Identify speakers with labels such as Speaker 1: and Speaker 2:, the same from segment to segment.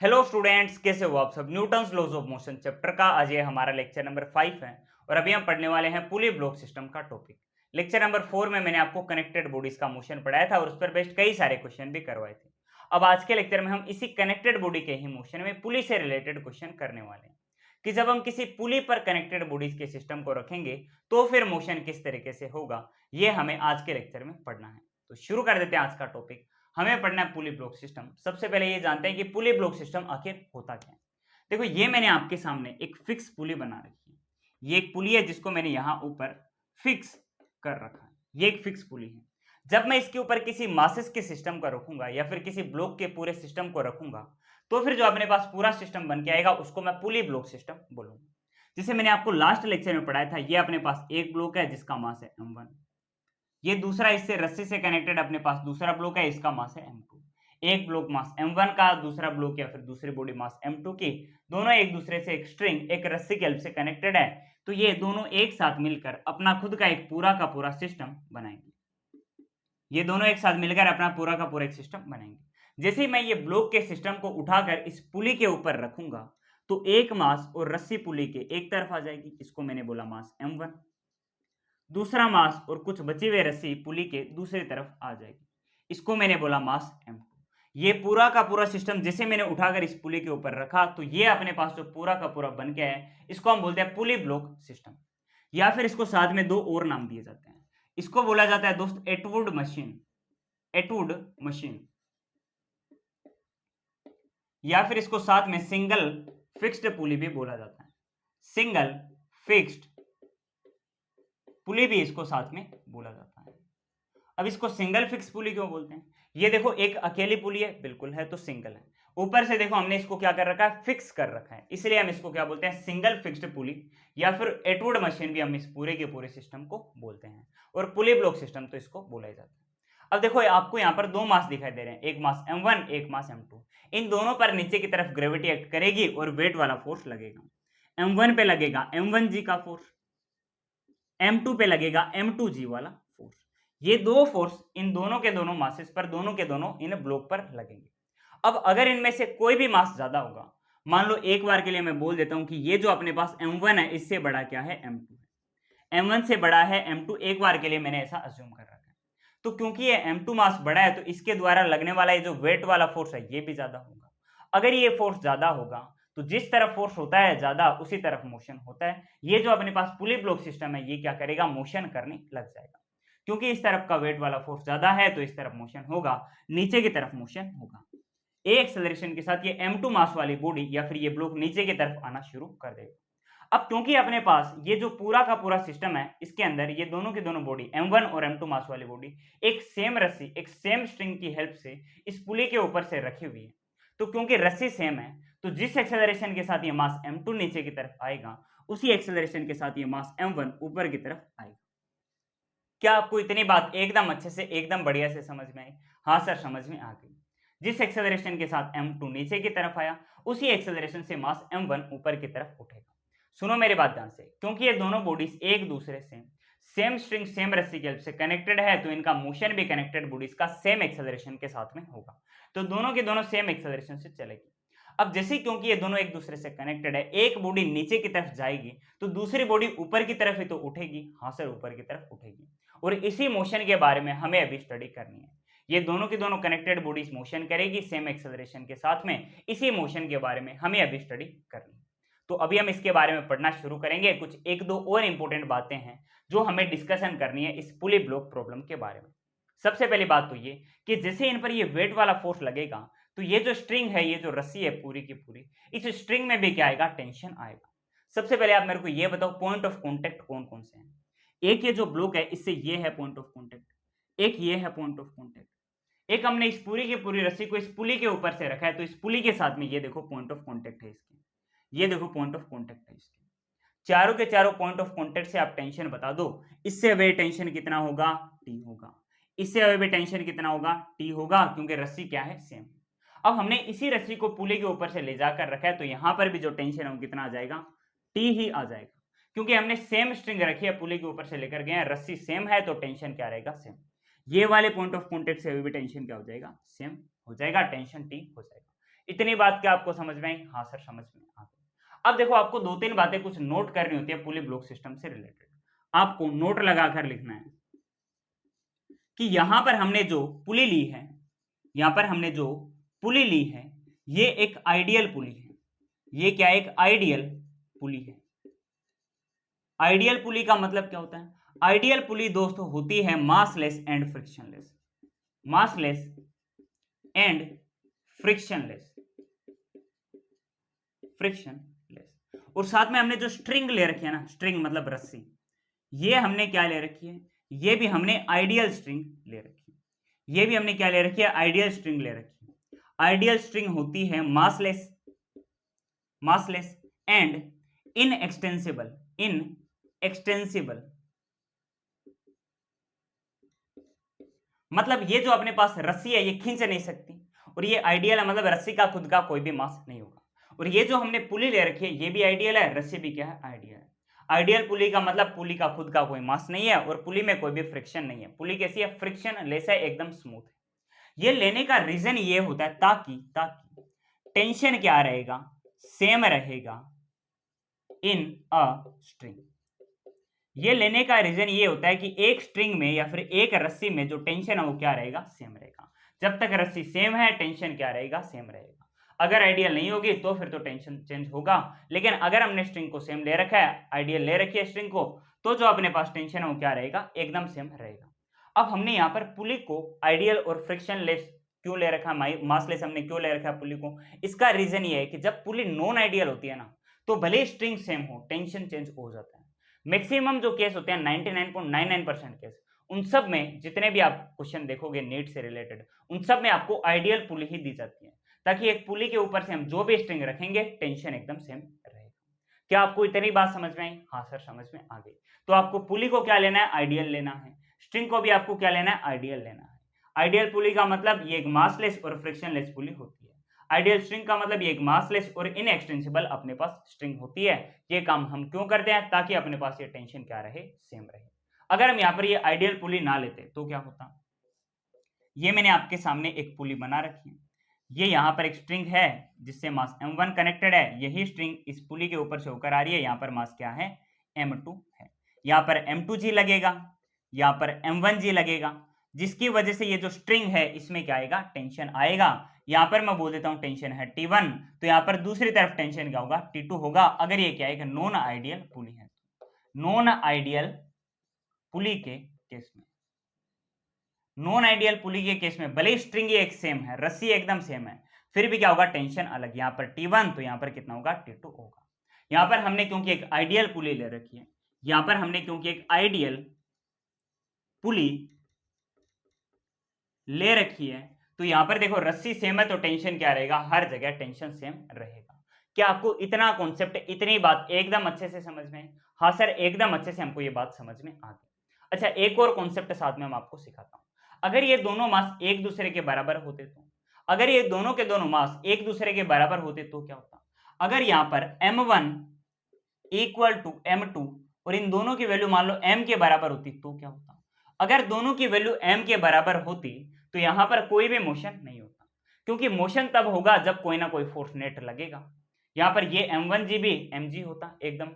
Speaker 1: Hello students, कैसे हो आप सब। Newton's laws of motion chapter का आज ये हमारा लेक्चर नंबर 5 है और अभी हम पढ़ने वाले हैं पुली ब्लॉक सिस्टम का टॉपिक। लेक्चर नंबर 4 में मैंने आपको कनेक्टेड बॉडीज का मोशन पढ़ाया था और उस पर बेस्ड कई सारे क्वेश्चन भी करवाए थे। अब आज के लेक्चर में हम इसी कनेक्टेड बॉडी के ही मोशन में पुली से रिलेटेड क्वेश्चन करने वाले हैं कि जब हम किसी पुली पर कनेक्टेड बॉडीज के सिस्टम को रखेंगे तो फिर मोशन किस तरीके से होगा, ये हमें आज के लेक्चर में पढ़ना है। तो शुरू कर देते हैं आज का टॉपिक। हमें पढ़ना है पुली ब्लॉक सिस्टम। सबसे पहले ये जानते हैं कि पुली ब्लॉक सिस्टम आखिर होता क्या है। देखो, ये मैंने आपके सामने एक फिक्स पुली बना रखी है। ये एक पुली है जिसको मैंने यहाँ ऊपर फिक्स कर रखा है। ये एक फिक्स पुली है। जब मैं इसके ऊपर किसी मासेस के सिस्टम को रखूंगा या फिर किसी ब्लॉक के पूरे सिस्टम को रखूंगा तो फिर जो अपने पास पूरा सिस्टम बन के आएगा उसको मैं पुली ब्लॉक सिस्टम बोलूंगा। जिसे मैंने आपको लास्ट लेक्चर में पढ़ाया था, ये अपने पास एक ब्लॉक है जिसका मास है m1। ये दूसरा इससे रस्सी से कनेक्टेड अपने पास दूसरा ब्लॉक है, इसका मास है m2। एक ब्लॉक मास m1 का, दूसरा ब्लॉक या फिर दूसरी बॉडी मास m2 की। दोनों एक दूसरे से एक स्ट्रिंग एक रस्सी की हेल्प से कनेक्टेड है, तो ये दोनों एक साथ मिलकर अपना खुद का एक पूरा का पूरा सिस्टम बनाएंगे। ये दोनों एक साथ मिलकर अपना पूरा का पूरा एक सिस्टम बनाएंगे। जैसे ही मैं ये ब्लॉक के सिस्टम को उठाकर इस पुली के ऊपर रखूंगा तो एक मास और रस्सी पुली के एक तरफ आ जाएगी, इसको मैंने बोला मास m1। दूसरा मास और कुछ बची हुई रस्सी पुली के दूसरी तरफ आ जाएगी, इसको मैंने बोला मास m2। ये पूरा का पूरा सिस्टम जैसे मैंने उठाकर इस पुली के ऊपर रखा तो ये अपने पास जो पूरा का पूरा बन गया है, इसको हम बोलते हैं पुली ब्लॉक सिस्टम। या फिर इसको साथ में दो और नाम दिए जाते हैं। इसको बोला जाता है दोस्त एटवुड मशीन, एटवुड मशीन। या फिर इसको साथ में सिंगल फिक्स्ड पुली भी बोला जाता है। सिंगल फिक्स्ड पुली भी इसको साथ में बोला जाता है। अब इसको सिंगल फिक्स पुली क्यों बोलते हैं? ये देखो, एक अकेली पुली है, बिल्कुल है तो सिंगल है। ऊपर से देखो हमने इसको क्या कर रखा है, फिक्स कर रखा है, इसलिए हम इसको क्या बोलते हैं, सिंगल फिक्स्ड पुली। या फिर एटवुड मशीन भी हम इस पूरे के पूरे सिस्टम को बोलते हैं। और पुली ब्लॉक सिस्टम तो इसको बोला ही जाता है। अब देखो, आपको यहाँ पर दो मास दिखाई दे रहे हैं, एक मास m1 एक मास m2। इन दोनों पर नीचे की तरफ ग्रेविटी एक्ट करेगी और वेट वाला फोर्स लगेगा। m1 पे लगेगा m1g का फोर्स, m2 पे लगेगा m2g वाला फोर्स। ये दो फोर्स इन दोनों के दोनों मासेस पर, दोनों के दोनों इन ब्लॉक पर लगेंगे। अब अगर इनमें से कोई भी मास ज्यादा होगा, मान लो एक बार के लिए मैं बोल देता हूं कि ये जो अपने पास m1 है इससे बड़ा क्या है, m2 है। m1 से बड़ा है m2, एक बार के लिए मैंने ऐसा अज्यूम कर रखा है। तो क्योंकि ये m2 मास बड़ा है तो इसके द्वारा लगने वाला ये जो वेट वाला फोर्स है ये भी ज्यादा होगा। अगर ये फोर्स ज्यादा होगा तो जिस तरफ फोर्स होता है ज्यादा उसी तरफ मोशन होता है। ये जो अपने पास पुली ब्लॉक सिस्टम है ये क्या करेगा, मोशन करने लग जाएगा। क्योंकि इस तरफ का वेट वाला फोर्स ज्यादा है तो इस तरफ मोशन होगा, नीचे की तरफ मोशन होगा। ए एक्सेलरेशन के साथ ये m2 मास वाली बॉडी या फिर ये ब्लॉक नीचे की तरफ आना शुरू कर देगा। अब क्योंकि अपने पास ये जो पूरा का पूरा सिस्टम है इसके अंदर ये दोनों की दोनों बॉडी m1 और m2 मास वाली बॉडी एक सेम रस्सी एक सेम स्ट्रिंग की हेल्प से इस पुली के ऊपर से रखी हुई है। तो क्योंकि रस्सी सेम है तो जिस एक्सेलरेशन के साथ ये मास m2 नीचे की तरफ आएगा उसी एक्सेलरेशन के साथ ये मास m1 ऊपर की तरफ आएगा। क्या आपको इतनी बात एकदम अच्छे से एकदम बढ़िया से समझ में आई? हाँ सर, समझ में आ गई। जिस एक्सेलरेशन के साथ m2 नीचे की तरफ आया उसी एक्सेलरेशन से मास m1 ऊपर की तरफ उठेगा। सुनो मेरी बात ध्यान से, क्योंकि ये दोनों बॉडीज एक दूसरे से सेम स्ट्रिंग सेम रस्सी की हेल्प से कनेक्टेड है तो इनका मोशन भी कनेक्टेड बॉडीज का सेम एक्सेलरेशन के साथ में होगा। तो दोनों की दोनों सेम एक्सेलरेशन से चलेगी। अब जैसे क्योंकि ये दोनों एक दूसरे से कनेक्टेड है, एक बॉडी नीचे की तरफ जाएगी तो दूसरी बॉडी ऊपर की तरफ ही तो उठेगी। हाँ सर, ऊपर की तरफ उठेगी। और इसी मोशन के बारे में हमें अभी स्टडी करनी है। ये दोनों की दोनों कनेक्टेड बॉडीज मोशन करेगी सेम एक्सेलरेशन के साथ में, इसी मोशन के बारे में हमें अभी स्टडी करनी है। तो अभी हम इसके बारे में पढ़ना शुरू करेंगे। कुछ एक दो और इंपॉर्टेंट बातें हैं जो हमें डिस्कशन करनी है इस पुली ब्लॉक प्रॉब्लम के बारे में। सबसे पहली बात तो ये कि जैसे इन पर ये वेट वाला फोर्स लगेगा तो ये जो स्ट्रिंग है, ये जो रस्सी है पूरी की पूरी, इस स्ट्रिंग में भी क्या आएगा, टेंशन आएगा। सबसे पहले आप मेरे को ये बताओ पॉइंट ऑफ कॉन्टेक्ट कौन कौन से हैं। एक ये जो ब्लॉक है इससे ये है पॉइंट ऑफ कॉन्टेक्ट, एक ये है पॉइंट ऑफ कॉन्टेक्ट, एक हमने इस पूरी की पूरी रस्सी को इस पुली के ऊपर से रखा है तो इस पुली के साथ में ये देखो पॉइंट ऑफ कॉन्टेक्ट है इसके, ये देखो पॉइंट ऑफ कॉन्टेक्ट है इसके। चारों के चारों पॉइंट ऑफ कॉन्टेक्ट से आप टेंशन बता दो। इससे अवे टेंशन कितना होगा, टी होगा। इससे अवे टेंशन कितना होगा, टी होगा, क्योंकि रस्सी क्या है, सेम। अब हमने इसी रस्सी को पुली के ऊपर से ले जाकर रखा है तो यहां पर भी जो टेंशन है वो कितना आ जाएगा, टी ही आ जाएगा। क्योंकि हमने सेम स्ट्रिंग रखी है, पुली के ऊपर से लेकर गए हैं, रस्सी सेम है तो टेंशन क्या रहेगा, सेम। ये वाले पॉइंट ऑफ कॉन्टेक्ट से भी टेंशन क्या हो जाएगा, सेम हो जाएगा, टेंशन टी हो जाएगा। इतनी बात क्या आपको समझ में आई? हाँ सर समझ में आ गई। अब देखो आपको 2-3 बातें कुछ नोट करनी होती है पुली ब्लॉक सिस्टम से रिलेटेड। आपको नोट लगाकर लिखना है कि यहां पर हमने जो पुली ली है, यहां पर हमने जो पुली ली है, ये एक आइडियल पुली है। ये क्या है? एक आइडियल पुली है। आइडियल पुली का मतलब क्या होता है? आइडियल पुली दोस्तों होती है massless and frictionless. Massless and frictionless. Frictionless. और साथ में हमने जो स्ट्रिंग ले रखी है ना, स्ट्रिंग मतलब रस्सी, ये हमने क्या ले रखी है? ये भी हमने आइडियल स्ट्रिंग ले रखी है। ये भी हमने क्या ले रखी है? आइडियल स्ट्रिंग ले रखी है। आइडियल स्ट्रिंग होती है massless, massless and inextensible. Inextensible मतलब ये जो अपने पास रस्सी है ये खींच नहीं सकती, और ये आइडियल है मतलब रस्सी का खुद का कोई भी मास नहीं होगा। और ये जो हमने पुली ले रखी है ये भी आइडियल है, रस्सी भी क्या है? आइडियल है। आइडियल पुली का मतलब पुली का खुद का कोई मास नहीं है और पुली में कोई भी फ्रिक्शन नहीं है। पुली कैसी है? फ्रिक्शन लेस है, एकदम स्मूथ है। ये लेने का रीजन ये होता है ताकि टेंशन क्या रहेगा? सेम रहेगा इन अ स्ट्रिंग। ये लेने का रीजन ये होता है कि एक स्ट्रिंग में या फिर एक रस्सी में जो टेंशन है वो क्या रहेगा? सेम रहेगा। जब तक रस्सी सेम है टेंशन क्या रहेगा? सेम रहेगा। अगर आइडियल नहीं होगी तो फिर तो टेंशन चेंज होगा, लेकिन अगर हमने स्ट्रिंग को सेम ले रखा है, आइडियल ले रखी है स्ट्रिंग को, तो जो अपने पास टेंशन है वो क्या रहेगा? एकदम सेम रहेगा। अब हमने यहाँ पर पुली को आइडियल और फ्रिक्शनलेस क्यों ले रखा है, मासलेस हमने क्यों ले रखा है पुली को? इसका रीजन ये है कि जब पुली नॉन आइडियल होती है ना, तो भले स्ट्रिंग सेम हो टेंशन चेंज हो जाता है। मैक्सिमम जो केस होते हैं 99.99% केस, उन सब में जितने भी आप क्वेश्चन देखोगे नीट से रिलेटेड, उन सब में आपको आइडियल पुली ही दी जाती है, ताकि एक पुली के ऊपर से हम जो भी स्ट्रिंग रखेंगे टेंशन एकदम सेम रहेगा। क्या आपको इतनी बात समझ में आई? हाँ सर समझ में आ गई। तो आपको पुली को क्या लेना है? आइडियल लेना है। स्ट्रिंग को भी आपको क्या लेना है? आइडियल लेना है। आइडियल पुली का मतलब ये एक मासलेस और फ्रिक्शनलेस पुली होती है। आइडियल स्ट्रिंग का मतलब ये एक मासलेस और इनएक्सटेंसिबल अपने पास स्ट्रिंग होती है। ये काम हम क्यों करते हैं? ताकि अपने पास ये टेंशन क्या रहे? सेम रहे। अगर हम यहाँ पर ये आइडियल पुली ना लेते तो क्या होता? ये मैंने आपके सामने एक पुली बना रखी है, ये यहाँ पर एक स्ट्रिंग है जिससे मास m1 कनेक्टेड है। यही स्ट्रिंग इस पुली के ऊपर से होकर आ रही है। यहाँ पर मास क्या है? m2 है। यहाँ पर m2g लगेगा, यहाँ पर m1g लगेगा, जिसकी वजह से ये जो स्ट्रिंग है इसमें क्या आएगा? टेंशन आएगा। यहाँ पर मैं बोल देता हूँ टेंशन है T1, तो यहाँ पर दूसरी तरफ टेंशन क्या होगा? T2 होगा। अगर ये क्या है? नॉन आइडियल पुली है। नॉन आइडियल पुली के केस में, नॉन आइडियल पुली के केस में भले स्ट्रिंग एक सेम है, रस्सी एकदम सेम है, फिर भी क्या होगा? टेंशन अलग। यहाँ पर T1 तो यहाँ पर कितना होगा? T2 होगा। यहाँ पर हमने क्योंकि एक आइडियल पुली ले रखी है, यहाँ पर हमने क्योंकि एक आइडियल पुली ले रखी है, तो यहाँ पर देखो रस्सी सेम है तो टेंशन क्या रहेगा? हर जगह टेंशन सेम रहेगा। क्या आपको इतना कॉन्सेप्ट, इतनी बात एकदम अच्छे से समझ में? हाँ सर एकदम अच्छे से हमको ये बात समझ में आ गई। अच्छा एक और कॉन्सेप्ट साथ में हम आपको सिखाता हूँ। अगर ये दोनों मास एक दूसरे के बराबर होते तो, अगर ये दोनों के दोनों मास एक दूसरे के बराबर होते तो क्या होता? अगर यहाँ पर m1 इक्वल टू m2 और इन दोनों की वैल्यू मान लो m के बराबर होती तो क्या होता? अगर दोनों की वैल्यू m के बराबर होती तो यहां पर कोई भी मोशन नहीं होता, क्योंकि मोशन तब होगा जब कोई ना कोई फोर्स नेट लगेगा। यहां पर ये m1g भी mg होता एकदम,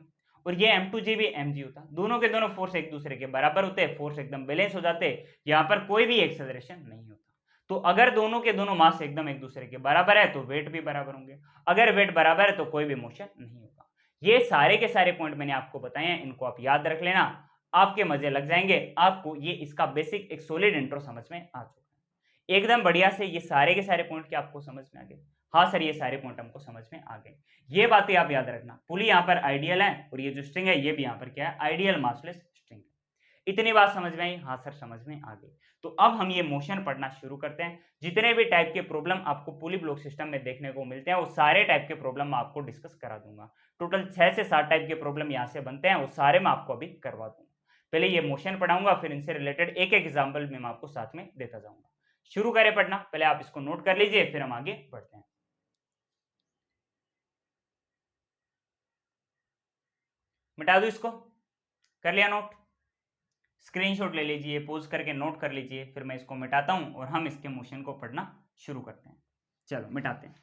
Speaker 1: और ये m2g भी mg होता। दोनों के दोनों फोर्स एक दूसरे के बराबर होते, फोर्स एकदम बैलेंस हो जाते, यहां पर कोई भी एक्सेलरेशन नहीं होता। तो अगर दोनों के दोनों मास एकदम एक दूसरे के बराबर है तो वेट भी बराबर होंगे। अगर वेट बराबर है तो कोई भी मोशन नहीं होगा। ये सारे के सारे पॉइंट मैंने आपको बताए हैं, इनको आप याद रख लेना, आपके मजे लग जाएंगे। आपको ये इसका बेसिक एक सॉलिड इंट्रो समझ में आ चुका है एकदम बढ़िया से। ये सारे के सारे पॉइंट क्या आपको समझ में आ गए? हाँ सर ये सारे पॉइंट हमको समझ में आ गए। ये बातें आप याद रखना, पुली यहाँ पर आइडियल है और ये जो स्ट्रिंग है ये भी यहाँ पर क्या है? आइडियल मासलेस स्ट्रिंग है। इतनी बात समझ में आई? हाँ सर समझ में आ गई। तो अब हम ये मोशन पढ़ना शुरू करते हैं। जितने भी टाइप के प्रॉब्लम आपको पुली ब्लॉक सिस्टम में देखने को मिलते हैं वो सारे टाइप के प्रॉब्लम मैं आपको डिस्कस करा दूंगा। टोटल 6 से 7 टाइप के प्रॉब्लम यहाँ से बनते हैं, वो सारे मैं आपको अभी करवा दूंगा। पहले ये मोशन पढ़ाऊंगा, फिर इनसे रिलेटेड एक एक एग्जाम्पल में मैं आपको साथ में देता जाऊंगा। शुरू करें पढ़ना, पहले आप इसको नोट कर लीजिए फिर हम आगे बढ़ते हैं। मिटा दो इसको, कर लिया नोट? स्क्रीनशॉट ले लीजिए, पोज करके नोट कर लीजिए, फिर मैं इसको मिटाता हूं और हम इसके मोशन को पढ़ना शुरू करते हैं। चलो मिटाते हैं।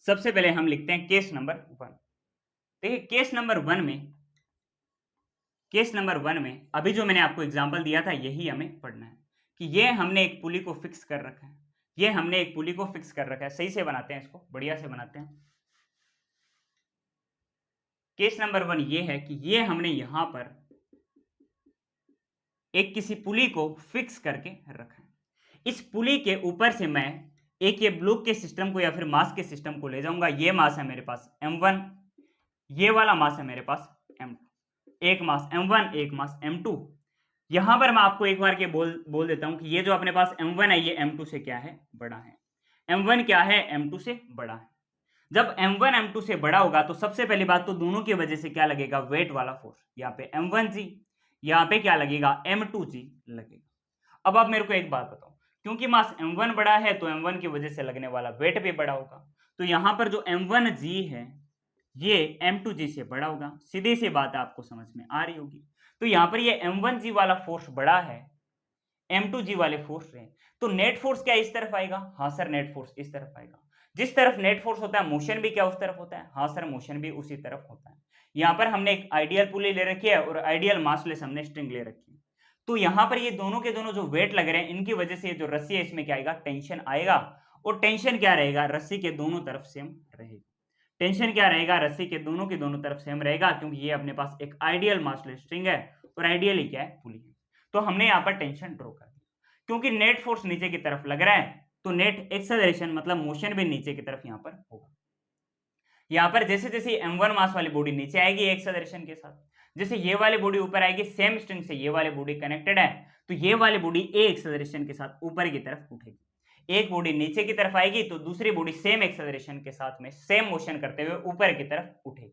Speaker 1: सबसे पहले हम लिखते हैं केस नंबर 1। देखिए केस नंबर 1 में अभी जो मैंने आपको एग्जांपल दिया था यही हमें पढ़ना है कि ये हमने एक पुली को फिक्स कर रखा है, सही से बनाते हैं, इसको बढ़िया से बनाते हैं। केस नंबर 1 ये है कि ये हमने यहां पर एक किसी पुली को फिक्स करके रखा है। इस पुली के ऊपर से मैं एक ये ब्लॉक के सिस्टम को या फिर मास के सिस्टम को ले जाऊंगा। ये मास है मेरे पास m1, ये वाला मास है मेरे पास m2, एक मास m1 एक मास m2। यहां पर मैं आपको एक बार के बोल देता हूं कि ये जो अपने पास m1 है ये m2 से क्या है, बड़ा है। m1 क्या है, m2 से बड़ा है। जब m1 m2 से बड़ा होगा तो सबसे पहली बात तो दोनों की वजह से क्या लगेगा, वेट वाला फोर्स। यहाँ पे m1g, यहाँ पे क्या लगेगा, m2g लगेगा। अब आप मेरे को एक बात बताओ, क्योंकि मास m1 बड़ा है तो m1 की वजह से लगने वाला वेट भी बड़ा होगा। तो यहाँ पर जो m1g है ये m2g से बड़ा होगा। सीधी सी बात आपको समझ में आ रही होगी। तो यहाँ पर ये m1g वाला फोर्स बड़ा है, m2g वाले फोर्स से, तो नेट फोर्स क्या इस तरफ आएगा, हाँ सर नेट फोर्स इस तरफ आएगा। जिस तरफ नेट फोर्स होता है मोशन भी क्या उस तरफ होता है, हाँ सर मोशन भी उसी तरफ होता है। यहाँ पर हमने एक आइडियल पुली ले रखी है और आइडियल मासलेस हमने स्ट्रिंग ले रखी है। तो यहाँ पर ये दोनों के दोनों जो वेट लग रहे हैं इनकी वजह से जो रस्सी है इसमें क्या आएगा, टेंशन आएगा। और टेंशन क्या रहेगा, रस्सी के दोनों तरफ सेम रहेगा। टेंशन क्या रहेगा, रस्सी के दोनों की दोनों तरफ सेम रहेगा, क्योंकि ये अपने पास एक आइडियल मासलेस स्ट्रिंग है और आइडियली क्या है, पुली है। तो हमने यहाँ पर टेंशन ड्रॉ कर दिया। क्योंकि नेट फोर्स नीचे की तरफ लग रहा है तो नेट एक्सेलरेशन मतलब मोशन भी नीचे की तरफ यहाँ पर होगा। यहाँ पर जैसे जैसे m1 मास वाली बॉडी नीचे आएगी एक्सेलरेशन के साथ, जैसे ये वाली बॉडी ऊपर आएगी, सेम स्ट्रिंग से ये वाली बॉडी कनेक्टेड है तो ये वाली बॉडी ए एक्सेलरेशन के साथ ऊपर की तरफ उठेगी। एक बॉडी नीचे की तरफ आएगी तो दूसरी बॉडी सेम एक्सेलरेशन के साथ में सेम मोशन करते हुए ऊपर की तरफ उठेगी।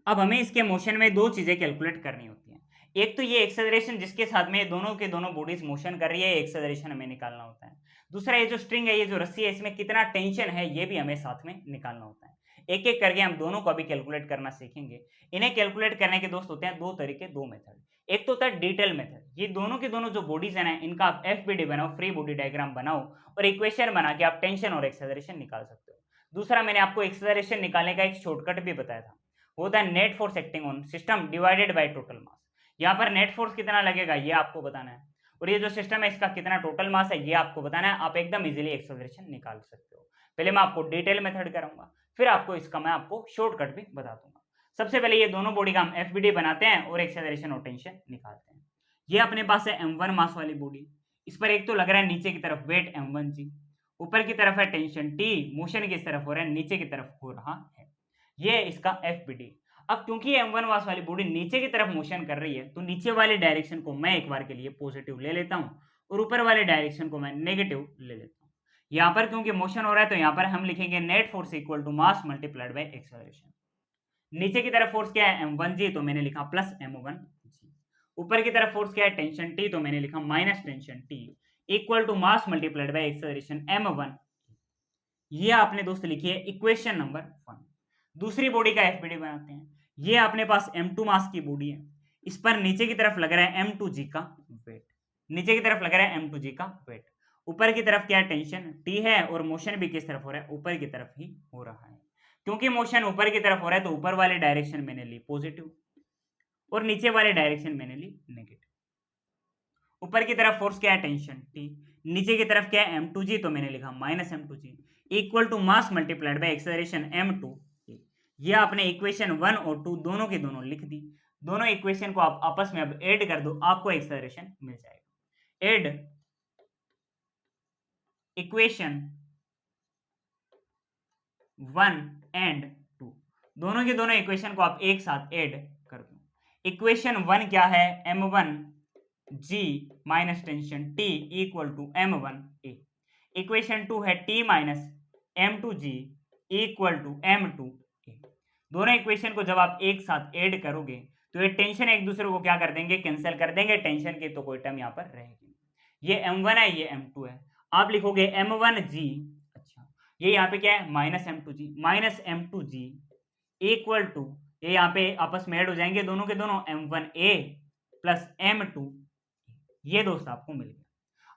Speaker 1: अब हमें इसके मोशन में दो चीजें कैलकुलेट करनी होती हैं। एक तो ये एक्सेलरेशन जिसके साथ में दोनों के दोनों बॉडीज मोशन कर रही है, एक्सेलरेशन हमें निकालना होता है। दूसरा ये जो स्ट्रिंग है, ये जो रस्सी है, इसमें कितना टेंशन है ये भी हमें साथ में निकालना होता है। एक एक करके हम दोनों को अभी कैलकुलेट करना सीखेंगे। इन्हें कैलकुलेट करने के दोस्त होते हैं दो तरीके, दो मेथड। एक तो होता है डिटेल मेथड, ये दोनों के दोनों जो बॉडीज है ना इनका आप एफबीडी बनाओ, फ्री बॉडी डायग्राम बनाओ और इक्वेशन बना के आप टेंशन और एक्सेलरेशन निकाल सकते हो। दूसरा मैंने आपको एक्सेलरेशन निकालने का एक शॉर्टकट भी बताया था, होता है net force acting on system divided by total मास। यहाँ पर नेट फोर्स कितना लगेगा ये आपको बताना है और ये जो सिस्टम है इसका कितना टोटल मास है ये आपको बताना है। आप एकदम इजीली एक्सेलरेशन निकाल सकते हो। पहले मैं आपको डिटेल मेथड कराऊंगा, फिर आपको इसका मैं आपको शॉर्टकट भी बता दूंगा। सबसे पहले ये दोनों बॉडी का हम एफबीडी बनाते हैं और एक्सेलरेशन और टेंशन निकालते हैं। ये अपने पास है m1 मास वाली बॉडी, इस पर एक तो लग रहा है नीचे की तरफ वेट m1g, ऊपर की तरफ है टेंशन t, मोशन किस तरफ हो रहा है, नीचे की तरफ हो रहा है। ये इसका एफबीडी। अब क्योंकि m1 मास वाली बॉडी नीचे की तरफ मोशन कर रही है तो नीचे वाले डायरेक्शन को मैं एक बार के लिए पॉजिटिव ले लेता हूं और ऊपर वाले डायरेक्शन को मैं नेगेटिव ले लेता हूं। यहाँ पर क्योंकि मोशन हो रहा है तो यहाँ पर हम लिखेंगे net force equal to mass multiplied by acceleration. नीचे की तरफ फोर्स क्या है m1g तो मैंने लिखा प्लस m1g। ऊपर की तरफ फोर्स क्या है टेंशन t तो मैंने लिखा minus tension t equal to mass multiplied by acceleration m1। ये आपने दोस्त लिखी है इक्वेशन नंबर 1। दूसरी बॉडी का एफबीडी बनाते हैं। ये अपने पास m2 मास की बॉडी है, इस पर नीचे की तरफ लग रहा है m2g का वेट, नीचे की तरफ लग रहा है m2g का वेट। ऊपर की तरफ क्या टेंशन t है और मोशन भी किस तरफ हो रहा है, ऊपर की तरफ ही हो रहा है। क्योंकि मोशन ऊपर की तरफ हो रहा है तो ऊपर वाले डायरेक्शन मैंने ली पॉजिटिव और नीचे वाले डायरेक्शन मैंने ली नेगेटिव। ऊपर की तरफ फोर्स क्या है टेंशन t, नीचे की तरफ क्या है m2g तो मैंने लिखा minus m2g equal to mass multiplied by acceleration m2। ये आपने इक्वेशन 1 और 2 दोनों की दोनों लिख दी। दोनों इक्वेशन को आप आपस में अब ऐड कर दो, आपको एक्सेलरेशन मिल जाएगा। ऐड इक्वेशन 1 एंड 2, दोनों की दोनों इक्वेशन को आप एक साथ ऐड कर दो। इक्वेशन 1 क्या है, m1g minus tension t equal to m1a। Equation 2 है t minus m2g equal to m2a। दोनों इक्वेशन को जब आप एक साथ ऐड करोगे तो ये टेंशन एक दूसरे को क्या कर देंगे, कैंसिल कर देंगे। टेंशन की तो कोई टर्म यहाँ पर रहेगी। ये m1 है ये m2 है, आप लिखोगे m1g, अच्छा ये यहाँ पे क्या है माइनस m2g इक्वल टू, ये यहाँ पे आपस में ऐड हो जाएंगे दोनों के दोनों m1a प्लस m2। ये दोस्त आपको मिल गया।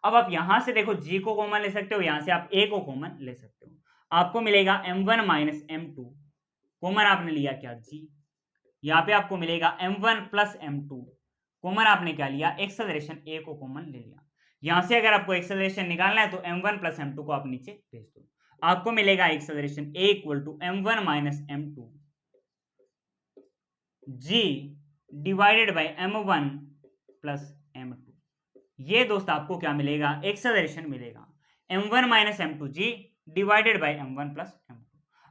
Speaker 1: अब आप यहां से देखो g को कॉमन ले सकते हो, यहां से आप a को कॉमन ले सकते हो। आपको मिलेगा m1 माइनस m2, कॉमन आपने लिया क्या g, यहाँ पे आपको मिलेगा m1 प्लस m2, कॉमन आपने क्या लिया एक्सेलरेशन a को कॉमन ले लिया। यहां से अगर आपको एक्सेलरेशन निकालना है तो m1 प्लस m2 को आप नीचे भेज दो, आपको मिलेगा acceleration a equal to m1 minus m2 g divided by m1 plus m2। ये दोस्त आपको क्या मिलेगा एक्सेलरेशन मिलेगा m1 minus m2 g divided by m1 plus m2।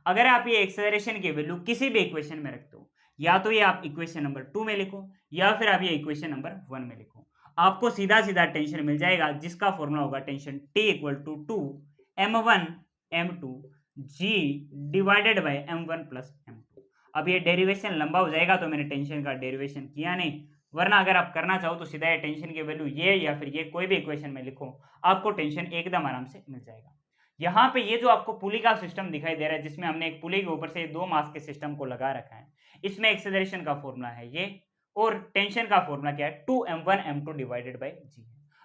Speaker 1: अगर आप ये एक्सेलरेशन की वैल्यू किसी भी इक्वेशन में रखते हो, या तो ये आप इक्वेशन नंबर 2 में लिखो या फिर आप ये इक्वेशन नंबर 1 में लिखो, आपको सीधा सीधा टेंशन मिल जाएगा जिसका फॉर्मूला होगा tension T equal to 2 m1 m2 g divided by m1 plus m2। अब ये डेरिवेशन लंबा हो जाएगा तो मैंने टेंशन का डेरिवेशन किया नहीं, वरना अगर आप करना चाहो तो सीधा ये टेंशन की वैल्यू ये या फिर ये कोई भी इक्वेशन में लिखो, आपको टेंशन एकदम आराम से मिल जाएगा। यहाँ पे ये जो आपको पुली का सिस्टम दिखाई दे रहा है, जिसमें हमने एक पुली के ऊपर से दो मास के सिस्टम को लगा रखा है, इसमें एक्सेलरेशन का फॉर्मूला है ये और टेंशन का फॉर्मूला क्या है 2m1 m2 divided by g।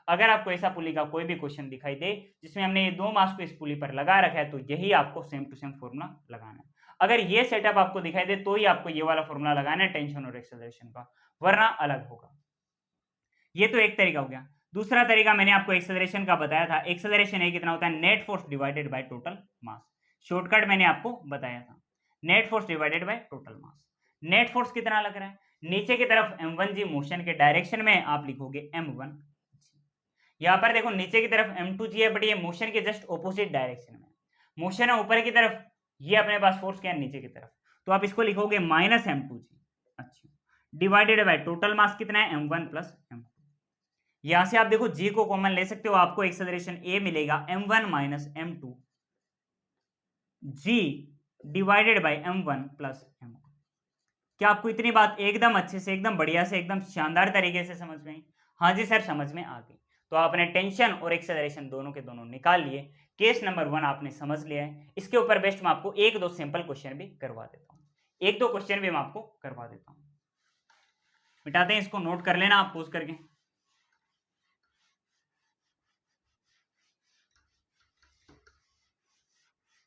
Speaker 1: अगर आपको ऐसा पुली का कोई भी क्वेश्चन दिखाई दे जिसमें हमने ये दो मास को इस पुली पर लगा रखा है, तो यही आपको सेम टू सेम फॉर्मूला लगाना है। अगर ये सेटअप आपको दिखाई दे तो ही आपको ये वाला फॉर्मूला लगाना है टेंशन और एक्सेलरेशन का, वरना अलग होगा। ये तो एक तरीका हो गया। दूसरा तरीका मैंने आपको एक्सेलरेशन का बताया था, एक्सेलरेशन है कितना होता है net force divided by total mass. Shortcut मैंने आपको बताया था, net force divided by total mass. Net force कितना लग रहा है, नीचे की तरफ m1g मोशन के डायरेक्शन में आप लिखोगे m1। यहाँ पर देखो नीचे की तरफ m2g है, बट ये मोशन के जस्ट ऑपोजिट डायरेक्शन में मोशन है ऊपर की तरफ, ये अपने पास फोर्स क्या है नीचे की तरफ, तो आप इसको लिखोगे माइनस m2g। अच्छा, डिवाइडेड बाय टोटल मास कितना है m1 प्लस m2। यहां से आप देखो g को कॉमन ले सकते हो, आपको एक्सेलरेशन a मिलेगा m1 minus m2 g divided by m1 plus m2। क्या आपको इतनी बात एकदम अच्छे से, एकदम बढ़िया से, एकदम शानदार तरीके से समझ में आई? हाँ जी सर, समझ में आ गई। तो आपने टेंशन और एक्सेलरेशन दोनों के दोनों निकाल लिए, केस नंबर 1 आपने समझ लिया है। इसके ऊपर बेस्ट मैं आपको एक दो सिंपल क्वेश्चन भी करवा देता हूँ, एक दो क्वेश्चन भी मैं आपको करवा देता हूँ। मिटाते हैं इसको, नोट कर लेना आप पोज करके।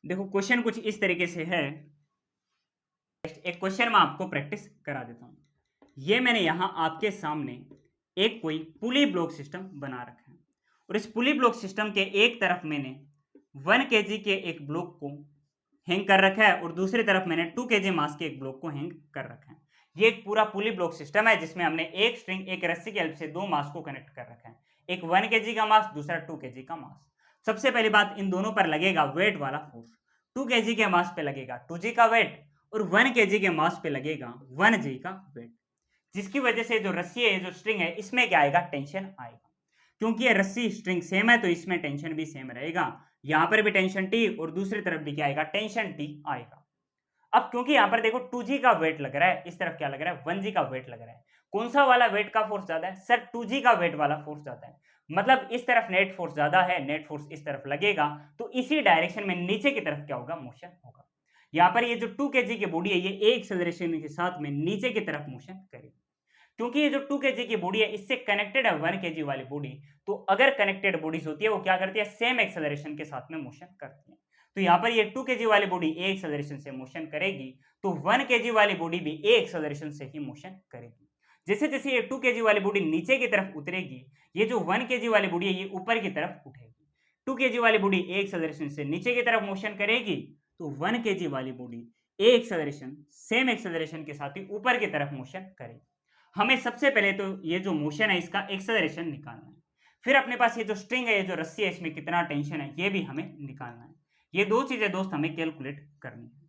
Speaker 1: देखो क्वेश्चन कुछ इस तरीके से है, एक क्वेश्चन मैं आपको प्रैक्टिस करा देता हूं। ये मैंने यहां आपके सामने एक कोई पुली ब्लॉक सिस्टम बना रखा है और इस पुली ब्लॉक सिस्टम के एक तरफ मैंने 1 kg के एक ब्लॉक को हैंग कर रखा है और दूसरी तरफ मैंने 2 kg मास के एक ब्लॉक को हैंग कर रखा है। ये एक पूरा पुली ब्लॉक सिस्टम है जिसमें हमने एक स्ट्रिंग, एक रस्सी की हेल्प से दो मास को कनेक्ट कर रखा है, एक 1 kg का मास, दूसरा 2 kg का मास। सबसे पहली बात, इन दोनों पर लगेगा वेट वाला फोर्स। 2 kg के मास पे लगेगा 2g का वेट और 1 kg के मास पे लगेगा 1g का वेट, जिसकी वजह से जो रस्सी है, जो स्ट्रिंग है, इसमें क्या आएगा टेंशन आएगा। क्योंकि ये रस्सी स्ट्रिंग सेम है तो इसमें टेंशन भी सेम रहेगा, यहां पर भी टेंशन T और दूसरी तरफ भी क्या आएगा टेंशन T आएगा। अब क्योंकि यहां पर देखो 2g का वेट लग रहा है, इस तरफ क्या लग रहा है 1g का वेट लग रहा है, कौन सा वाला वेट का फोर्स ज्यादा है सर, 2g का वेट वाला फोर्स ज्यादा है, मतलब इस तरफ नेट फोर्स ज्यादा है, नेट फोर्स इस तरफ लगेगा तो इसी डायरेक्शन में नीचे की तरफ क्या होगा मोशन होगा। यहाँ पर ये जो 2 kg की बॉडी है ये एक एक्सेलरेशन के साथ में नीचे की तरफ मोशन करेगी, क्योंकि ये जो 2 kg की बॉडी है इससे कनेक्टेड है 1 kg वाली बॉडी, तो अगर कनेक्टेड बॉडीज होती है वो क्या करती है सेम एक्सेलरेशन के साथ में मोशन करती है। तो यहाँ पर ये 2 kg वाली बॉडी ए एक्सेलरेशन से मोशन करेगी तो 1 kg वाली बॉडी भी ए एक्सेलरेशन से ही मोशन करेगी। जैसे जैसे ये 2 kg वाली बॉडी नीचे की तरफ उतरेगी, ये जो 1 kg वाली बॉडी है ये ऊपर की तरफ उठेगी। 2 kg वाली बॉडी ए एक्सेलरेशन से नीचे की तरफ मोशन करेगी तो 1 kg वाली बॉडी ए एक्सेलरेशन सेम एक्सेलरेशन के साथ ही ऊपर की तरफ मोशन करेगी। हमें सबसे पहले तो ये जो मोशन है इसका एक्सेलरेशन निकालना है, फिर अपने पास ये जो स्ट्रिंग है, ये जो रस्सी है, इसमें कितना टेंशन है ये भी हमें निकालना है। ये दो चीजें दोस्त हमें कैलकुलेट करनी है।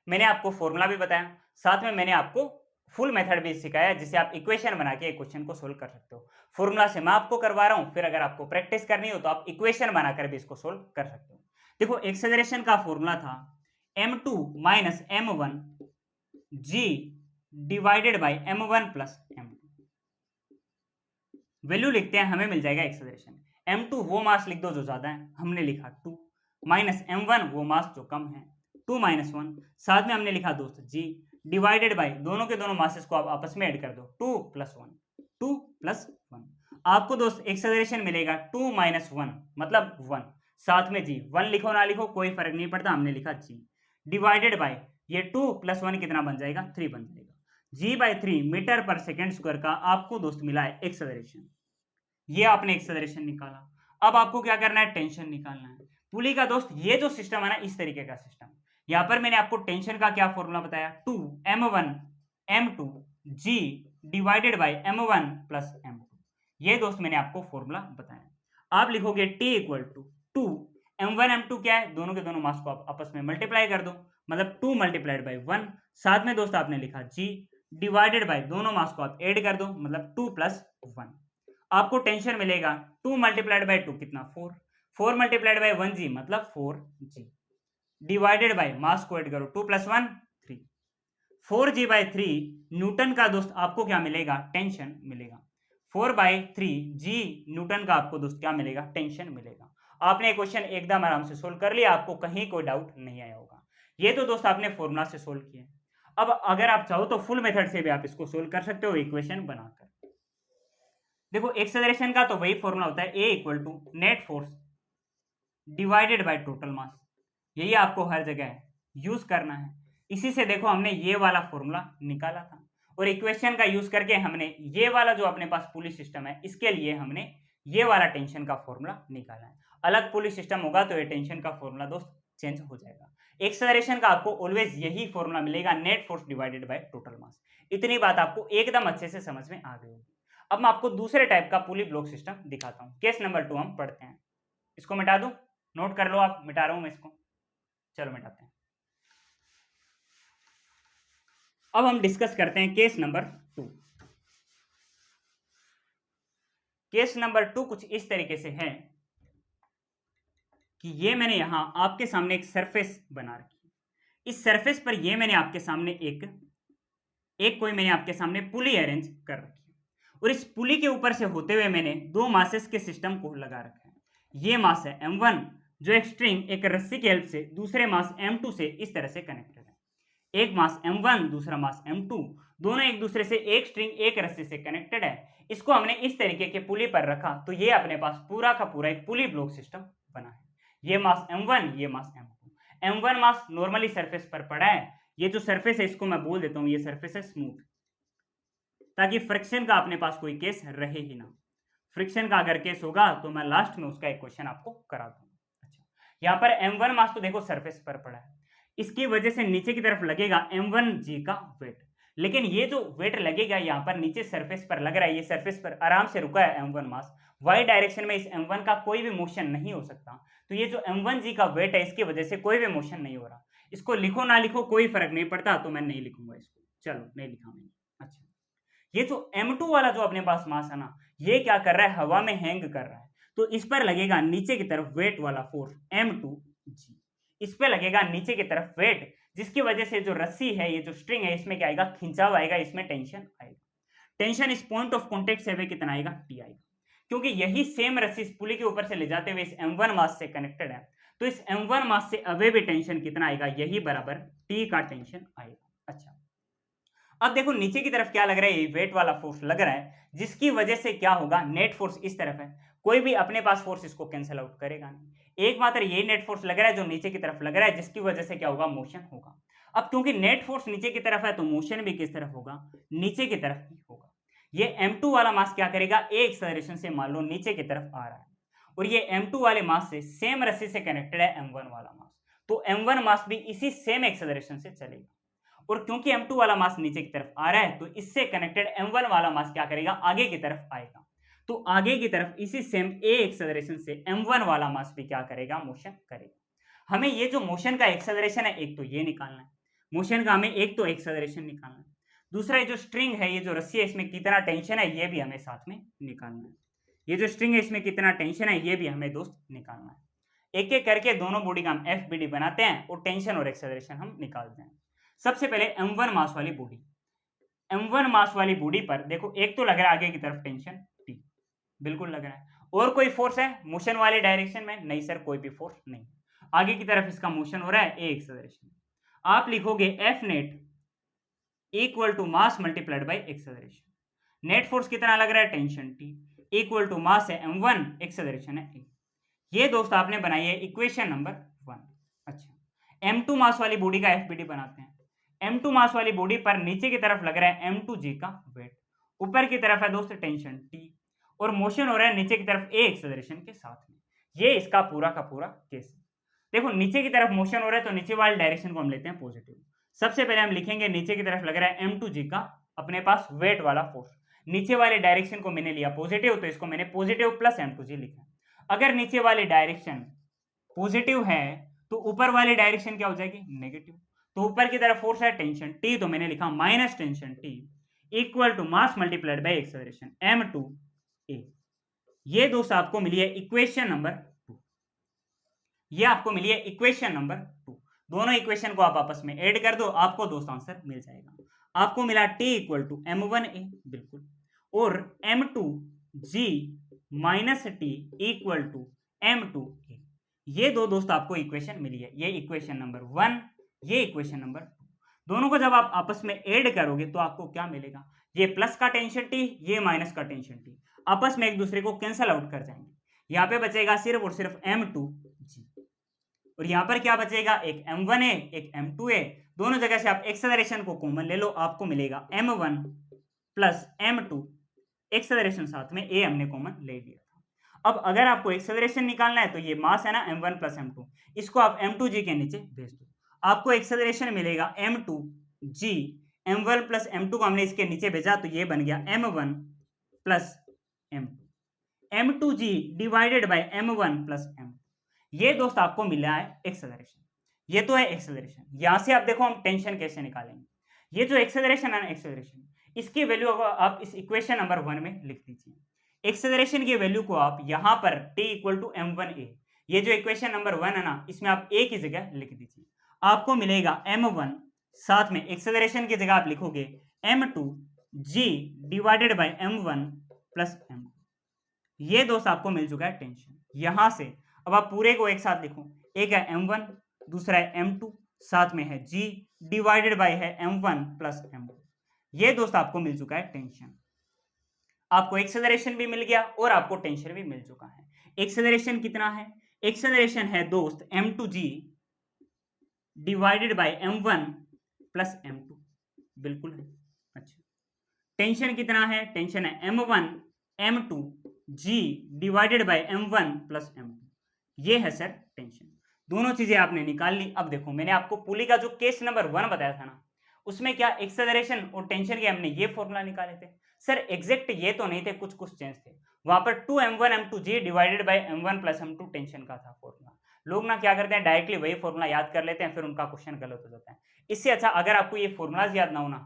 Speaker 1: मैंने आपको फॉर्मूला भी बताया, साथ में मैंने आपको फुल मेथड भी सिखाया जिससे आप इक्वेशन बना के एक क्वेश्चन को सोल्व कर सकते हो। फॉर्मूला से मैं आपको करवा रहा हूं, फिर अगर आपको प्रैक्टिस करनी हो तो आप इक्वेशन बनाकर भी इसको सोल्व कर सकते हो। देखो एक्सेलरेशन का फॉर्मूला था m2 minus m1 g divided by m1 plus m2। Value लिखते हैं, हमें मिल जाएगा एक्सेलरेशन। m2 वो मास लिख दो जो ज्यादा है, हमने लिखा 2, माइनस m1 वो मास जो कम है 2 माइनस 1, साथ में हमने लिखा दोस्त g डिवाइडेड बाय दोनों के दोनों मासेस को आप आपस में ऐड कर दो 2 प्लस 1, 2 प्लस 1। आपको दोस्त एक्सेलरेशन मिलेगा 2 माइनस 1 मतलब 1, साथ में जी, 1 लिखो ना लिखो कोई फर्क नहीं पड़ता, हमने लिखा जी, डिवाइडेड बाय ये 2 + 1 कितना बन जाएगा, 3 बन जाएगा। g/3 metre per second square का आपको दोस्त मिला है एक्सेलरेशन। ये आपने एक्सेलरेशन निकाला। अब आपको क्या करना है, टेंशन निकालना है। पुली का दोस्त ये जो सिस्टम है ना, इस तरीके का सिस्टम, यहां पर मैंने आपको टेंशन का क्या फॉर्मूला बताया, 2m1 m2 g divided by m1 plus m2। ये दोस्त मैंने आपको फॉर्मूला बताया। आप लिखोगे T equal to 2 m1 m2 क्या है, दोनों के दोनों मास को आप आपस में मल्टीप्लाई कर दो, मतलब 2 मल्टीप्लाइड बाय 1, साथ में दोस्त आपने लिखा g डिवाइडेड बाय दोनों मास को आप ऐड कर दो, मतलब 2 + 1। आपको टेंशन मिलेगा 2 मल्टीप्लाइड बाय 2 कितना 4, 4 मल्टीप्लाइड बाय 1g मतलब 4g डिवाइडेड बाय मास को ऐड करो 2 + 1 3, 4g/3 न्यूटन का दोस्त आपको क्या मिलेगा, टेंशन मिलेगा। 4/3 g न्यूटन का आपको दोस्त क्या मिलेगा, टेंशन मिलेगा। आपने क्वेश्चन एकदम आराम से सोल्व कर लिया, आपको कहीं कोई डाउट नहीं आया होगा। ये तो दोस्त आपने फॉर्मूला से सोल्व किया। अब अगर आप चाहो तो फुल मेथड से भी आप इसको सोल्व कर सकते हो इक्वेशन बनाकर। देखो एक्सेलरेशन का तो वही फॉर्मूला होता है, A = net force divided by total मास। यही आपको हर जगह यूज करना है। इसी से देखो हमने ये वाला फॉर्मूला निकाला था, और इक्वेशन का यूज करके हमने ये वाला जो अपने पास पुली सिस्टम है, इसके लिए हमने ये वाला टेंशन का फॉर्मूला निकाला है। अलग पुली सिस्टम होगा तो ये टेंशन का फॉर्मूला दोस्त चेंज हो जाएगा। एक्सेलरेशन का आपको ऑलवेज यही फॉर्मूला मिलेगा, net force divided by total मास। इतनी बात आपको एकदम अच्छे से समझ में आ गई होगी। अब मैं आपको दूसरे टाइप का पुली ब्लॉक सिस्टम दिखाता हूं। केस नंबर 2 हम पढ़ते हैं। इसको मिटा दूं, नोट कर लो आप, मिटा रहा हूं मैं इसको। चलो मिटाते हैं। अब हम डिस्कस करते हैं केस नंबर 2। केस नंबर 2 कुछ इस तरीके से है कि ये मैंने यहां आपके सामने एक सरफेस बना रखी। इस सरफेस पर ये मैंने आपके सामने कोई मैंने आपके सामने पुली अरेंज कर रखी है, और इस पुली के ऊपर से होते हुए मैंने दो मासेस के सिस्टम को लगा रखा है। ये मास है m1 जो एक स्ट्रिंग एक रस्सी की हेल्प से दूसरे मास m2 से इस तरह से कनेक्टेड है। एक मास m1 दूसरा मास m2, दोनों एक दूसरे से एक स्ट्रिंग एक रस्सी से कनेक्टेड है। इसको हमने इस तरीके के पुली पर रखा तो ये अपने पास पूरा का पूरा एक पुली ब्लॉक सिस्टम बना है। ये मास m1, ये मास m2। m1 मास नॉर्मली सरफेस पर पड़ा है। ये जो सरफेस है इसको मैं बोल देता हूं ये सरफेस है स्मूथ, ताकि फ्रिक्शन का अपने पास कोई केस रहे ही ना। फ्रिक्शन का अगर केस होगा तो मैं लास्ट में उसका एक क्वेश्चन आपको करा दूंगा। अच्छा, यहाँ पर m1 मास तो देखो सरफेस पर पड़ा है, इसकी वजह से नीचे की तरफ लगेगा m1g का वेट। लेकिन ये जो वेट लगेगा यहाँ पर नीचे सरफेस पर लग रहा है, ये सरफेस पर आराम से रुका है m1 मास, y डायरेक्शन में इस m1 का कोई भी मोशन नहीं हो सकता। तो ये जो m1g का वेट है इसकी वजह से कोई भी मोशन नहीं हो रहा। इसको लिखो ना लिखो कोई फर्क नहीं पड़ता, तो मैं नहीं लिखूंगा इसको। चलो नहीं लिखा मैंने। अच्छा, ये जो m2 वाला जो अपने पास मास है ना, ये क्या कर रहा है, हवा में हैंग कर रहा है। तो इस पर लगेगा नीचे की तरफ वेट वाला फोर्स m2g, इस पे लगेगा नीचे की तरफ वेट, जिसकी वजह से जो रस्सी है, ये जो स्ट्रिंग है, इसमें क्या आएगा, खिंचाव आएगा, इसमें टेंशन आएगा। टेंशन इस पॉइंट ऑफ कॉन्टेक्ट से कितना आएगा, टी आएगा, क्योंकि यही सेम रस्सी इस पुली के ऊपर से ले जाते हुए इस m1 मास से कनेक्टेड है। तो इस m1 मास से अवे भी टेंशन कितना आएगा, यही बराबर टी का टेंशन आएगा। अच्छा, अब देखो नीचे की तरफ क्या लग रहा है, ये वेट वाला फोर्स लग रहा है, जिसकी वजह से क्या होगा, नेट फोर्स इस तरफ है, कोई भी अपने पास फोर्स इसको कैंसिल आउट करेगा नहीं। एकमात्र ये नेट फोर्स लग रहा है जो नीचे की तरफ लग रहा है, जिसकी वजह से क्या होगा, मोशन होगा। अब क्योंकि नेट फोर्स नीचे की तरफ है तो मोशन भी किस तरफ होगा, नीचे की तरफ ही होगा। ये m2 वाला मास क्या करेगा, ए एक्सेलरेशन से मान लो नीचे की तरफ आ रहा है, और ये m2 वाले मास से सेम रस्सी से कनेक्टेड है m1 वाला मास, तो m1 मास भी इसी सेम एक्सेलरेशन से चलेगा। और क्योंकि m2 वाला मास नीचे की तरफ आ रहा है तो इससे कनेक्टेड m1 वाला मास क्या करेगा, आगे की तरफ आएगा। तो आगे की तरफ इसी सेम a एक्सेलरेशन से m1 वाला मास भी क्या करेगा, मोशन करेगा। हमें ये जो मोशन का एक्सेलरेशन है, एक तो ये निकालना है मोशन का, हमें एक तो एक्सेलरेशन निकालना है, दूसरा ये जो स्ट्रिंग है, ये जो रस्सी है, इसमें कितना टेंशन है, ये भी हमें साथ में निकालना है। ये जो स्ट्रिंग है इसमें कितना टेंशन है, ये भी हमें दोस्त निकालना है। एक एक करके दोनों बॉडी का हम FBD बनाते हैं और टेंशन और एक्सेलरेशन हम निकालते हैं। सबसे पहले m1 मास वाली बॉडी, m1 मास वाली बॉडी पर देखो एक तो लग रहा है आगे की तरफ टेंशन T, बिल्कुल लग रहा है। और कोई फोर्स है मोशन वाले डायरेक्शन में, नहीं सर कोई भी फोर्स नहीं। आगे की तरफ इसका मोशन हो रहा है a एक्सेलरेशन। आप लिखोगे F net equal to mass multiplied by acceleration. Net force कितना लग रहा है, tension T, equal to mass है m1, एक्सेलरेशन है a। ये दोस्त आपने बनाई है इक्वेशन नंबर 1। अच्छा, m2 मास वाली बॉडी का एफबीडी बनाते हैं। m2 मास वाली बॉडी पर नीचे की तरफ लग रहा है m2g का वेट, ऊपर की तरफ है दोस्त टेंशन T, और मोशन हो रहा है नीचे की तरफ a एक्सेलरेशन के साथ में। ये इसका पूरा का पूरा केस है। देखो नीचे की तरफ मोशन हो रहा है तो नीचे वाली डायरेक्शन को हम लेते हैं पॉजिटिव। सबसे पहले हम लिखेंगे नीचे की तरफ लग रहा है m2g का अपने पास वेट वाला फोर्स, नीचे वाले डायरेक्शन को मैंने लिया पॉजिटिव तो इसको मैंने पॉजिटिव प्लस m2g लिखा। अगर नीचे वाली डायरेक्शन पॉजिटिव है तो ऊपर वाली डायरेक्शन क्या हो जाएगी, नेगेटिव। तो ऊपर की तरफ फोर्स है टेंशन T, तो मैंने लिखा minus tension T equal to mass multiplied by acceleration m2a। ये दोस्त आपको मिली है इक्वेशन नंबर 2। ये आपको मिली है इक्वेशन नंबर 2। दोनों इक्वेशन को आप आपस में ऐड कर दो, आपको दोस्त आंसर मिल जाएगा। आपको मिला T इक्वल टू m1a बिल्कुल, और m2g minus T equal to m2a। ये दो दोस्त आपको इक्वेशन मिली है, ये इक्वेशन नंबर 1, ये इक्वेशन नंबर 2। दोनों को जब आप आपस में ऐड करोगे तो आपको क्या मिलेगा, ये प्लस का टेंशन T, ये माइनस का टेंशन T आपस में एक दूसरे को कैंसल आउट कर जाएंगे। यहाँ पे बचेगा सिर्फ और सिर्फ m2g, और यहाँ पर क्या बचेगा, एक m1a एक m2a। दोनों जगह से आप एक्सेलरेशन को कॉमन ले लो, आपको मिलेगा m1 प्लस m2, एक्सेलरेशन साथ में a हमने कॉमन ले लिया था। अब अगर आपको एक्सेलरेशन निकालना है तो ये मास है ना m1 प्लस m2, इसको आप m2g के नीचे भेज दो, आपको एक्सेलरेशन मिलेगा m2g। m1 प्लस m2 को हमने इसके नीचे भेजा तो ये बन गया m1 plus m2, m2g divided by m1 plus m2। ये दोस्त आपको मिला है एक्सेलरेशन, ये तो है एक्सेलरेशन। यहां से आप देखो हम टेंशन कैसे निकालेंगे। ये जो एक्सेलरेशन है ना, एक्सेलरेशन इसकी वैल्यू आप इस इक्वेशन नंबर 1 में लिख दीजिए। एक्सेलरेशन की वैल्यू को आप यहां पर t इक्वल टू m1a, ये जो इक्वेशन नंबर 1 है ना, इसमें आप a की जगह लिख दीजिए, आपको मिलेगा m1, साथ में एक्सेलरेशन की जगह आप लिखोगे m2g divided by m1 plus m2। ये दोस्त आपको मिल चुका है टेंशन। यहां से अब आप पूरे को एक साथ लिखो, एक है m1, दूसरा है m2, साथ में है g डिवाइडेड बाय है m1 प्लस m2। ये दोस्त आपको मिल चुका है टेंशन। आपको एक्सेलरेशन भी मिल गया और आपको टेंशन भी मिल चुका है। एक्सेलरेशन कितना है, एक्सेलरेशन है दोस्त m2g divided by m1 plus m2 बिल्कुल है। अच्छा, टेंशन कितना है, टेंशन है m1 m2 g divided by m1 plus m2। ये है सर टेंशन। दोनों चीजें आपने निकाल ली। अब देखो मैंने आपको पुली का जो केस नंबर 1 बताया था ना, उसमें क्या एक्सेलरेशन और टेंशन के हमने ये फॉर्मूला निकाले थे। सर एग्जैक्ट ये तो नहीं थे, कुछ कुछ चेंज थे। वहां पर 2m1 m2g divided by m1 plus m2 tension का था फॉर्मूला। लोग ना क्या करते हैं, डायरेक्टली वही फॉर्मूला याद कर लेते हैं, फिर उनका क्वेश्चन गलत हो जाता है। इससे अच्छा अगर आपको ये फॉर्मूलाज याद ना हो ना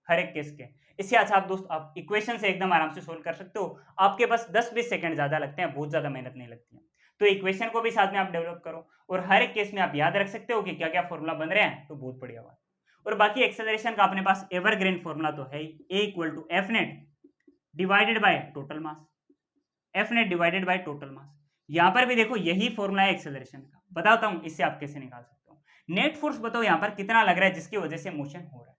Speaker 1: हर एक केस के, इससे अच्छा आप दोस्त आप इक्वेशन से एकदम आराम से सोल्व कर सकते हो। आपके पास 10-20 सेकंड ज्यादा लगते हैं, बहुत ज्यादा मेहनत नहीं लगती है। तो इक्वेशन को भी साथ में आप डेवलप करो और हर एक केस में आप याद रख सकते हो कि क्या क्या फॉर्मूला बन रहे हैं, तो बहुत बढ़िया बात। और बाकी एक्सेलरेशन का अपने पास एवरग्रीन फॉर्मूला तो है ही, a equal to F net divided by total mass, F net divided by total mass. यहां पर भी देखो यही फॉर्मूला है एक्सेलरेशन का, बताता हूं इससे आप कैसे निकाल सकते हो। नेट फोर्स बताओ यहां पर कितना लग रहा है जिसकी वजह से मोशन हो रहा है।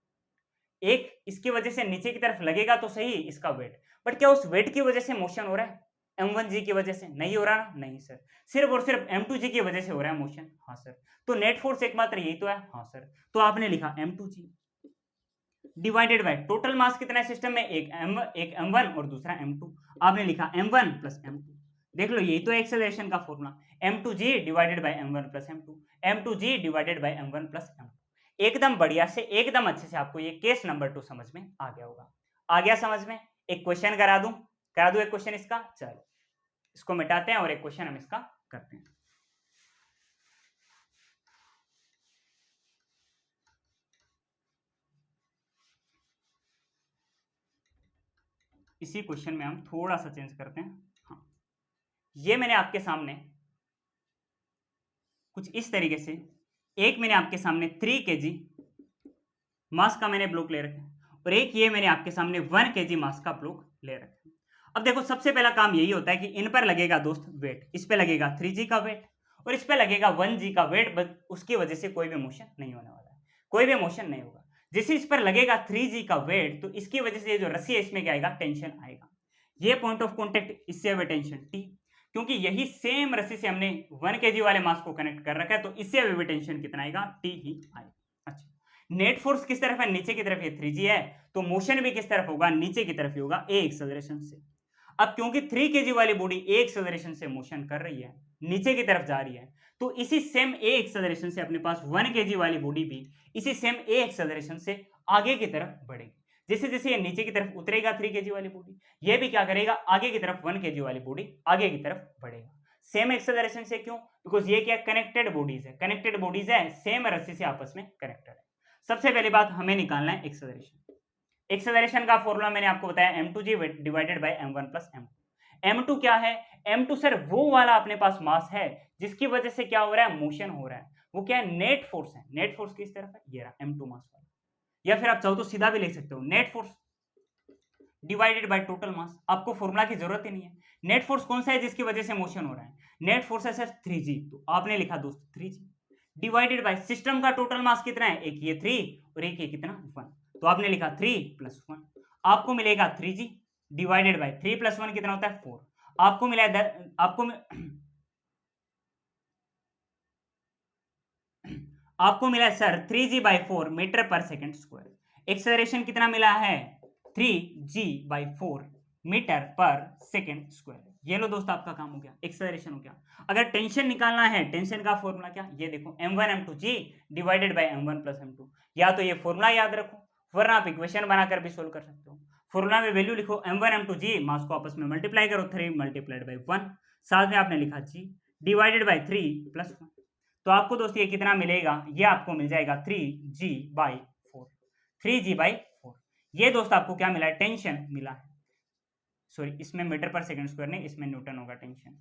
Speaker 1: एक इसकी वजह से नीचे की तरफ लगेगा तो सही इसका वेट, बट क्या उस वेट की वजह से मोशन हो रहा है, m1g की वजह से नहीं हो रहा ना, नहीं सर, सिर्फ और सिर्फ m2g की वजह से हो रहा है मोशन। हाँ सर, तो नेट फोर्स एकमात्र यही तो है। हाँ सर, तो आपने लिखा m2g डिवाइडेड बाय टोटल मास कितना है सिस्टम में, एक m1 और दूसरा m2, आपने लिखा m1 प्लस m2। देख लो यही तो एक्सेलरेशन का formula, m2g divided by m1 plus m2, m2g divided by m1 plus m2। एकदम बढ़िया से एकदम अच्छे से आपको ये केस नंबर 2 समझ में आ गया होगा। आ गया समझ में? एक क्वेश्चन करा दूं एक क्वेश्चन इसका। चलो इसको मिटाते हैं और एक क्वेश्चन हम इसका करते हैं। इसी क्वेश्चन में हम थोड़ा सा चेंज करते हैं। हाँ, ये मैंने आपके सामने कुछ इस तरीके से, एक मैंने आपके सामने 3 kg मास का मैंने ब्लॉक ले रखा है और एक ये मैंने आपके सामने 1 kg मास का ब्लॉक ले रखा है। अब देखो सबसे पहला काम यही होता है कि इन पर लगेगा दोस्त वेट, इस पे लगेगा 3g का वेट और इस पे लगेगा 1g का वेट, बस उसकी वजह से कोई भी मोशन नहीं होने वाला है, कोई भी मोशन नहीं होगा। जैसे इस पर लगेगा 3g का वेट तो इसकी वजह से ये जो रस्सी है इसमें क्या आएगा, टेंशन आएगा। ये पॉइंट ऑफ कॉन्टेक्ट, इससे टेंशन T, क्योंकि यही सेम रस्सी से हमने 1 kg वाले मास को कनेक्ट कर रखा है, तो इससे अभी भी टेंशन कितना आएगा, T ही आएगा। अच्छा, नेट फोर्स किस तरफ है, नीचे की तरफ, ये 3G है, तो मोशन भी किस तरफ होगा, नीचे की तरफ ही होगा, ए एक्सेलरेशन से। अब क्योंकि 3 kg वाली बॉडी ए एक्सेलरेशन से मोशन कर रही है, नीचे की तरफ जा रही है, तो इसी सेम ए एक्सेलरेशन से अपने पास 1 kg वाली बॉडी भी इसी सेम ए एक्सेलरेशन से आगे की तरफ बढ़ेगी। जैसे जैसे ये नीचे की तरफ उतरेगा 3 kg वाली बॉडी, ये भी क्या करेगा, आगे की तरफ 1 kg वाली बॉडी आगे की तरफ बढ़ेगा। सेम एक्सेलरेशन से, क्यों, बिकॉज ये क्या, कनेक्टेड बॉडीज है, कनेक्टेड बॉडीज है, सेम रस्सी से आपस में कनेक्टेड है। सबसे पहली बात हमें निकालना है एक्सेलरेशन। एक्सेलरेशन का फॉर्मूला मैंने आपको बताया m2g divided by m1 plus m2। m2 क्या है, m2 सर वो वाला अपने पास मास है जिसकी वजह से क्या हो रहा है, मोशन हो रहा है, वो क्या है, नेट फोर्स है। नेट फोर्स किस तरफ है, ये रहा m2 मास वाला, या फिर आप चाहो तो सीधा भी लिख सकते हो, net force divided by total मास। आपको फॉर्मूला की जरूरत ही नहीं है। नेट फोर्स कौन सा है जिसकी वजह से मोशन हो रहा है, नेट फोर्स है सर 3G, तो आपने लिखा दोस्त 3G डिवाइडेड बाय सिस्टम का टोटल मास कितना है, एक ये 3 और एक ये कितना 1, तो आपने लिखा 3 + 1, आपको मिलेगा 3G डिवाइडेड बाय 3 + 1 कितना होता है 4, आपको मिला आपको मिला sir 3G/4 metre per second square. Acceleration कितना मिला है, 3G/4 metre per second square. ये लो दोस्त, आपका काम हो गया, एक्सेलरेशन हो गया। अगर टेंशन निकालना है, टेंशन का फॉर्मूला क्या, ये देखो m1 m2g divided by m1 plus m2। या तो ये फॉर्मूला याद रखो, वरना आप इक्वेशन बनाकर भी सोल्व कर सकते हो। फॉर्मूला में वैल्यू लिखो, m1 m2g, मास को आपस में मल्टीप्लाई करो, 3 × 1, साथ में आपने लिखा g डिवाइडेड बाय 3 + 1, तो आपको दोस्त ये कितना मिलेगा, ये आपको मिल जाएगा 3G/4, 3G/4। ये दोस्त आपको क्या मिला है, टेंशन मिला है, सॉरी इसमें मीटर पर सेकंड स्क्वायर नहीं, इसमें न्यूटन होगा टेंशन।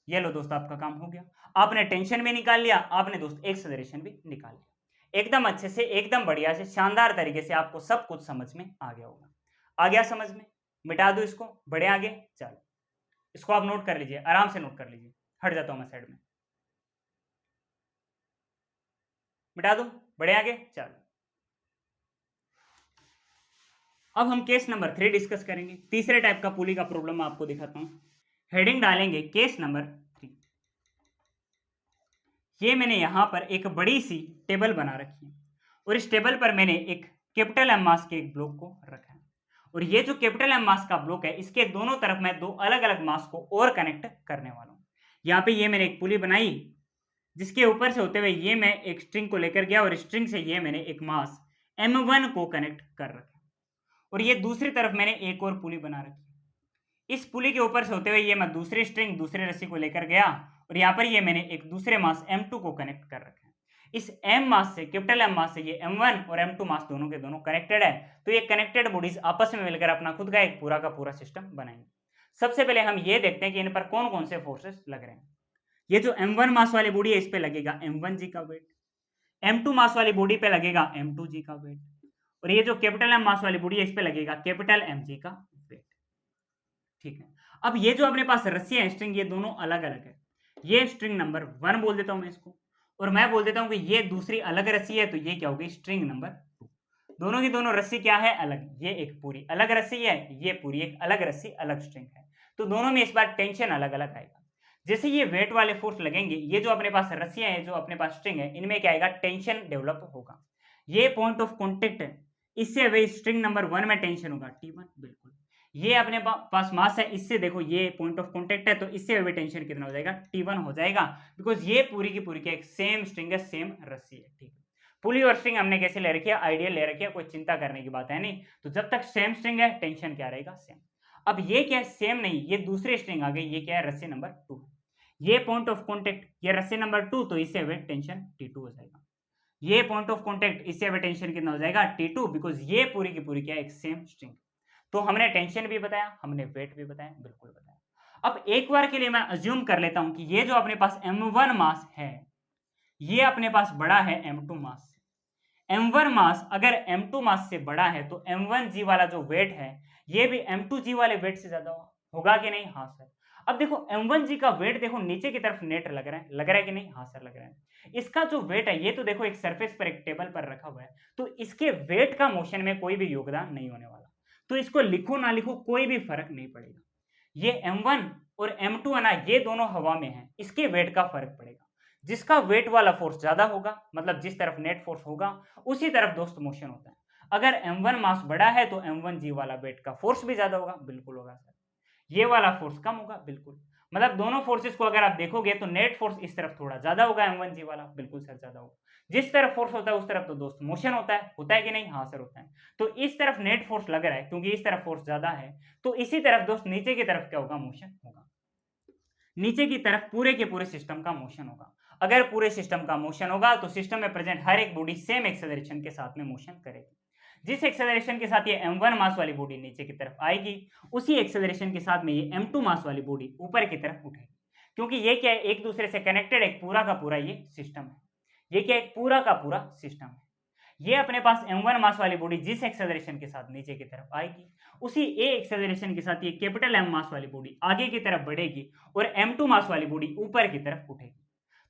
Speaker 1: ये लो दोस्त, आपका काम हो गया, आपने टेंशन भी निकाल लिया, आपने दोस्त एक्सेलरेशन भी निकाल लिया। एकदम अच्छे से, एकदम बढ़िया से, शानदार तरीके से आपको सब कुछ समझ में आ गया होगा। आ गया समझ में, मिटा दो इसको, बढ़े आगे, चलो इसको आप नोट कर लीजिए, आराम से नोट कर लीजिए। हट जाता हूं मैं साइड में, मिटा दो, बढ़े आगे, चलो। अब हम केस नंबर 3 डिस्कस करेंगे। तीसरे टाइप का पुली का प्रॉब्लम मैं आपको दिखाता हूं। हेडिंग डालेंगे केस नंबर 3। ये मैंने यहां पर एक बड़ी सी टेबल बना रखी है, और इस टेबल पर मैंने एक कैपिटल एम मास के एक ब्लॉक को रखा है, और ये जो कैपिटल एम मास का ब्लॉक है, इसके दोनों तरफ मैं दो अलग अलग मास को और कनेक्ट करने वाला हूं। यहाँ पे ये मैंने एक पुली बनाई, जिसके ऊपर से होते हुए ये मैं एक स्ट्रिंग को लेकर गया, और स्ट्रिंग से ये मैंने एक मास m1 को कनेक्ट कर रखा, और ये दूसरी तरफ मैंने एक और पुली बना रखी। इस पुली के ऊपर से होते हुए ये मैं दूसरी स्ट्रिंग, दूसरे रस्सी को लेकर गया, और यहाँ पर ये मैंने एक दूसरे मास m2 को कनेक्ट कर रखा है। इस m मास से, कैपिटल M मास से, ये m1 और m2 मास दोनों के दोनों कनेक्टेड है, तो ये कनेक्टेड बॉडीज आपस में मिलकर अपना खुद का एक पूरा का पूरा सिस्टम बनाएंगे। सबसे पहले हम ये देखते हैं कि इन पर कौन कौन से फोर्सेस लग रहे हैं। ये जो m1 मास वाली बॉडी है, इस पे लगेगा m1g का वेट, m2 मास वाली बॉडी पे लगेगा m2g का वेट, और ये जो कैपिटल M मास वाली बॉडी है, इस पे लगेगा कैपिटल mg का वेट। ठीक है, अब ये जो अपने पास रस्सी है, स्ट्रिंग, ये दोनों अलग अलग है। ये स्ट्रिंग नंबर 1 बोल देता हूं मैं इसको, और मैं बोल देता हूं कि ये दूसरी अलग रस्सी है, तो ये क्या होगी, स्ट्रिंग नंबर 2। दोनों की दोनों रस्सी क्या है, अलग, ये एक पूरी अलग रस्सी है, ये पूरी एक अलग रस्सी, अलग स्ट्रिंग है, तो दोनों में इस बार टेंशन अलग अलग आएगा। जैसे ये वेट वाले फोर्स लगेंगे, ये जो अपने पास रस्सियां हैं, जो अपने पास स्ट्रिंग है, इनमें क्या आएगा, टेंशन डेवलप होगा। ये पॉइंट ऑफ कॉन्टेक्ट है, इससे वे स्ट्रिंग नंबर 1 में टेंशन होगा T1, बिल्कुल। ये अपने पास मास है, इससे देखो ये पॉइंट ऑफ कॉन्टेक्ट है, तो इससे वे टेंशन कितना हो जाएगा, T1 हो जाएगा, बिकॉज ये पूरी की पूरी क्या एक सेम स्ट्रिंग है, सेम रस्सी है। ठीक है, पुली और स्ट्रिंग हमने कैसे ले रखी है, आइडियल ले रखी है, कोई चिंता करने की बात है नहीं। तो जब तक सेम स्ट्रिंग है, टेंशन क्या रहेगा, सेम। अब ये क्या है, सेम नहीं, ये दूसरी स्ट्रिंग आ गई, ये क्या है, रस्सी नंबर 2, ये पॉइंट ऑफ कॉन्टेक्ट, ये रस्सी नंबर 2, तो इससे वे टेंशन T2 हो जाएगा। ये पॉइंट ऑफ कॉन्टेक्ट, इससे वे टेंशन कितना हो जाएगा, T2, बिकॉज ये पूरी की पूरी क्या है, एक सेम स्ट्रिंग। तो हमने टेंशन भी बताया, हमने वेट भी बताया, बिल्कुल बताया। अब एक बार के लिए मैं अज्यूम कर लेता हूं कि ये जो अपने पास m1 मास है, ये अपने पास बड़ा है m2 मास से। m1 मास अगर m2 मास से बड़ा है, तो m1g वाला जो वेट है, ये भी m2g वाले वेट से ज्यादा होगा कि नहीं, हाँ सर। अब देखो m1g का वेट देखो, नीचे की तरफ नेट लग रहा है कि नहीं, हाँ सर लग रहा है। इसका जो वेट है, ये तो देखो एक सरफेस पर एक टेबल पर रखा हुआ है, तो इसके वेट का मोशन में कोई भी योगदान नहीं होने वाला, तो इसको लिखो ना लिखो कोई भी फर्क नहीं पड़ेगा। ये m1 और m2 है ना, ये दोनों हवा में है, इसके वेट का फर्क पड़ेगा। जिसका वेट वाला फोर्स ज्यादा होगा, मतलब जिस तरफ नेट फोर्स होगा उसी तरफ दोस्त मोशन होता है। अगर m1 मास बड़ा है तो m1g वाला वेट का फोर्स भी ज्यादा होगा, बिल्कुल होगा सर। ये वाला फोर्स कम होगा, बिल्कुल। मतलब दोनों फोर्सेस को अगर आप देखोगे तो नेट फोर्स इस तरफ थोड़ा ज्यादा होगा m1g वाला, बिल्कुल सर ज्यादा होगा। जिस तरफ फोर्स होता है उस तरफ तो दोस्त मोशन होता है कि नहीं? हाँ सर होता है। तो इस तरफ नेट फोर्स लग रहा है क्योंकि इस तरफ फोर्स ज्यादा है, तो इसी तरफ दोस्त नीचे की तरफ क्या होगा? मोशन होगा। नीचे की तरफ पूरे के पूरे सिस्टम का मोशन होगा। अगर पूरे सिस्टम का मोशन होगा तो सिस्टम में प्रेजेंट हर एक बॉडी सेम एक्सेलरेशन के साथ में मोशन करेगी। जिस एक्सेलरेशन के साथ ये m1 मास वाली बॉडी नीचे की तरफ आएगी, उसी एक्सेलरेशन के साथ में ये m2 मास वाली बॉडी ऊपर की तरफ उठेगी। क्योंकि ये क्या है? एक दूसरे से कनेक्टेड एक पूरा का पूरा ये सिस्टम है। ये क्या? एक पूरा का पूरा सिस्टम है। ये अपने पास m1 मास वाली बॉडी जिस एक्सेलरेशन के साथ नीचे की तरफ आएगी, उसी a एक्सेलरेशन के साथ ये कैपिटल M मास वाली बॉडी आगे की तरफ बढ़ेगी और m2 मास वाली बॉडी ऊपर की तरफ उठेगी।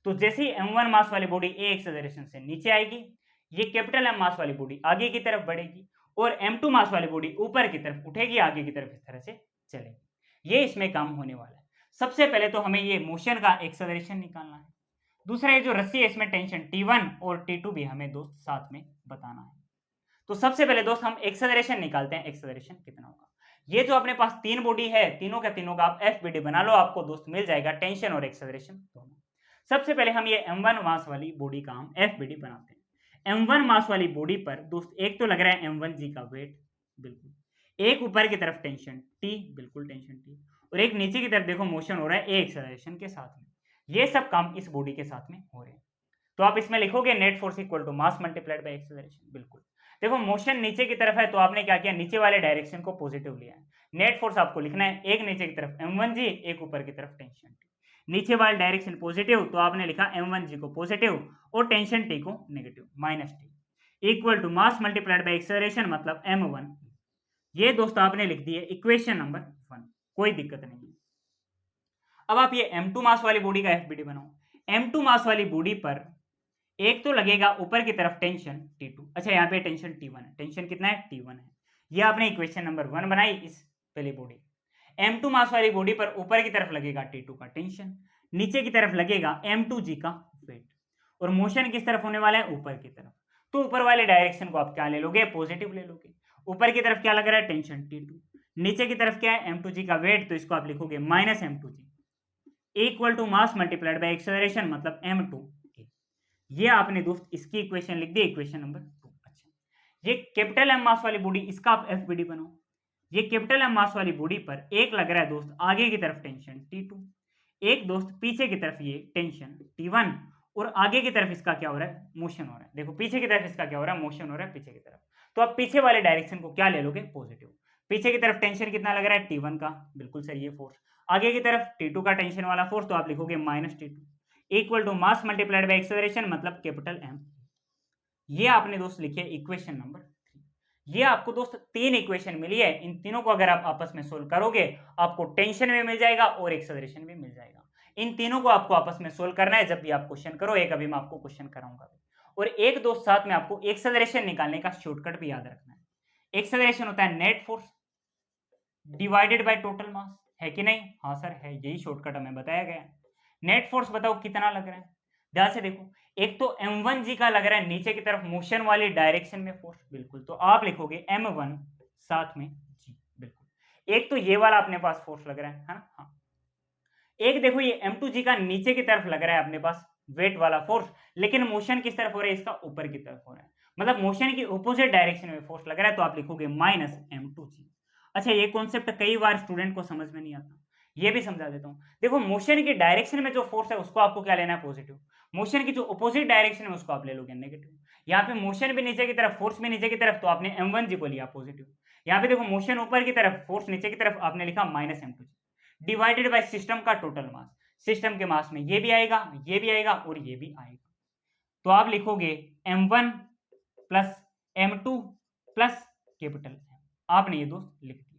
Speaker 1: तो जैसे ही m1 मास वाली बॉडी a एक्सेलरेशन से नीचे आएगी, ये कैपिटल M मास वाली बॉडी आगे की तरफ बढ़ेगी और m2 मास वाली बॉडी ऊपर की तरफ उठेगी, आगे की तरफ इस तरह से चलेगी। ये इसमें काम होने वाला है। सबसे पहले तो हमें ये मोशन का एक्सेलरेशन निकालना है। दूसरा ये जो रस्सी है इसमें टेंशन T1 और T2 भी हमें दोस्त साथ में बताना है। तो सबसे पहले दोस्त हम एक्सेलरेशन निकालते हैं। एक्सेलरेशन कितना होगा? ये जो अपने पास तीन बॉडी है, तीनों का तीनों का आप FBD बना लो, आपको दोस्त मिल जाएगा टेंशन और एक्सेलरेशन दोनों। सबसे पहले हम ये m1 मास वाली बॉडी का हम FBD बनाते हैं। m1 मास वाली बॉडी पर दोस्त एक तो लग रहा है m1g का वेट, बिल्कुल। एक ऊपर की तरफ टेंशन T, बिल्कुल टेंशन T, और एक नीचे की तरफ देखो मोशन हो रहा है A एक्सेलरेशन के साथ में। ये सब काम इस बॉडी के साथ में हो रहे हैं। तो आप इसमें लिखोगे net force equal to mass multiplied by acceleration, बिल्कुल। देखो मोशन नीचे की तरफ है तो आपने क्या किया? नीचे वाले डायरेक्शन को पॉजिटिव लिया है। नेट फोर्स आपको लिखना है एक नीचे की तरफ m1g, एक ऊपर की तरफ टेंशन T। नीचे वाले डायरेक्शन पॉजिटिव तो आपने लिखा m1g को पॉजिटिव और टेंशन T को negative, minus T equal to mass multiplied by acceleration मतलब m1। ये दोस्तों आपने लिख दी है इक्वेशन नंबर 1, कोई दिक्कत नहीं है। अब आप ये m2 मास वाली बॉडी का FBD बनाओ। m2 मास वाली बॉडी पर एक तो लगेगा ऊपर की तरफ टेंशन T2। अच्छा, यहाँ पे टेंशन T1 है। टेंशन कितना है? T1 है। ये आपने इक्वेशन नंबर 1 बनाई इस पहली बॉडी। m2 मास वाली बॉडी पर ऊपर की तरफ लगेगा T2 का टेंशन, नीचे की तरफ लगेगा m2g का वेट, और मोशन किस तरफ होने वाला है? ऊपर की तरफ। तो ऊपर वाले डायरेक्शन को आप क्या ले लोगे? पॉजिटिव ले लोगे। ऊपर की तरफ क्या लग रहा है? Tension T2। नीचे की तरफ क्या है? m2g का वेट, तो इसको आप लिखोगे minus m2g equal to mass multiplied by acceleration मतलब m2। ये आपने दोस्त इसकी इक्वेशन लिख दी, इक्वेशन नंबर 2। अच्छा, ये कैपिटल M मास वाली बॉडी, इसका आप FBD बनाओ। ये कैपिटल M मास वाली बॉडी पर एक लग रहा है दोस्त आगे की तरफ टेंशन T2, एक दोस्त पीछे की तरफ ये टेंशन T1, और आगे की तरफ इसका क्या हो रहा है? मोशन हो रहा है। देखो पीछे की तरफ इसका क्या हो रहा है? मोशन हो रहा है पीछे की तरफ। तो आप पीछे वाले डायरेक्शन को क्या ले लोगे? पॉजिटिव। पीछे की तरफ टेंशन कितना लग रहा है? T1 का, बिल्कुल सही है फोर्स। आगे की तरफ T2 का टेंशन वाला फोर्स, तो आप लिखोगे minus T2 equal to mass multiplied by acceleration मतलब कैपिटल M। ये आपने दोस्त लिखे इक्वेशन नंबर 3। ये आपको दोस्त तीन इक्वेशन मिली है। इन तीनों को अगर आप आपस में सोल्व करोगे आपको टेंशन भी मिल जाएगा और एक्सेलरेशन भी मिल जाएगा। इन तीनों को आपको आपस में सोल्व करना है जब भी आप क्वेश्चन करो। एक अभी मैं आपको क्वेश्चन कराऊंगा, और एक दोस्त साथ में आपको एक्सेलरेशन निकालने का शॉर्टकट भी याद रखना है। एक्सेलरेशन होता है net force divided by total mass, है कि नहीं? हाँ सर है, यही शॉर्टकट हमें बताया गया है। नेट फोर्स बताओ कितना लग रहा है? ध्यान से देखो, एक तो m1g का लग रहा है नीचे की तरफ मोशन वाली डायरेक्शन में फोर्स, बिल्कुल। तो आप लिखोगे m1 साथ में g, बिल्कुल। एक तो ये वाला अपने पास फोर्स लग रहा है ना? हाँ। एक देखो ये m2g का नीचे की तरफ लग रहा है अपने पास वेट वाला फोर्स, लेकिन मोशन किस तरफ हो रहा है? इसका ऊपर की तरफ हो रहा है, मतलब मोशन की ऑपोजिट डायरेक्शन में फोर्स लग रहा है। तो आप लिखोगे माइनस m2g। अच्छा, ये कॉन्सेप्ट कई बार स्टूडेंट को समझ में नहीं आता, ये भी समझा देता हूँ। देखो मोशन की डायरेक्शन में जो फोर्स है उसको आपको क्या लेना है? पॉजिटिव। मोशन की जो अपोजिट डायरेक्शन में उसको आप ले लोगे नेगेटिव। यहाँ पे मोशन भी नीचे की तरफ, फोर्स भी नीचे की तरफ, तो आपने m1g को लिया पॉजिटिव। यहाँ पे देखो मोशन ऊपर की तरफ, फोर्स नीचे की तरफ, आपने लिखा minus m2g divided by system का टोटल मास। सिस्टम के मास में ये भी आएगा, ये भी आएगा और ये भी आएगा। तो आप लिखोगे m1 plus m2 plus capital M। आपने ये दोस्त लिख दिया।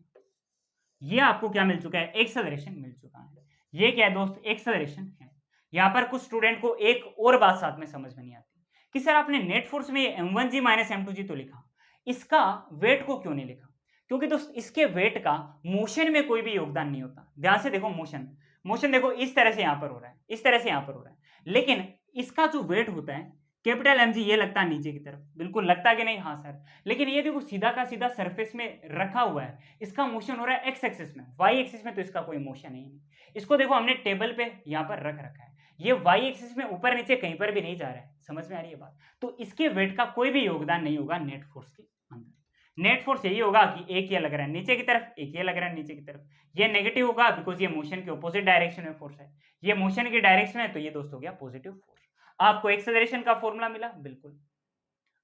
Speaker 1: ये आपको क्या मिल चुका है? एक्सेलरेशन मिल चुका है। ये क्या है दोस्त? एक्सेलरेशन है। यहाँ पर कुछ स्टूडेंट को एक और बात साथ में समझ में नहीं आती कि सर आपने नेट फोर्स में m1g माइनस m2g तो लिखा, इसका वेट को क्यों नहीं लिखा? क्योंकि दोस्त इसके वेट का मोशन में कोई भी योगदान नहीं होता। ध्यान से देखो मोशन देखो इस तरह से यहां पर हो रहा है, इस तरह से यहां पर हो रहा है, लेकिन इसका जो वेट होता है कैपिटल एमजी, ये लगता है नीचे की तरफ, बिल्कुल लगता है कि नहीं, हाँ सर, लेकिन ये देखो सीधा का सीधा सरफेस में रखा हुआ है, इसका मोशन हो रहा है एक्स एक्सिस में, वाई एक्सिस में तो इसका कोई मोशन ही नहीं। इसको देखो हमने टेबल पे यहाँ पर रख रखा है, ये वाई एक्सिस में ऊपर नीचे कहीं पर भी नहीं जा रहा है, समझ में आ रही है बात। तो इसके वेट का कोई भी योगदान नहीं होगा नेट फोर्स के अंदर। नेट फोर्स यही होगा कि एक ये लग रहा है नीचे की तरफ, एक ये लग रहा है नीचे की तरफ, ये नेगेटिव होगा बिकॉज ये मोशन के ऑपोजिट डायरेक्शन में फोर्स है, ये मोशन की डायरेक्शन है, तो ये दोस्त हो गया पॉजिटिव फोर्स। आपको एक्सेलरेशन का फॉर्मूला मिला, बिल्कुल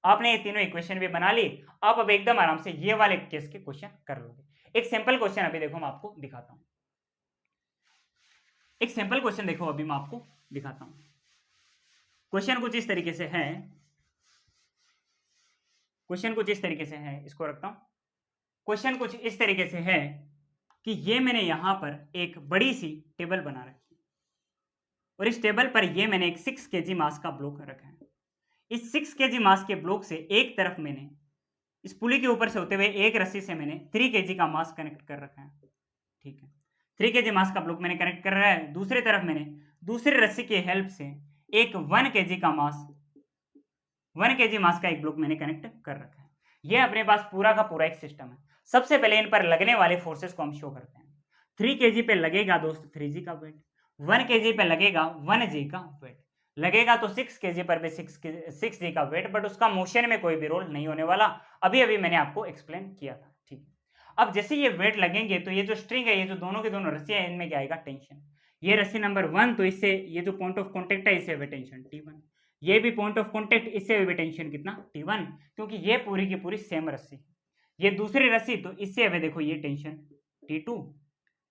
Speaker 1: आपने ये तीनों इक्वेशन भी बना ली, आप अब एकदम आराम से ये वाले केस के क्वेश्चन कर लोगे। एक सिंपल क्वेश्चन अभी देखो मैं आपको दिखाता हूं, एक सिंपल क्वेश्चन देखो अभी मैं आपको दिखाता हूं। क्वेश्चन कुछ इस तरीके से है, क्वेश्चन कुछ इस तरीके से है, इसको रखता हूं। क्वेश्चन कुछ इस तरीके से है कि ये मैंने यहां पर एक बड़ी सी टेबल बना रखी है और इस टेबल पर ये मैंने एक 6 kg मास का ब्लॉक रखा है। इस 6 kg मास के ब्लॉक से एक तरफ मैंने इस पुली के ऊपर से होते हुए एक रस्सी से मैंने 3 kg का मास कनेक्ट कर रखा है, ठीक है, 3 kg मास का ब्लॉक मैंने कनेक्ट कर रहा है। दूसरी तरफ मैंने दूसरी रस्सी की हेल्प से एक 1 kg का मास 1 kg मास का एक ब्लॉक मैंने कनेक्ट कर रखा है। ये अपने पास पूरा का पूरा एक सिस्टम है। सबसे पहले इन पर लगने वाले फोर्सेस को हम शो करते हैं। 3 kg पे लगेगा दोस्त 3g का वेट, 1 kg पे लगेगा 1g का वेट, लगेगा तो 6 kg पर भी 6g का वेट, बट उसका मोशन में कोई भी रोल नहीं होने वाला। अभी अभी मैंने आपको एक्सप्लेन किया था, ठीक है। अब जैसे ये वेट लगेंगे तो ये जो स्ट्रिंग है, ये जो दोनों की दोनों रस्सियां, इनमें क्या आएगा, टेंशन। ये रस्सी नंबर 1, तो इससे ये जो पॉइंट ऑफ कॉन्टेक्ट है इससे भी टेंशन T1, ये भी पॉइंट ऑफ कॉन्टेक्ट, इससे भी टेंशन कितना, T1, क्योंकि ये पूरी की पूरी सेम रस्सी। ये दूसरी रस्सी, तो इससे अब देखो ये टेंशन T2,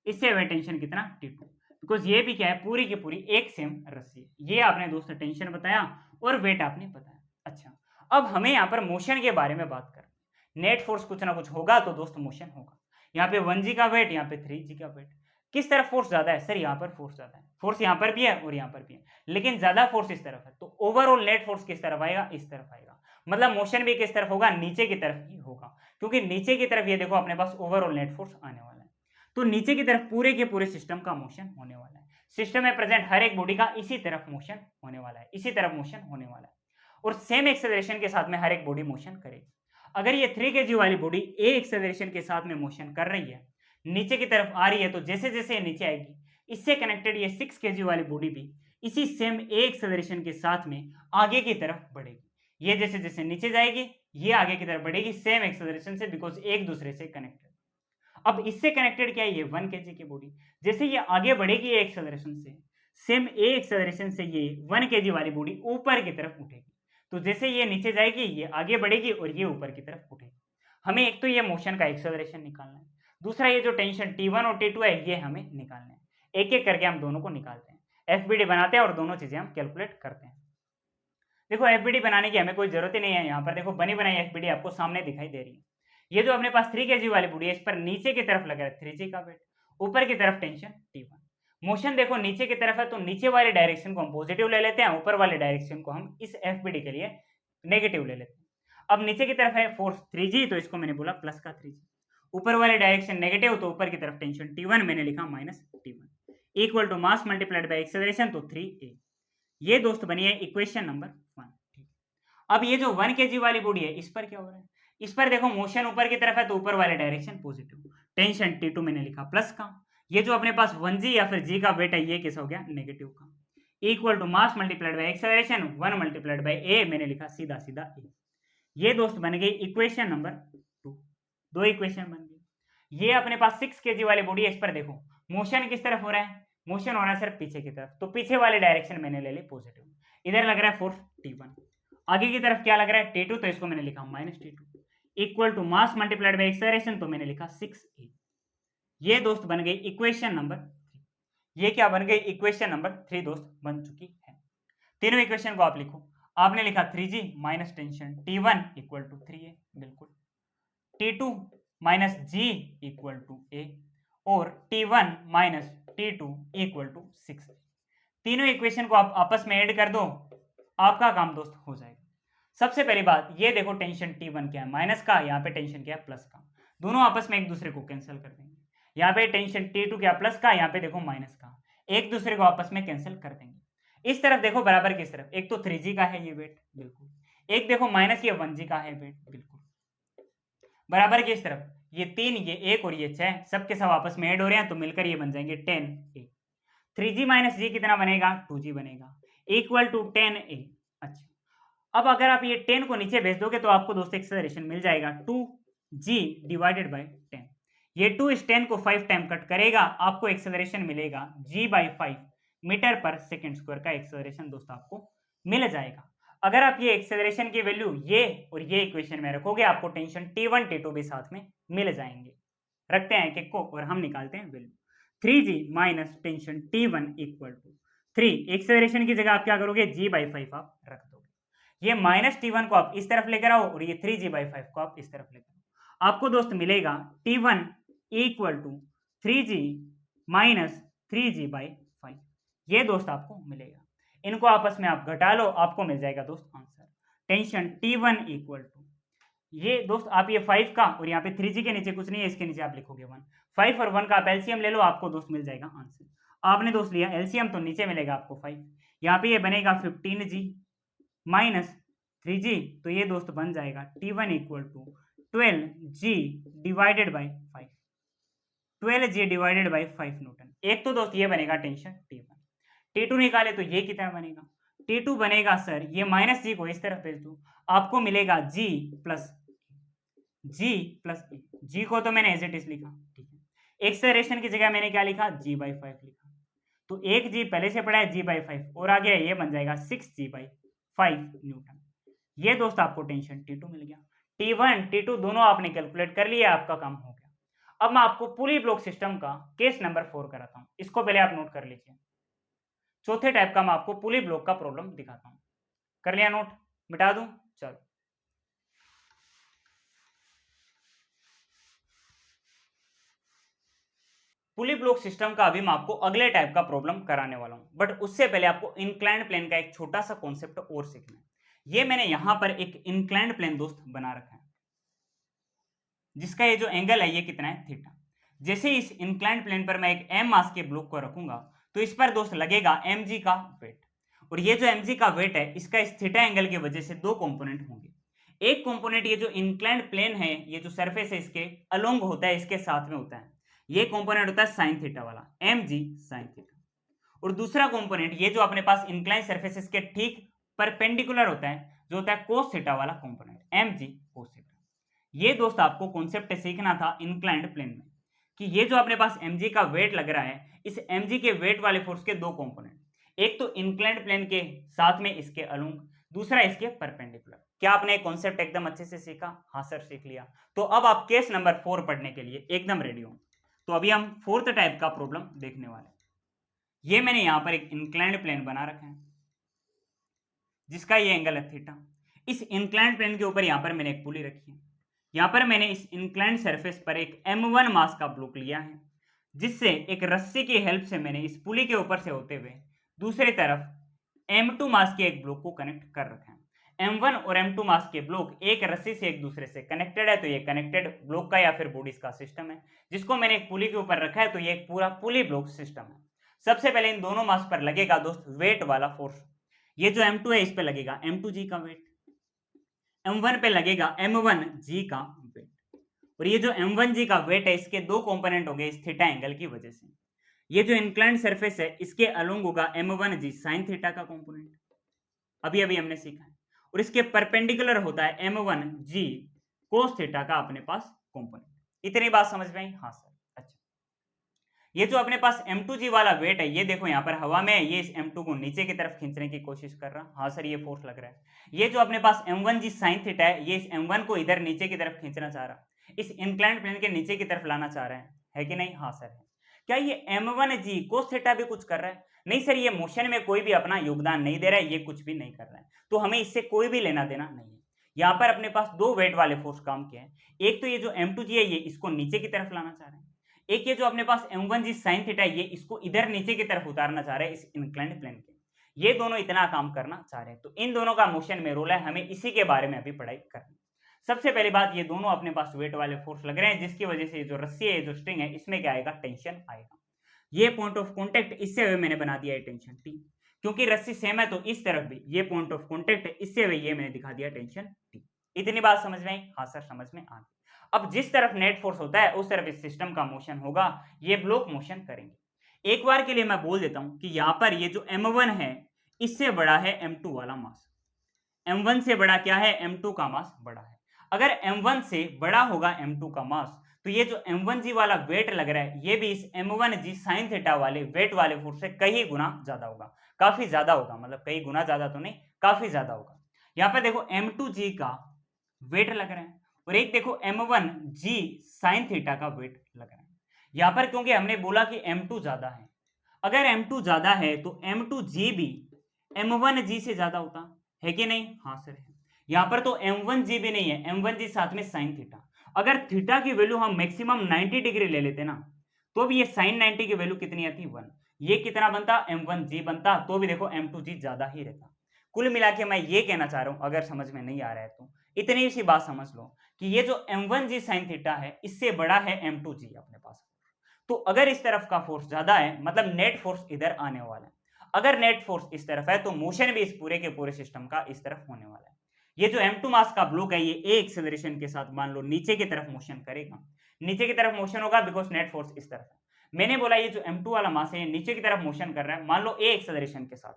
Speaker 1: इससे अब टेंशन कितना, T2, बिकॉज ये भी क्या है, पूरी की पूरी एक सेम रस्सी है। ये आपने दोस्तों टेंशन बताया और वेट आपने बताया। अच्छा, अब हमें यहाँ पर मोशन के बारे में बात कर, नेट फोर्स कुछ ना कुछ होगा तो दोस्त मोशन होगा। यहाँ पे 1g का वेट, यहाँ पे 3g का वेट, किस तरफ फोर्स ज्यादा है, सर यहाँ पर फोर्स ज्यादा है, फोर्स यहाँ पर भी है और यहाँ पर भी है, लेकिन ज्यादा फोर्स इस तरफ है, तो ओवरऑल नेट फोर्स किस तरफ आएगा, इस तरफ आएगा। मतलब मोशन भी किस तरफ होगा, नीचे की तरफ ही होगा, क्योंकि नीचे की तरफ ये देखो अपने पास ओवरऑल नेट फोर्स आने वाला है, तो नीचे की तरफ पूरे के पूरे सिस्टम का मोशन होने वाला है। सिस्टम में प्रेजेंट हर एक बॉडी का इसी तरफ मोशन होने वाला है, इसी तरफ मोशन होने वाला है, और सेम एक्सेलरेशन के साथ में हर एक बॉडी मोशन करेगी। अगर ये 3 kg वाली बॉडी ए एक्सेलरेशन के साथ में मोशन कर रही है, नीचे की तरफ आ रही है, तो जैसे जैसे ये नीचे आएगी, इससे कनेक्टेड ये 6 kg वाली बॉडी भी इसी सेम ए एक्सेलरेशन के साथ में आगे की तरफ बढ़ेगी। ये जैसे जैसे नीचे जाएगी, ये आगे की तरफ बढ़ेगी सेम एक्सेलरेशन से, बिकॉज एक दूसरे से कनेक्टेड। अब इससे कनेक्टेड क्या है, ये 1 kg की बॉडी, जैसे ये आगे बढ़ेगी ए एक्सेलरेशन से, सेम ए एक्सेलरेशन से ये 1 kg वाली बॉडी ऊपर की तरफ उठेगी, तो जैसे ये नीचे जाएगी ये आगे बढ़ेगी और ये ऊपर की तरफ उठेगी। हमें एक तो ये मोशन का एक्सेलरेशन निकालना है, दूसरा ये जो टेंशन T1 और T2 है ये हमें निकालना है। एक एक करके हम दोनों को निकालते हैं, एफबीडी बनाते हैं और दोनों चीजें हम कैलकुलेट करते हैं। देखो एफबीडी बनाने की हमें कोई जरूरत ही नहीं है, यहाँ पर देखो बनी बनाई एफबीडी आपको सामने दिखाई दे रही है। ये जो अपने पास 3 kg वाली बॉडी है, इस पर नीचे की तरफ लगा है 3g का वेट, ऊपर की तरफ टेंशन T1। मोशन देखो नीचे की तरफ है, तो नीचे वाले डायरेक्शन को हम पॉजिटिव ले लेते हैं, ऊपर वाले डायरेक्शन को हम इस एफबीडी के लिए नेगेटिव ले लेते हैं। अब नीचे की तरफ है फोर्स 3g, तो इसको मैंने बोला प्लस का 3g, ऊपर वाले डायरेक्शन नेगेटिव, तो ऊपर की तरफ टेंशन T1 मैंने लिखा minus T1, equal to mass multiplied by acceleration, तो 3a। ये दोस्त बनी है इक्वेशन नंबर 1, ठीक। अब ये जो 1 kg वाली बॉडी है, इस पर क्या हो रहा है, इस पर देखो मोशन ऊपर की तरफ है, तो ऊपर वाले डायरेक्शन पॉजिटिव, टेंशन T2 मैंने लिखा प्लस का, ये जो अपने पास 1g या फिर g का वेट है, ये कैसा हो गया, नेगेटिव का, equal to mass multiplied by acceleration 1 multiplied by a, मैंने लिखा सीधा सीधा a। ये दोस्त बन गई इक्वेशन नंबर 2, दो इक्वेशन बन गई। ये अपने पास 6 kg वाली बॉडी है, इस पर देखो मोशन किस तरफ हो रहा है, मोशन हो रहा है सिर्फ पीछे की तरफ, तो पीछे वाले डायरेक्शन मैंने ले ली पॉजिटिव, इधर लग रहा है फोर्स T1, आगे की तरफ क्या लग रहा है T2, तो इसको मैंने लिखा minus T2, equal to mass multiplied by acceleration, तो मैंने लिखा 6a। ये दोस्त बन गई इक्वेशन नंबर 3। ये क्या बन गई, इक्वेशन नंबर 3 दोस्त बन चुकी है। तीनों इक्वेशन को आप लिखो, आपने लिखा 3g minus tension T1 equal to 3a, बिल्कुल, T2 minus g equal to a, और T1 minus T2 equal to 6a। तीनों इक्वेशन को आप आपस में ऐड कर दो, आपका काम दोस्त हो जाएगा। सबसे पहली बात ये देखो टेंशन T1 क्या है, माइनस का, यहाँ पे टेंशन क्या है, प्लस का, दोनों आपस में एक दूसरे को कैंसिल कर देंगे। यहाँ पे टेंशन T2 क्या प्लस का, यहाँ पे देखो माइनस का, एक दूसरे को आपस में कैंसिल कर देंगे। इस तरफ देखो बराबर की इस तरफ, एक तो 3g का है ये वेट बिल्कुल, एक देखो माइनस ये 1g का है वेट बिल्कुल, बराबर की इस तरफ ये 3 ये 1 और ये 6 सबके सब आपस में ऐड हो रहे हैं तो मिलकर ये बन जाएंगे 10a। 3g माइनस जी कितना बनेगा, 2g बनेगा, इक्वल टू 10a। अच्छा, अब अगर आप ये 10 को नीचे भेज दोगे तो आपको दोस्तों एक्सेलरेशन मिल जाएगा 2g डिवाइडेड बाय 10। ये 2 इस 10 को 5 टाइम कट करेगा, आपको एक्सेलरेशन मिलेगा g/5 मीटर पर सेकेंड स्क्वायर का एक्सेलरेशन दोस्तों आपको मिल जाएगा। अगर आप ये एक्सेलरेशन की वैल्यू ये और ये इक्वेशन में रखोगे आपको टेंशन T1 T2 भी साथ में मिल जाएंगे। रखते हैं एक को और हम निकालते हैं value. 3g minus tension T1 equal to 3, acceleration की जगह आप क्या करोगे g/5 आप रख दोगे। ये माइनस T1 को आप इस तरफ लेकर आओ और ये 3g/5 को आप इस तरफ लेकर आओ, आपको दोस्त मिलेगा T1 equal to 3g minus 3g/5। ये दोस्त आपको मिलेगा, इनको आपस में आप घटा लो, आपको मिल जाएगा दोस्त answer. Tension T1 equal to ये दोस्त आप ये 5 का और यहाँ पे 3g के नीचे कुछ नहीं है, इसके नीचे आप लिखोगे 1, 5 और 1 का आप एलसीएम ले लो, आपको दोस्त मिल जाएगा आंसर। आपने दोस्त लिया एलसीएम तो नीचे मिलेगा आपको 5, यहाँ पे ये बनेगा 15g माइनस 3g, तो ये दोस्त बन जाएगा T1 equal to 12g divided by 5, 12g divided by 5 newton. एक तो दोस्त ये बनेगा टेंशन T1। T2 निकाले तो ये कितना बनेगा, T2 बनेगा सर ये माइनस जी को इस तरफ भेज दो, आपको मिलेगा g प्लस जी को तो मैंने एज इट इज लिखा, ठीक है। एक्सेलरेशन की जगह मैंने क्या लिखा g/5 लिखा, तो एक जी पहले से पड़ा है g/5 और आ गया ये बन जाएगा 6g/5 न्यूटन। ये दोस्त आपको टेंशन T2 मिल गया। T1 T2 दोनों आपने कैलकुलेट कर लिया, आपका काम हो गया। अब मैं आपको पुली ब्लॉक सिस्टम का केस नंबर 4 कराता हूं, इसको पहले आप नोट कर लीजिए। चौथे टाइप का मैं आपको पुली ब्लॉक का प्रॉब्लम दिखाता हूं। कर लिया नोट, मिटा दूं, चलो। पुली ब्लॉक सिस्टम का अभी मैं आपको अगले टाइप का प्रॉब्लम कराने वाला हूं, बट उससे पहले आपको इंक्लाइंड प्लेन का एक छोटा सा कॉन्सेप्ट और सीखना है। ये मैंने यहां पर एक इंक्लाइंड प्लेन दोस्त बना रखा है, जिसका ये जो एंगल है ये कितना है थीटा। जैसे इस इंक्लाइंड प्लेन पर मैं एक m मास के ब्लॉक को रखूंगा तो इस पर दोस्त लगेगा mg का वेट, और ये जो mg का वेट है इसका इस थीटा एंगल की वजह से दो कंपोनेंट होंगे। एक कंपोनेंट ये जो इंक्लाइंड प्लेन है, ये जो सरफेस है इसके अलोंग होता है, इसके साथ में होता है, ये कंपोनेंट होता है साइन थीटा वाला mg साइन थीटा। और दूसरा कंपोनेंट ये जो अपने पास इंक्लाइन सरफेस के ठीक परपेंडिकुलर होता है, जो होता है कोस थीटा वाला कंपोनेंट mg कोस थीटा। ये दोस्त आपको कॉन्सेप्ट सीखना था इंक्लाइंड प्लेन में कि ये जो अपने पास mg का वेट लग रहा है, इस mg के वेट वाले फोर्स के दो कंपोनेंट, एक तो इंक्लाइंड प्लेन के साथ में इसके अलोंग, दूसरा इसके परपेंडिकुलर। क्या आपने कॉन्सेप्ट एकदम अच्छे से सीखा? हाँ सर सीख लिया। तो अब आप केस नंबर 4 पढ़ने के लिए एकदम रेडी हो। तो अभी हम फोर्थ टाइप का प्रॉब्लम देखने वाले हैं। ये मैंने यहां पर एक इंक्लाइंड प्लेन बना रखा है जिसका ये एंगल है थीटा। इस इंक्लाइंड प्लेन के ऊपर यहां पर मैंने एक पुली रखी है, यहां पर मैंने इस इंक्लाइंड सरफेस पर एक m1 मास का ब्लॉक लिया है, जिससे एक रस्सी की हेल्प से मैंने इस पुली के ऊपर से होते हुए दूसरी तरफ m2 मास के एक ब्लॉक को कनेक्ट कर रखा है। m1 और m2 मास के ब्लॉक एक रस्सी से एक दूसरे से कनेक्टेड है, तो ये कनेक्टेड ब्लॉक का या फिर बॉडीज का सिस्टम है, जिसको मैंने एक पुली के ऊपर रखा है, तो ये एक पूरा पुली ब्लॉक सिस्टम है। सबसे पहले इन दोनों मास पर लगेगा दोस्त वेट वाला फोर्स। ये जो m2 है इस पे लगेगा m2g का वेट, m1 पे लगेगा m1g का वेट, और ये जो m1g का वेट है इसके दो कंपोनेंट होंगे इस थीटा एंगल की वजह से। ये जो इंक्लाइंड सरफेस है इसके अलोंग होगा m1g साइन थीटा का कंपोनेंट, अभी अभी हमने सीखा है, और इसके परपेंडिकुलर होता है m1g कोस थीटा का अपने पास कंपोनेंट। इतनी बात समझ में आई? हाँ सर। अच्छा, ये जो अपने पास m2g वाला वेट है, ये देखो यहाँ पर हवा में है, ये इस m2 को नीचे की तरफ खींचने की कोशिश कर रहा। हाँ सर, ये फोर्स लग रहा है। ये जो अपने पास m1g साइन थीटा है, ये इस m1 को इधर नीचे की तरफ खींचना चाह रहा, इस इंक्लाइंड प्लेन के नीचे की तरफ लाना चाह रहे हैं, है कि नहीं? हाँ सर है। क्या ये m1g कोस थीटा भी कुछ कर रहा है? नहीं सर, ये मोशन में कोई भी अपना योगदान नहीं दे रहा है, ये कुछ भी नहीं कर रहा है, तो हमें इससे कोई भी लेना देना नहीं है। यहाँ पर अपने पास दो वेट वाले फोर्स काम किए हैं, एक तो ये जो m2g है ये इसको नीचे की तरफ लाना चाह रहे हैं, एक ये जो अपने पास m1g साइन थीटा है ये इसको इधर नीचे की तरफ उतारना चाह रहे हैं इस इंक्लाइंड प्लेन के। ये दोनों इतना काम करना चाह रहे हैं, तो इन दोनों का मोशन में रोल है, हमें इसी के बारे में अभी पढ़ाई करनी। सबसे पहली बात, ये दोनों अपने पास वेट वाले फोर्स लग रहे हैं, जिसकी वजह से जो रस्सी है, जो स्ट्रिंग है, इसमें क्या आएगा, टेंशन आएगा। ये पॉइंट ऑफ कॉन्टेक्ट, इससे हुए मैंने बना दिया है टेंशन टी, क्योंकि रस्सी सेम है तो इस तरफ भी ये पॉइंट ऑफ कॉन्टेक्ट है, इससे हुए ये मैंने दिखा दिया टेंशन टी। इतनी बात समझ में आई? हाँ सर, समझ में आ गई। अब जिस तरफ नेट फोर्स होता है उस तरफ इस सिस्टम का मोशन होगा, ये ब्लॉक मोशन करेंगे। एक बार के लिए मैं बोल देता हूं कि यहां पर ये जो m1 है इससे बड़ा है m2 वाला मास। m1 से बड़ा क्या है, m2 का मास बड़ा है। अगर m1 से बड़ा होगा m2 का मास, तो ये जो m1g वाला वेट लग रहा है ये भी इस m1g sin थीटा वाले वेट वाले फोर्स से कई गुना ज्यादा होगा, काफी ज्यादा होगा, मतलब कई गुना ज्यादा तो नहीं, काफी ज्यादा होगा। यहाँ पर देखो m2g का वेट लग रहा है और एक देखो m1g sin थीटा का वेट लग रहा है। यहाँ पर क्योंकि हमने बोला कि m2 ज्यादा है, अगर m2 ज्यादा है तो m2g भी m1g से ज्यादा होता है कि नहीं? हाँ सर है। यहाँ पर तो m1g भी नहीं है, m1g साथ में sin थीटा। अगर थीटा की वैल्यू हम मैक्सिमम 90 डिग्री ले लेते ना, तो भी ये sin 90 की वैल्यू कितनी आती? 1। ये कितना बनता? m1g बनता, तो भी देखो m2g ज्यादा ही रहता। कुल मिला के मैं ये कहना चाह रहा हूं, अगर समझ में नहीं आ रहा है तो इतनी सी बात समझ लो कि ये जो m1g sin थीटा है इससे बड़ा है m2g अपने पास। तो अगर इस तरफ का फोर्स ज्यादा है, मतलब नेट फोर्स इधर आने वाला है। अगर नेट फोर्स इस तरफ है तो मोशन भी इस पूरे के पूरे सिस्टम का इस तरफ होने वाला है। ये जो m2 मास का ब्लॉक है ये a एक्सेलरेशन के साथ मान लो नीचे की तरफ मोशन करेगा, नीचे की तरफ मोशन होगा बिकॉज नेट फोर्स इस तरफ है। मैंने बोला ये जो m2 वाला मास है नीचे की तरफ मोशन कर रहा है, मान लो a एक्सेलरेशन के साथ,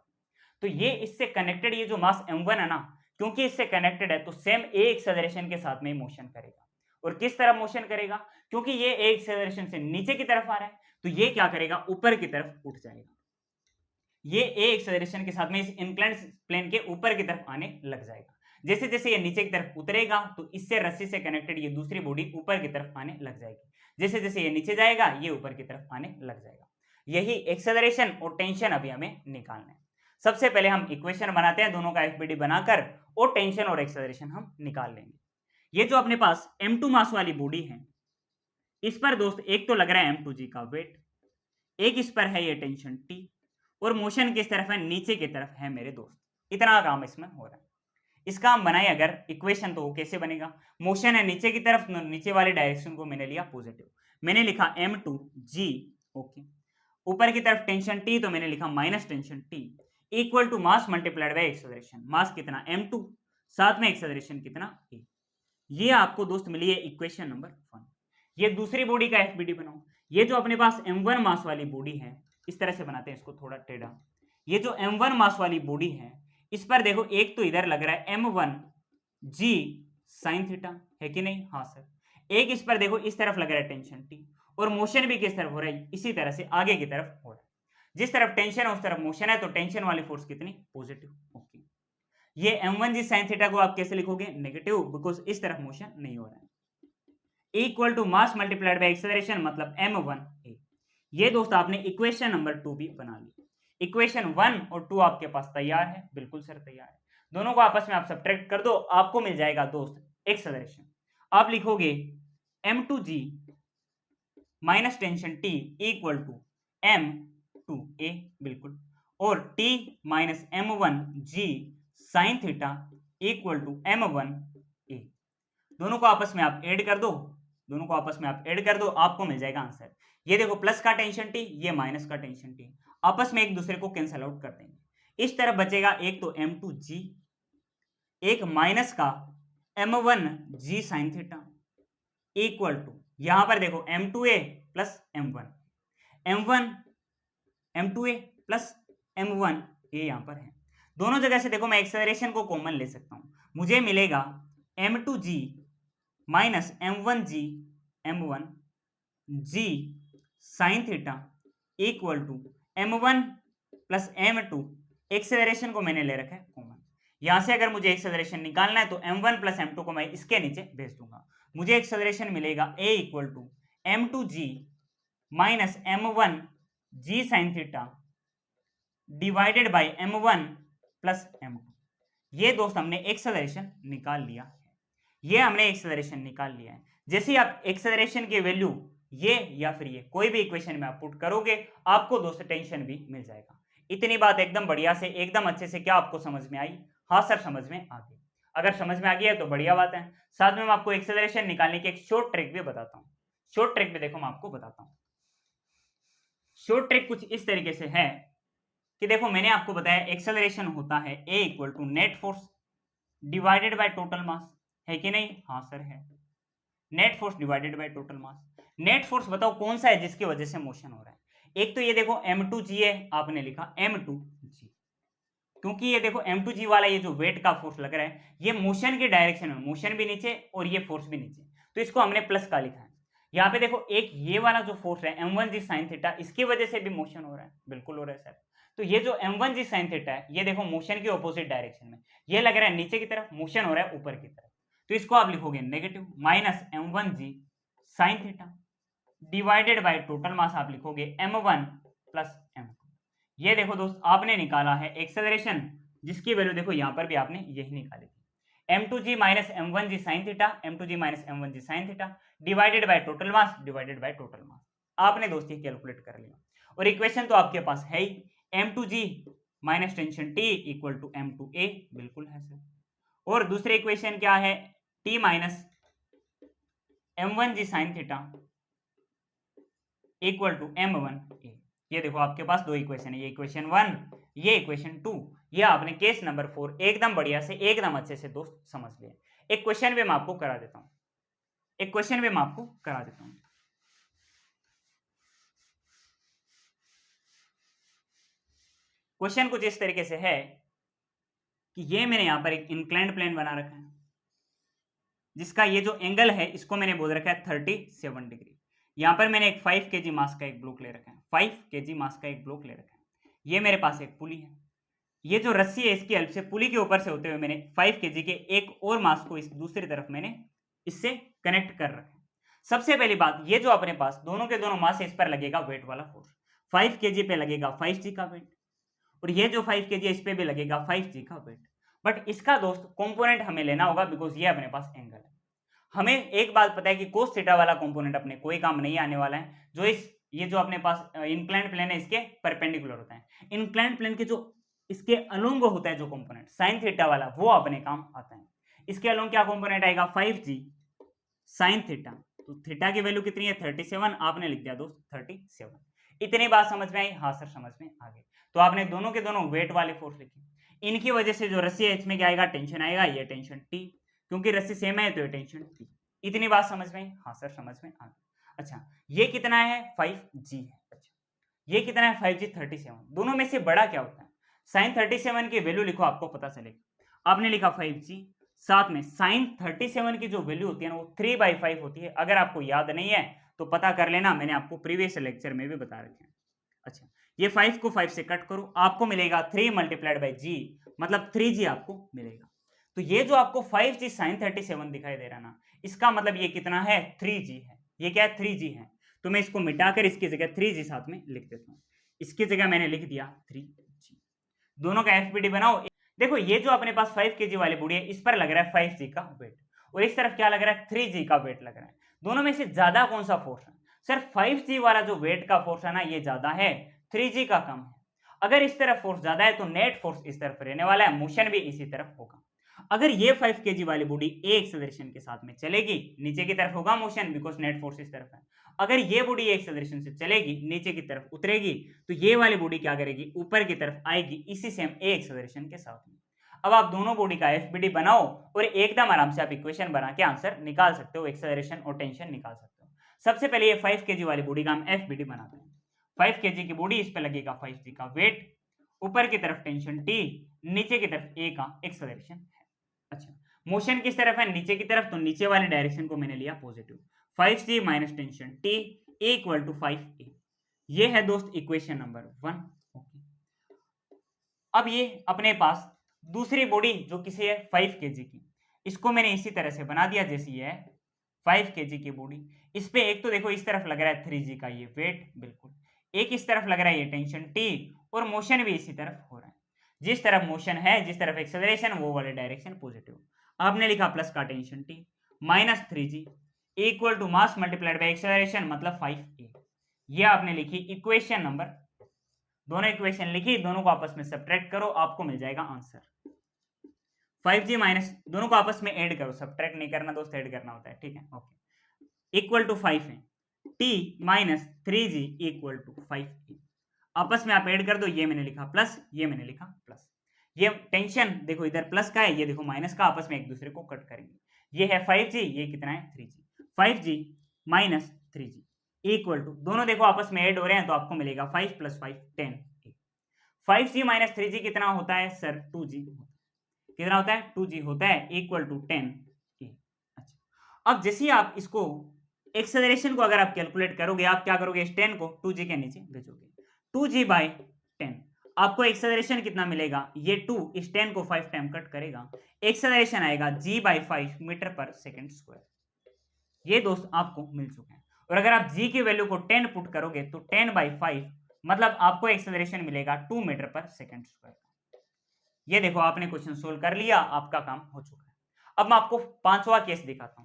Speaker 1: तो ये इससे कनेक्टेड, ये जो मास m1 है ना, क्योंकि इससे कनेक्टेड है तो सेम a एक्सेलरेशन के साथ में मोशन करेगा। और किस तरफ मोशन करेगा? क्योंकि ये a एक्सेलरेशन से नीचे की तरफ आ रहा है तो ये क्या करेगा, ऊपर की तरफ उठ जाएगा। ये a एक्सेलरेशन के साथ में इस इंक्लाइंड प्लेन के ऊपर की तरफ आने लग जाएगा। जैसे जैसे ये नीचे की तरफ उतरेगा तो इससे रस्सी से कनेक्टेड ये दूसरी बॉडी ऊपर की तरफ आने लग जाएगी। जैसे जैसे ये नीचे जाएगा ये ऊपर की तरफ आने लग जाएगा। यही एक्सेलरेशन और टेंशन अभी हमें निकालना है। सबसे पहले हम इक्वेशन बनाते हैं दोनों का एफबीडी बनाकर, और टेंशन और एक्सेलरेशन हम निकाल लेंगे। ये जो अपने पास m2 मास वाली बॉडी है, इस पर दोस्त एक तो लग रहा है m2g का वेट, एक इस पर है ये टेंशन t, और मोशन किस तरफ है, नीचे की तरफ है मेरे दोस्त। इतना काम इसमें हो रहा है। इसका हम बनाए अगर इक्वेशन तो वो कैसे बनेगा, मोशन है नीचे की तरफ, नीचे वाले डायरेक्शन को मैंने लिया पॉजिटिव, मैंने लिखा m2g, ओके। ऊपर की तरफ टेंशन t तो मैंने लिखा minus tension t equal to mass multiplied by acceleration. Mass कितना m2, साथ में एक्सेलरेशन कितना a। ये आपको दोस्त मिली है इक्वेशन नंबर 1। ये दूसरी बॉडी का एफबीडी बनाओ। ये जो अपने पास m1 मास वाली बॉडी है, इस तरह से बनाते हैं इसको थोड़ा टेढ़ा। ये जो m1 मास वाली बॉडी है इस पर देखो एक तो इधर लग रहा है m1g sin थीटा, है कि नहीं? हाँ सर। एक इस पर देखो इस तरफ लग रहा है टेंशन t, और मोशन भी किस तरफ हो रहा है, इसी तरह से आगे की तरफ हो रहा है। जिस तरफ टेंशन है उस तरफ मोशन है, तो टेंशन वाली फोर्स कितनी? Positive, okay. ये m1g sin थीटा को आप कैसे लिखोगे? नेगेटिव, बिकॉज इस तरफ मोशन नहीं हो रहा है। Equal to mass multiplied by acceleration, मतलब m1a। ये दोस्त आपने इक्वेशन नंबर 2 भी बना ली। इक्वेशन 1 और 2 आपके पास तैयार है? बिल्कुल सर तैयार है। दोनों को आपस में आप सब्ट्रैक्ट कर दो, आपको मिल जाएगा दोस्त एक्सेलरेशन। आप लिखोगे m2g minus tension t equal to m2a, बिल्कुल, और t minus m1g sine theta equal to m1a। दोनों को आपस में आप ऐड कर दो, दोनों को आपस में आप ऐड कर दो, आपको मिल जाएगा आंसर। ये देखो प्लस का टेंशन t, ये माइनस का टेंशन t, आपस में एक दूसरे को कैंसल आउट कर देंगे। इस तरफ बचेगा एक तो m2g, एक माइनस का m1g sine theta equal to, यहां पर देखो m2a plus m1, m1 m2a plus m1 ये यहां पर है। दोनों जगह से देखो मैं एक्सेलरेशन को कॉमन ले सकता हूं, मुझे मिलेगा m2g minus m1g m1g sine theta equal to m1 plus m2, acceleration को मैंने ले रखा है कॉमन। यहां से अगर मुझे एक्सेलरेशन निकालना है तो m1 प्लस m2 को मैं इसके नीचे भेज दूंगा, मुझे एक्सेलरेशन मिलेगा a equal to m2g minus m1g sine theta divided by m1 plus m2। ये दोस्त हमने एक्सेलरेशन निकाल लिया है, ये हमने एक्सेलरेशन निकाल लिया है। जैसे ही आप एक्सेलरेशन की वैल्यू ये या फिर ये कोई भी इक्वेशन में आप पुट करोगे आपको दोस्त टेंशन भी मिल जाएगा। इतनी बात एकदम बढ़िया से, एकदम अच्छे से क्या आपको समझ में आई? हाँ सर समझ में आ गई। अगर समझ में आ गया है तो बढ़िया बात है। साथ में मैं आपको एक्सेलरेशन निकालने की एक शॉर्ट ट्रिक भी बताता हूँ। शॉर्ट ट्रिक भी देखो मैं आपको बताता हूँ। शॉर्ट ट्रिक कुछ इस तरीके से है कि देखो मैंने आपको बताया एक्सेलरेशन होता है A equal to net force divided by total mass, है कि नहीं? हाँ सर है। Net force divided by total mass. Net force बताओ कौन सा है जिसकी वजह से मोशन हो रहा है? एक तो ये देखो m2g है, आपने लिखा m2g, क्योंकि ये देखो m2g वाला ये जो वेट का फोर्स लग रहा है ये मोशन के डायरेक्शन में, मोशन भी नीचे और ये फोर्स भी नीचे, तो इसको हमने प्लस का लिखा है। यहाँ पे देखो एक ये वाला जो फोर्स है m1g sin थीटा, इसकी वजह से भी मोशन हो रहा है, बिल्कुल हो रहा है सर। तो ये जो m1g sin थीटा है ये देखो मोशन के ऑपोजिट डायरेक्शन में, ये लग रहा है नीचे की तरफ, मोशन हो रहा है ऊपर की तरफ, तो इसको आप लिखोगे negative minus m1g sin theta divided by total मास, आप लिखोगे m1 प्लस m2। ये देखो दोस्त आपने निकाला है एक्सेलरेशन, जिसकी वैल्यू देखो यहां पर भी आपने यही निकाली थी, m2g minus m1g sin theta, m2g minus m1g sin theta divided by total mass, divided by total मास। आपने दोस्त ये कैलकुलेट कर लिया और इक्वेशन तो आपके पास है ही, m2g minus tension t equal to m2a, बिल्कुल है सर। और दूसरी इक्वेशन क्या है? t minus m1g sin theta equal to m1a। ये देखो आपके पास दो इक्वेशन है, ये इक्वेशन 1, ये इक्वेशन 2। ये आपने केस नंबर 4 एकदम बढ़िया से, एकदम अच्छे से दोस्त समझ लिया। एक क्वेश्चन भी मैं आपको करा देता हूं, एक क्वेश्चन भी मैं आपको करा देता हूं। क्वेश्चन कुछ इस तरीके से है कि ये मैंने यहां पर एक इंक्लाइंड प्लेन बना रखा है, जिसका ये जो एंगल है इसको मैंने बोल रखा है 37 डिग्री। यहां पर मैंने एक 5 kg मास का एक ब्लॉक ले रखा है, 5 kg मास का एक ब्लॉक ले रखा है। ये मेरे पास एक पुली है, ये जो रस्सी है इसकी हेल्प से पुली के ऊपर से होते हुए मैंने 5 kg के एक और मास को इस दूसरी तरफ मैंने इससे कनेक्ट कर रखा है। सबसे पहली बात, ये जो अपने पास दोनों के दोनों मास है, इस पर लगेगा वेट वाला फोर्स। 5 kg पे लगेगा 5g का वेट, और ये जो 5 kg इस पे भी लगेगा 5g का वेट। बट इसका दोस्त कंपोनेंट हमें लेना होगा, बिकॉज ये अपने पास एंगल है। हमें एक बात पता है कि कोस थीटा वाला कंपोनेंट अपने कोई काम नहीं आने वाला है, जो ये जो अपने पास इंक्लाइंड प्लेन है इसके परपेंडिकुलर होता है। इंक्लाइंड प्लेन के जो इसके अलोंग होता है जो कंपोनेंट साइन थीटा वाला, वो अपने काम आता है। इसके अलोंग क्या कंपोनेंट आएगा? 5g sine theta. तो थीटा की वैल्यू कितनी है? 37। आपने लिख दिया दोस्त 37। इतनी बात समझ में आई? हाँ सर समझ में आ गई। तो आपने दोनों के दोनों वेट वाले फोर्स लिखे, इनकी वजह से जो रस्सी है इसमें क्या आएगा? टेंशन आएगा, ये टेंशन टी, क्योंकि रस्सी सेम है तो ये टेंशन टी। इतनी बात समझ में आई? हाँ सर समझ में आ गई। अच्छा ये कितना है? 5g है। अच्छा ये कितना है? 5g 37। दोनों में से बड़ा क्या होता है? साइन 37 की वैल्यू लिखो, आपको पता चलेगा। आपने लिखा 5g, साथ में साइन 37 की जो वैल्यू होती है ना वो 3/5 होती है। अगर आपको याद नहीं है तो पता कर लेना, मैंने आपको प्रीवियस लेक्चर में भी बता रखे हैं। अच्छा ये 5 को 5 से कट करो, आपको मिलेगा 3 मल्टीप्लाइड बाई जी, मतलब 3g आपको मिलेगा। तो ये जो आपको 5g साइन 37 दिखाई दे रहा ना, इसका मतलब ये कितना है? 3g है। ये क्या है? 3g है। तो मैं इसको मिटाकर इसकी जगह 3g साथ में लिख देता हूँ, इसकी जगह मैंने लिख दिया 3g। दोनों का एफपीडी बनाओ। देखो ये जो अपने पास 5 kg वाली बॉडी है इस पर लग रहा है 5g का वेट, और इस तरफ क्या लग रहा है? 3g का वेट लग रहा है। दोनों में से ज्यादा कौन सा फोर्स है? सर 5g वाला जो वेट का फोर्स है ना ये ज्यादा है, 3g का कम है। अगर इस तरफ फोर्स ज्यादा है तो नेट फोर्स इस तरफ रहने वाला है, मोशन भी इसी तरफ होगा। अगर ये 5 kg वाली बॉडी ए एक्सेलरेशन के साथ में चलेगी, नीचे की तरफ होगा मोशन, बिकॉज नेट फोर्स इस तरफ है। अगर ये बॉडी ए एक्सेलरेशन से चलेगी, नीचे की तरफ उतरेगी, तो ये वाली बॉडी क्या करेगी? ऊपर की तरफ आएगी, इसी सेम ए एक्सेलरेशन के साथ में। अब आप दोनों बॉडी का एफबीडी बनाओ और एकदम आराम से आप इक्वेशन बना के आंसर निकाल सकते हो, एक्सेलरेशन और टेंशन निकाल सकते हो। सबसे पहले ये 5 kg वाली बॉडी का हम एफबीडी बनाते हैं। 5 kg की बॉडी, इस पे लगेगा 5g का वेट, ऊपर की तरफ टेंशन t, नीचे की तरफ a का एक्सेलरेशन है। अच्छा मोशन किस तरफ है? नीचे की तरफ, तो नीचे वाले डायरेक्शन को मैंने लिया positive. 5g minus tension t equal to 5a। ये है दोस्त इक्वेशन नंबर 1। ओके अब ये अपने पास दूसरी बॉडी जो किसी है 5 kg की, इसको मैंने इसी तरह से बना दिया जैसे ये है 5 kg की बॉडी। इस पे एक तो देखो इस तरफ लग रहा है 3g का ये वेट, बिल्कुल। एक इस तरफ लग रहा है ये टेंशन t, और मोशन भी इसी तरफ हो रहा है। जिस तरफ मोशन है, जिस तरफ एक्सेलरेशन, वो वाले डायरेक्शन पॉजिटिव। आपने लिखा प्लस का tension t minus 3g equal to mass multiplied by acceleration, मतलब 5a। ये आपने लिखी इक्वेशन नंबर। दोनों इक्वेशन लिखी, दोनों को आपस में सब्ट्रैक्ट करो, आपको मिल जाएगा आंसर 5g माइनस, दोनों को आपस में ऐड करो, सब्ट्रैक्ट नहीं करना दोस्त, ऐड करना होता है, ठीक है, ओके, इक्वल टू 5 है, t minus 3g equal to 5e, आपस में आप ऐड कर दो, ये मैंने लिखा प्लस, ये मैंने लिखा प्लस, ये टेंशन देखो इधर प्लस का है, ये देखो माइनस का, आपस में एक दूसरे को कट करेंगे, ये है 5g, ये कितना है 3g, 5g minus 3g equal to, दोनों देखो आपस में ऐड हो रहे हैं तो आपको मिलेगा 5 प्लस 5 10, 5g माइनस 3g कितना होता है सर 2g, कितना होता है 2g होता है, इक्वल टू 10। अच्छा, अब जैसे ही आप इसको एक्सेलरेशन को अगर आप कैलकुलेट करोगे, आप क्या करोगे, इस 10 को 2g के नीचे भेजोगे, 2g बाई 10, आपको एक्सेलरेशन कितना मिलेगा, ये 2 इस 10 को 5 टाइम कट करेगा, एक्सेलरेशन आएगा g बाई 5 मीटर पर सेकेंड स्क्वायर, ये दोस्त आपको मिल चुके हैं। और अगर आप g की वैल्यू को 10 पुट करोगे तो 10 बाई 5 मतलब आपको एक्सेलरेशन मिलेगा 2 मीटर पर सेकेंड स्क्वायर। ये देखो आपने क्वेश्चन सोल्व कर लिया, आपका काम हो चुका है। अब मैं आपको पांचवा केस दिखाता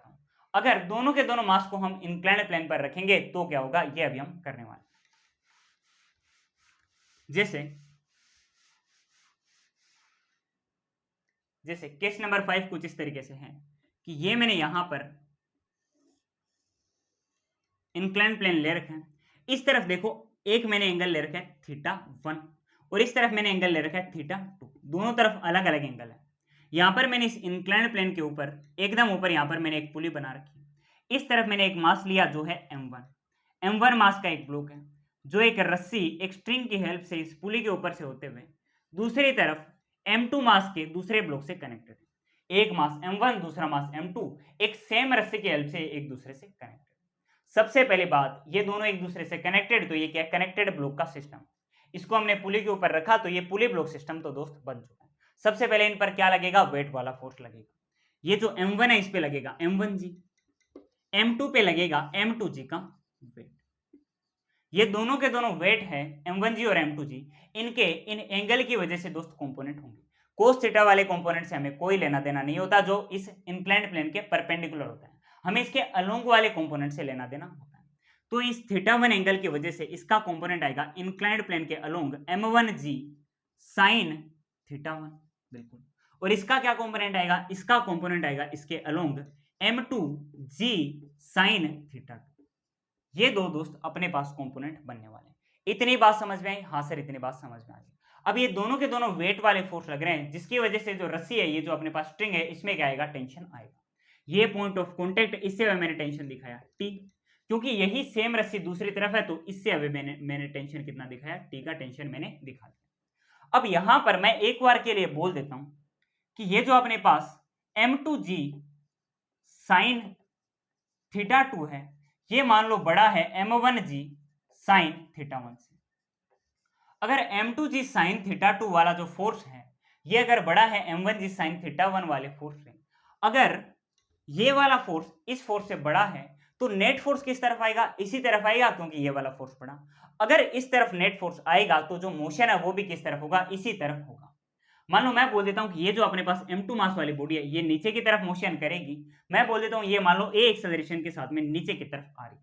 Speaker 1: हूं, अगर दोनों के दोनों मास को हम इंक्लाइंड प्लेन पर रखेंगे तो क्या होगा, ये अभी हम करने वाले। जैसे केस नंबर 5 कुछ इस तरीके से है कि ये मैंने यहां पर इंक्लाइंड प्लेन ले रखा है, इस तरफ देखो एक मैंने एंगल ले रखा है θ1 और इस तरफ मैंने एंगल ले रखा है θ2, दोनों तरफ अलग अलग एंगल है। यहां पर मैंने इस इंक्लाइंड प्लेन के ऊपर एकदम ऊपर यहां पर मैंने एक पुली बना रखी है, इस तरफ मैंने एक मास लिया जो है m1 मास का एक ब्लॉक है, जो एक रस्सी एक स्ट्रिंग की हेल्प से इस पुली के ऊपर से होते हुए दूसरी तरफ m2 मास के दूसरे ब्लॉक से कनेक्टेड है। एक मास m1 दूसरा मास m2 एक सेम रस्सी की हेल्प से एक दूसरे से कनेक्टेड। सबसे पहली बात, ये दोनों एक दूसरे से कनेक्टेड, तो ये क्या है, कनेक्टेड ब्लॉक का सिस्टम। इसको हमने पुली के ऊपर रखा तो ये पुली ब्लॉक सिस्टम तो दोस्त बन चुका है। सबसे पहले इन पर क्या लगेगा, वेट वाला फोर्स लगेगा, ये जो m1 है इस पे लगेगा m1g, m2 पे लगेगा m2g का वेट। ये दोनों के दोनों वेट है m1g और m2g, इनके इन एंगल की वजह से दोस्त कंपोनेंट होंगे। कोस थीटा वाले कंपोनेंट से हमें कोई लेना देना नहीं होता, जो इस इंक्लाइंड प्लेन के परपेंडिकुलर होता है, हमें इसके अलोंग वाले कंपोनेंट से लेना देना होता है। तो इस θ1 एंगल की वजह से इसका कंपोनेंट आएगा इंक्लाइंड प्लेन के अलोंग m1g sin θ1, बिल्कुल। और इसका क्या कंपोनेंट आएगा, इसका कंपोनेंट आएगा इसके अलोंग m2g sin θ2। ये दो दोस्त अपने पास कंपोनेंट बनने वाले। इतनी बात समझ में आई, हाँ सर इतनी बात समझ में आ गई। अब ये दोनों के दोनों वेट वाले फोर्स लग रहे हैं, जिसकी वजह से जो रस्सी है, ये जो अपने पास स्ट्रिंग है, इसमें क्या आएगा, टेंशन आएगा। ये पॉइंट ऑफ कॉन्टेक्ट, इससे मैंने टेंशन दिखाया टी, क्योंकि यही सेम रस्सी दूसरी तरफ है, तो इससे अभी मैंने टेंशन कितना दिखाया, टी का टेंशन मैंने दिखा दिया। अब यहां पर मैं एक बार के लिए बोल देता हूं कि ये जो अपने पास m2g sin θ2 है, ये मान लो बड़ा है m1g sin θ1 से। अगर m2g sin θ2 वाला जो फोर्स है, ये अगर बड़ा है m1g sin θ1 वाले फोर्स से, अगर ये वाला फोर्स इस फोर्स से बड़ा है, तो नेट फोर्स किस तरफ आएगा, इसी तरफ आएगा, क्योंकि ये वाला फोर्स बड़ा। अगर इस तरफ नेट फोर्स आएगा तो जो मोशन है वो भी किस तरफ होगा, इसी तरफ होगा। मान लो मैं बोल देता हूं कि ये जो अपने पास m2 मास वाली बॉडी है, ये नीचे की तरफ मोशन करेगी, मैं बोल देता हूं ये मान लो a एक्सेलरेशन के साथ में नीचे की तरफ आ रही।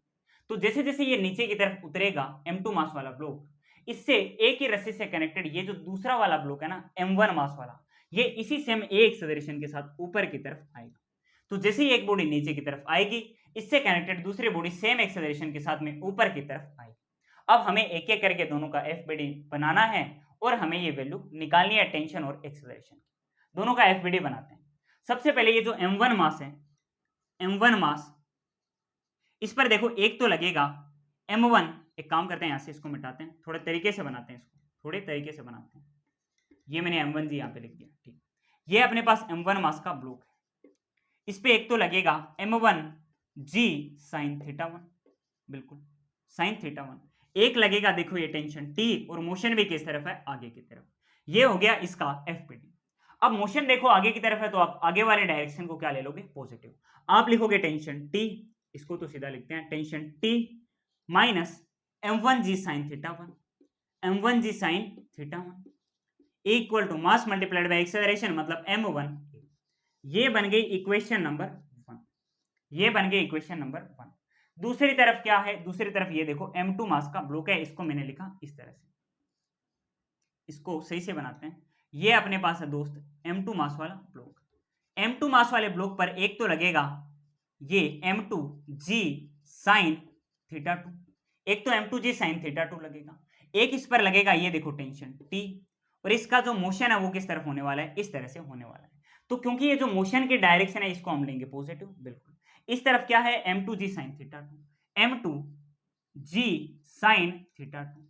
Speaker 1: तो जैसे जैसे ये नीचे की तरफ उतरेगा m2 मास वाला ब्लॉक, इससे एक ही रस्सी से कनेक्टेड ये जो दूसरा वाला ब्लॉक है ना m1 मास वाला, ये इसी सेम a एक्सेलरेशन के साथ ऊपर की तरफ आएगा। तो जैसे ही एक बॉडी नीचे की तरफ आएगी, इससे कनेक्टेड दूसरी बॉडी सेम एक्सेलरेशन के साथ में ऊपर की तरफ आएगी। अब हमें एक एक करके दोनों का FBD बनाना है और हमें ये वैल्यू निकालनी है टेंशन और एक्सेलरेशन। दोनों का FBD बनाते हैं। सबसे पहले ये जो m1 मास है, m1 मास, इस पर देखो एक तो लगेगा m1, एक काम करते हैं यहां से इसको मिटाते हैं, थोड़े तरीके से बनाते हैं इसको, थोड़े तरीके से बनाते हैं। ये मैंने m1g यहां पे लिख दिया, ठीक। ये अपने पास m1 मास का ब्लॉक है, इस पे एक तो लगेगा m1g sin θ1, बिल्कुल sin θ1। एक लगेगा देखो ये टेंशन T, और मोशन भी किस तरफ है, आगे की तरफ। ये हो गया इसका FBD। अब मोशन देखो आगे की तरफ है, तो आप आगे वाले डायरेक्शन को क्या ले लोगे, पॉजिटिव। आप लिखोगे टेंशन T, इसको तो सीधा लिखते हैं, tension T minus m1g sin θ1, m1g sin θ1 equal to mass multiplied by acceleration, मतलब m1। ये बन गई इक्वेशन नंबर 1, ये बन गई इक्वेशन नंबर 1। दूसरी तरफ क्या है, दूसरी तरफ ये देखो m2 मास का ब्लॉक है, इसको मैंने लिखा इस तरह से, इसको सही से बनाते हैं। ये अपने पास है दोस्त m2 मास वाला ब्लॉक। m2 मास वाले ब्लॉक पर एक तो लगेगा ये m2g sin θ2, एक तो m2g sin θ2 लगेगा, एक इस पर लगेगा ये देखो टेंशन T, और इसका जो मोशन है वो किस तरफ होने वाला है, इस तरह से होने वाला है। तो क्योंकि ये जो मोशन की डायरेक्शन है इसको हम लेंगे पॉजिटिव, बिल्कुल। इस तरफ क्या है m2g sin θ2, m2g sin θ2।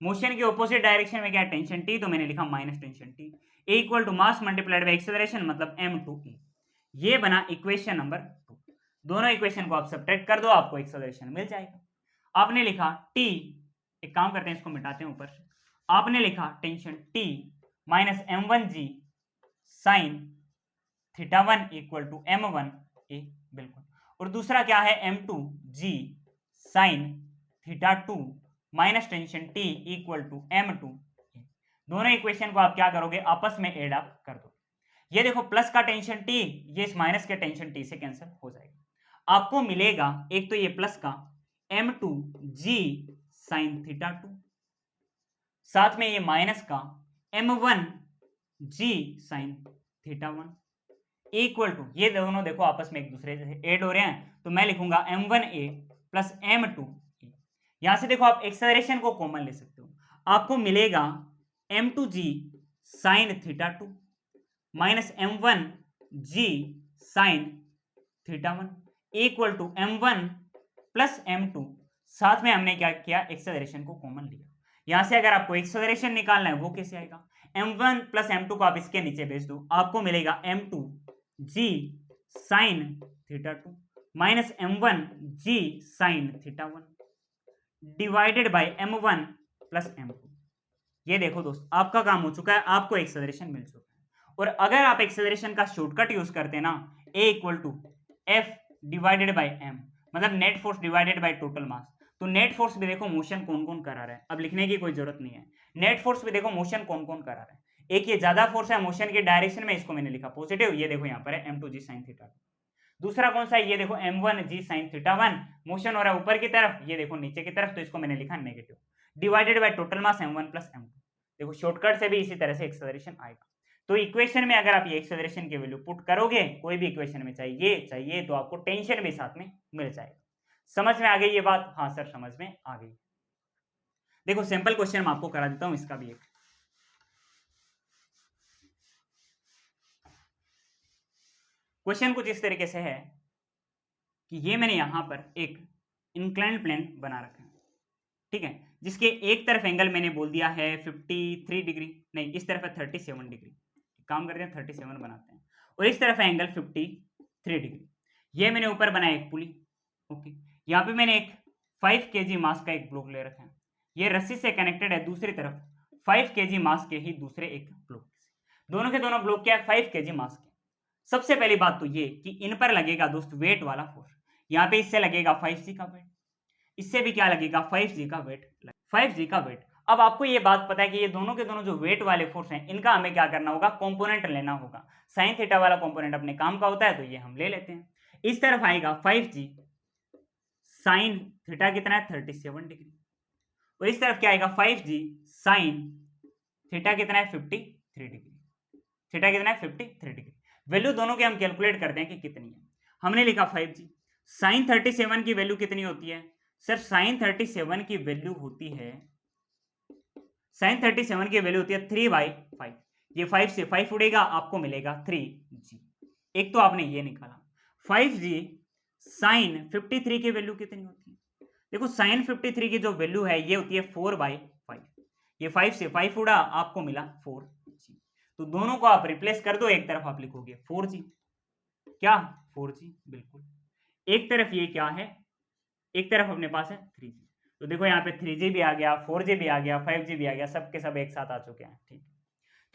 Speaker 1: Motion के ऑपोजिट डायरेक्शन में क्या है टेंशन T, तो मैंने लिखा minus tension T equal to mass multiplied by acceleration मतलब m2e। ये बना इक्वेशन नंबर 2। दोनों इक्वेशन को आप सब्ट्रैक्ट कर दो, आपको एक्सेलरेशन मिल जाएगा। आपने लिखा T, एक काम करते हैं इसको मिटाते हैं ऊपर से, आपने लिखा tension T minus m1g sine θ1 equal to m1a, बिल्कुल। और दूसरा क्या है m2g sine θ2 minus tension T equal to m2। दोनों इक्वेशन को आप क्या करोगे, आपस में एड अप कर दो। ये देखो प्लस का टेंशन T ये इस माइनस के टेंशन T से कैंसिल हो जाएगा। आपको मिलेगा एक तो ये प्लस का m2g sin θ2, साथ में ये माइनस का m1g sin θ1 इक्वल टू, ये दोनों देखो आपस में एक दूसरे से ऐड हो रहे हैं, तो मैं लिखूंगा m1a प्लस m2a। यहां से देखो आप एक्सेलरेशन को कॉमन ले सकते हो, आपको मिलेगा m2g sin θ2 minus m1g sin θ1 equal to m1 plus m2, साथ में हमने क्या किया एक्सेलरेशन को कॉमन लिया। यहां से अगर आपको एक्सेलरेशन निकालना है वो कैसे आएगा, m1 प्लस m2 को आप इसके नीचे भेज दो, आपको मिलेगा m2g sin θ2 minus m1g sin θ1 divided by m1 plus m2। ये देखो दोस्त आपका काम हो चुका है, आपको एक्सेलरेशन मिल चुका है। और अगर आप एक्सेलरेशन का शॉर्टकट यूज करते हैं ना, a equal to f divided by m, मतलब net force divided by total mass, तो नेट फोर्स भी देखो मोशन कौन कौन करा रहा है, अब लिखने की कोई जरूरत नहीं है। नेट फोर्स भी देखो मोशन कौन कौन करा रहा है, एक ये ज्यादा फोर्स है मोशन के डायरेक्शन में, इसको मैंने लिखा पॉजिटिव, ये देखो यहाँ पर है m2g sin θ2। दूसरा कौन सा है, ये देखो m1g sin θ1 मोशन हो रहा है ऊपर की तरफ, ये देखो नीचे की तरफ, तो इसको मैंने लिखा negative divided by total mass m1 plus m2। देखो शॉर्टकट से भी इसी तरह से एक्सेलरेशन आएगा। तो इक्वेशन में अगर आप ये एक्सेलरेशन की वैल्यू पुट करोगे कोई भी इक्वेशन में, चाहिए तो आपको टेंशन भी साथ में मिल जाएगा। समझ में आ गई ये बात? हाँ सर समझ में आ गई। देखो सिंपल क्वेश्चन मैं आपको करा देता हूं इसका भी एक। क्वेश्चन कुछ इस तरीके से है कि ये मैंने यहां पर एक इंक्लाइंड प्लेन बना रखा है, ठीक है, जिसके एक तरफ एंगल मैंने बोल दिया है 53 डिग्री, नहीं इस तरफ है 37 डिग्री, काम करते हैं 37 बनाते हैं, और इस तरफ है एंगल 53 डिग्री। ये मैंने ऊपर बनाया एक पुली, ओके, यहाँ पे मैंने एक 5 kg मास का एक ब्लॉक ले रखा है, ये रस्सी से कनेक्टेड है दूसरी तरफ 5 kg मास के ही दूसरे एक ब्लॉक से। दोनों के दोनों ब्लॉक क्या है 5 kg मास के। सबसे पहली बात तो ये कि इन पर लगेगा दोस्त वेट वाला फोर्स, यहाँ पे इससे लगेगा 5g का वेट, इससे भी क्या लगेगा 5g का वेट, 5g का वेट। अब आपको ये बात पता है कि ये दोनों के दोनों जो वेट वाले फोर्स हैं इनका हमें क्या करना होगा, कंपोनेंट लेना होगा। साइन थीटा वाला कंपोनेंट अपने काम का होता है, तो ये हम ले लेते हैं। इस तरफ आएगा 5g साइन थीटा कितना है 37 डिग्री, और इस तरफ क्या आएगा 5g साइन थीटा कितना है 53 डिग्री, थीटा कितना है 53 डिग्री। वैल्यू दोनों के हम कैलकुलेट करते हैं कि कितनी है। हमने लिखा 5g, साइन 37 की वैल्यू कितनी होती है सर, साइन 37 की वैल्यू होती है, साइन 37 की वैल्यू होती है 3/5। ये 5 से 5 उड़ेगा, आपको मिलेगा 3g। एक तो आपने ये निकाला। 5g साइन 53 की वैल्यू कितनी होती है, देखो साइन 53 की जो वैल्यू है ये होती है 4/5। ये 5 से 5 उड़ा, आपको मिला 4g। तो दोनों को आप रिप्लेस कर दो, एक तरफ आप लिखोगे 4g, क्या 4g, बिल्कुल। एक तरफ ये क्या है, एक तरफ अपने पास है 3g, तो देखो यहाँ पे 3g भी आ गया, 4g भी आ गया, 5g भी आ गया, सब के सब एक साथ आ चुके हैं, ठीक।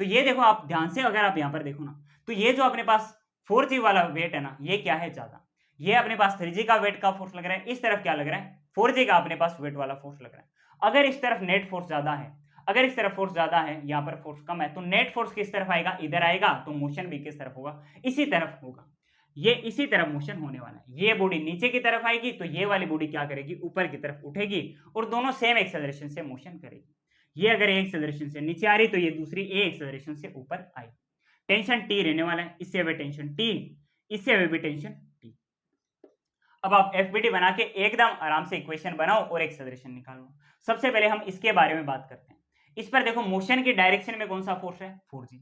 Speaker 1: तो ये देखो आप ध्यान से अगर आप यहाँ पर देखो ना, तो ये जो अपने पास 4g वाला वेट है ना, ये क्या है ज्यादा, ये अपने पास 3g का वेट का फोर्स लग रहा है, इस तरफ क्या लग रहा है 4g का अपने पास वेट वाला फोर्स लग रहा है। अगर इस तरफ नेट फोर्स ज्यादा है, अगर इस तरफ फोर्स ज्यादा है, यहाँ पर फोर्स कम है, तो नेट फोर्स किस तरफ आएगा, इधर आएगा, तो मोशन भी किस तरफ होगा, इसी तरफ होगा। ये इसी तरफ मोशन होने वाला है, ये बॉडी नीचे की तरफ आएगी, तो ये वाली बॉडी क्या करेगी, ऊपर की तरफ उठेगी, और दोनों सेम एक्सेलरेशन से मोशन करेगी। ये अगर ए एक्सेलरेशन से नीचे आ रही तो ये दूसरी ए एक्सेलरेशन से ऊपर आई। टेंशन टी रहने वाला है, इससे अवे टेंशन टी, इससे अवे भी टेंशन टी। अब आप एफबीटी बना के एकदम आराम से इक्वेशन बनाओ और एक्सेलरेशन निकालो। सबसे पहले हम इसके बारे में बात करते हैं। इस पर देखो मोशन की डायरेक्शन में कौन सा फोर्स है, 4g।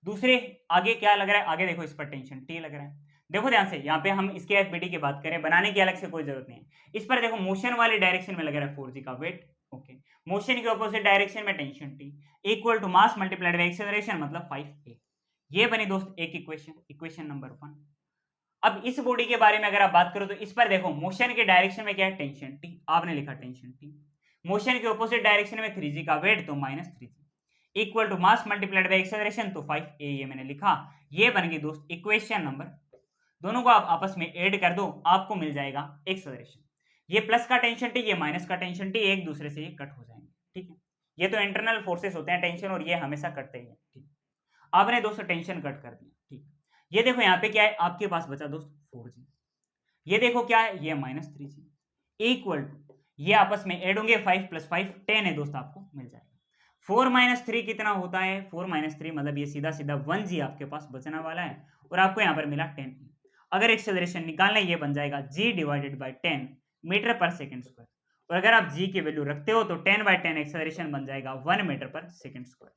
Speaker 1: दूसरे आगे क्या लग रहा है, आगे देखो इस पर टेंशन टी लग रहा है। देखो ध्यान से, यहाँ पे हम इसके एफबीटी की बात करें, बनाने की अलग से कोई जरूरत नहीं है। इस पर देखो मोशन वाली डायरेक्शन में लग रहा है 4g का वेट, ओके। मोशन के ऑपोजिट डायरेक्शन में tension T equal to mass multiplied by acceleration मतलब 5a। ये बनी दोस्त एक इक्वेशन नंबर 1। अब इस बॉडी के बारे में अगर आप बात करो तो इस पर देखो मोशन के डायरेक्शन में क्या है, टेंशन टी, आपने लिखा टेंशन टी। मोशन के ऑपोजिट डायरेक्शन में 3g का वेट तो -3g equal to mass multiplied by acceleration तो 5a, ये मैंने लिखा। ये बन गई दोस्त इक्वेशन नंबर। दोनों को आप आपस में ऐड कर दो, आपको मिल जाएगा एक्सेलरेशन। ये प्लस का टेंशन टी, ये माइनस का टेंशन टी, एक दूसरे से ये कट हो जाएंगे, ठीक है। ये तो इंटरनल फोर्सेस होते हैं टेंशन, और ये हमेशा कटते ही हैं, ठीक। आपने दोस्तों टेंशन कट कर दिया, ठीक। ये देखो यहाँ पे क्या है, आपके पास बचा दोस्त 4g। ये देखो क्या है, ये -3g इक्वल टू, ये आपस में ऐड होंगे, 5 + 5 10 है दोस्त, आपको मिल जाएगा। 4 - 3 कितना होता है, 4 - 3 मतलब ये सीधा सीधा 1g आपके पास बचने वाला है, और आपको यहाँ पर मिला 10। अगर एक्सेलरेशन निकालना है, ये बन जाएगा g / 10 metre per second square, और अगर आप g की वैल्यू रखते हो तो 10/10 एक्सेलरेशन बन जाएगा 1 metre per second square.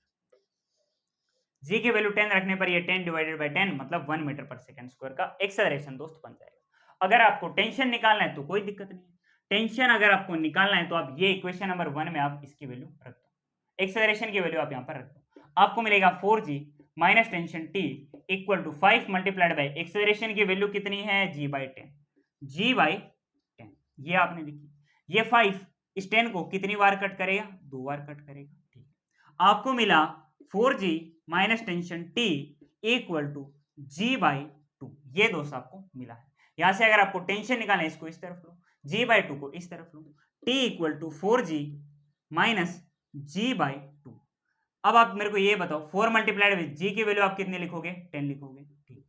Speaker 1: g की वैल्यू 10 रखने पर ये 10 / 10 मतलब 1 मीटर पर सेकंड स्क्वायर का एक्सेलरेशन दोस्त बन जाएगा। अगर आपको टेंशन निकालना है तो कोई दिक्कत नहीं है। टेंशन अगर आपको निकालना है तो आप ये इक्वेशन नंबर 1 में आप इसकी वैल्यू रख दो, एक्सेलरेशन की वैल्यू आप यहाँ पर रख दो, आपको मिलेगा 4g minus tension t equal to 5 multiplied by acceleration की वैल्यू कितनी है, g/10। g/10 ये आपने लिखी। ये 5 इस 10 को कितनी बार कट करेगा, 2 बार कट करेगा, ठीक। आपको मिला 4g minus tension t equal to g/2। ये दोस्त आपको मिला है। यहां से अगर आपको टेंशन निकालना है, इसको इस तरफ लो, g/2 को इस तरफ लो, t equal to 4g minus g/2। अब आप मेरे को ये बताओ, 4 मल्टीप्लाइड विद g की वैल्यू आप कितनी लिखोगे, 10 लिखोगे, ठीक।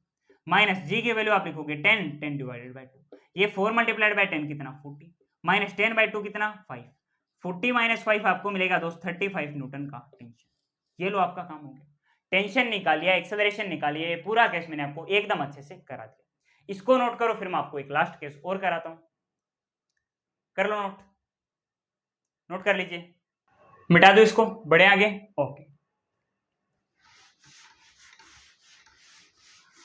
Speaker 1: माइनस g की वैल्यू आप लिखोगे 10, 10 / 2। ये 4 मल्टीप्लाइड बाय 10 कितना, 40, माइनस 10/2 कितना, 5। 40 - 5 आपको मिलेगा दोस्त 35 न्यूटन का टेंशन। ये लो आपका काम हो गया, टेंशन निकालिए, एक्सेलरेशन निकालिए, पूरा केस मैंने आपको एकदम अच्छे से करा दिया। इसको नोट करो, फिर मैं आपको एक लास्ट केस और कराता हूं। कर लो नोट, नोट कर लीजिए, मिटा दो इसको, बढ़े आगे, ओके।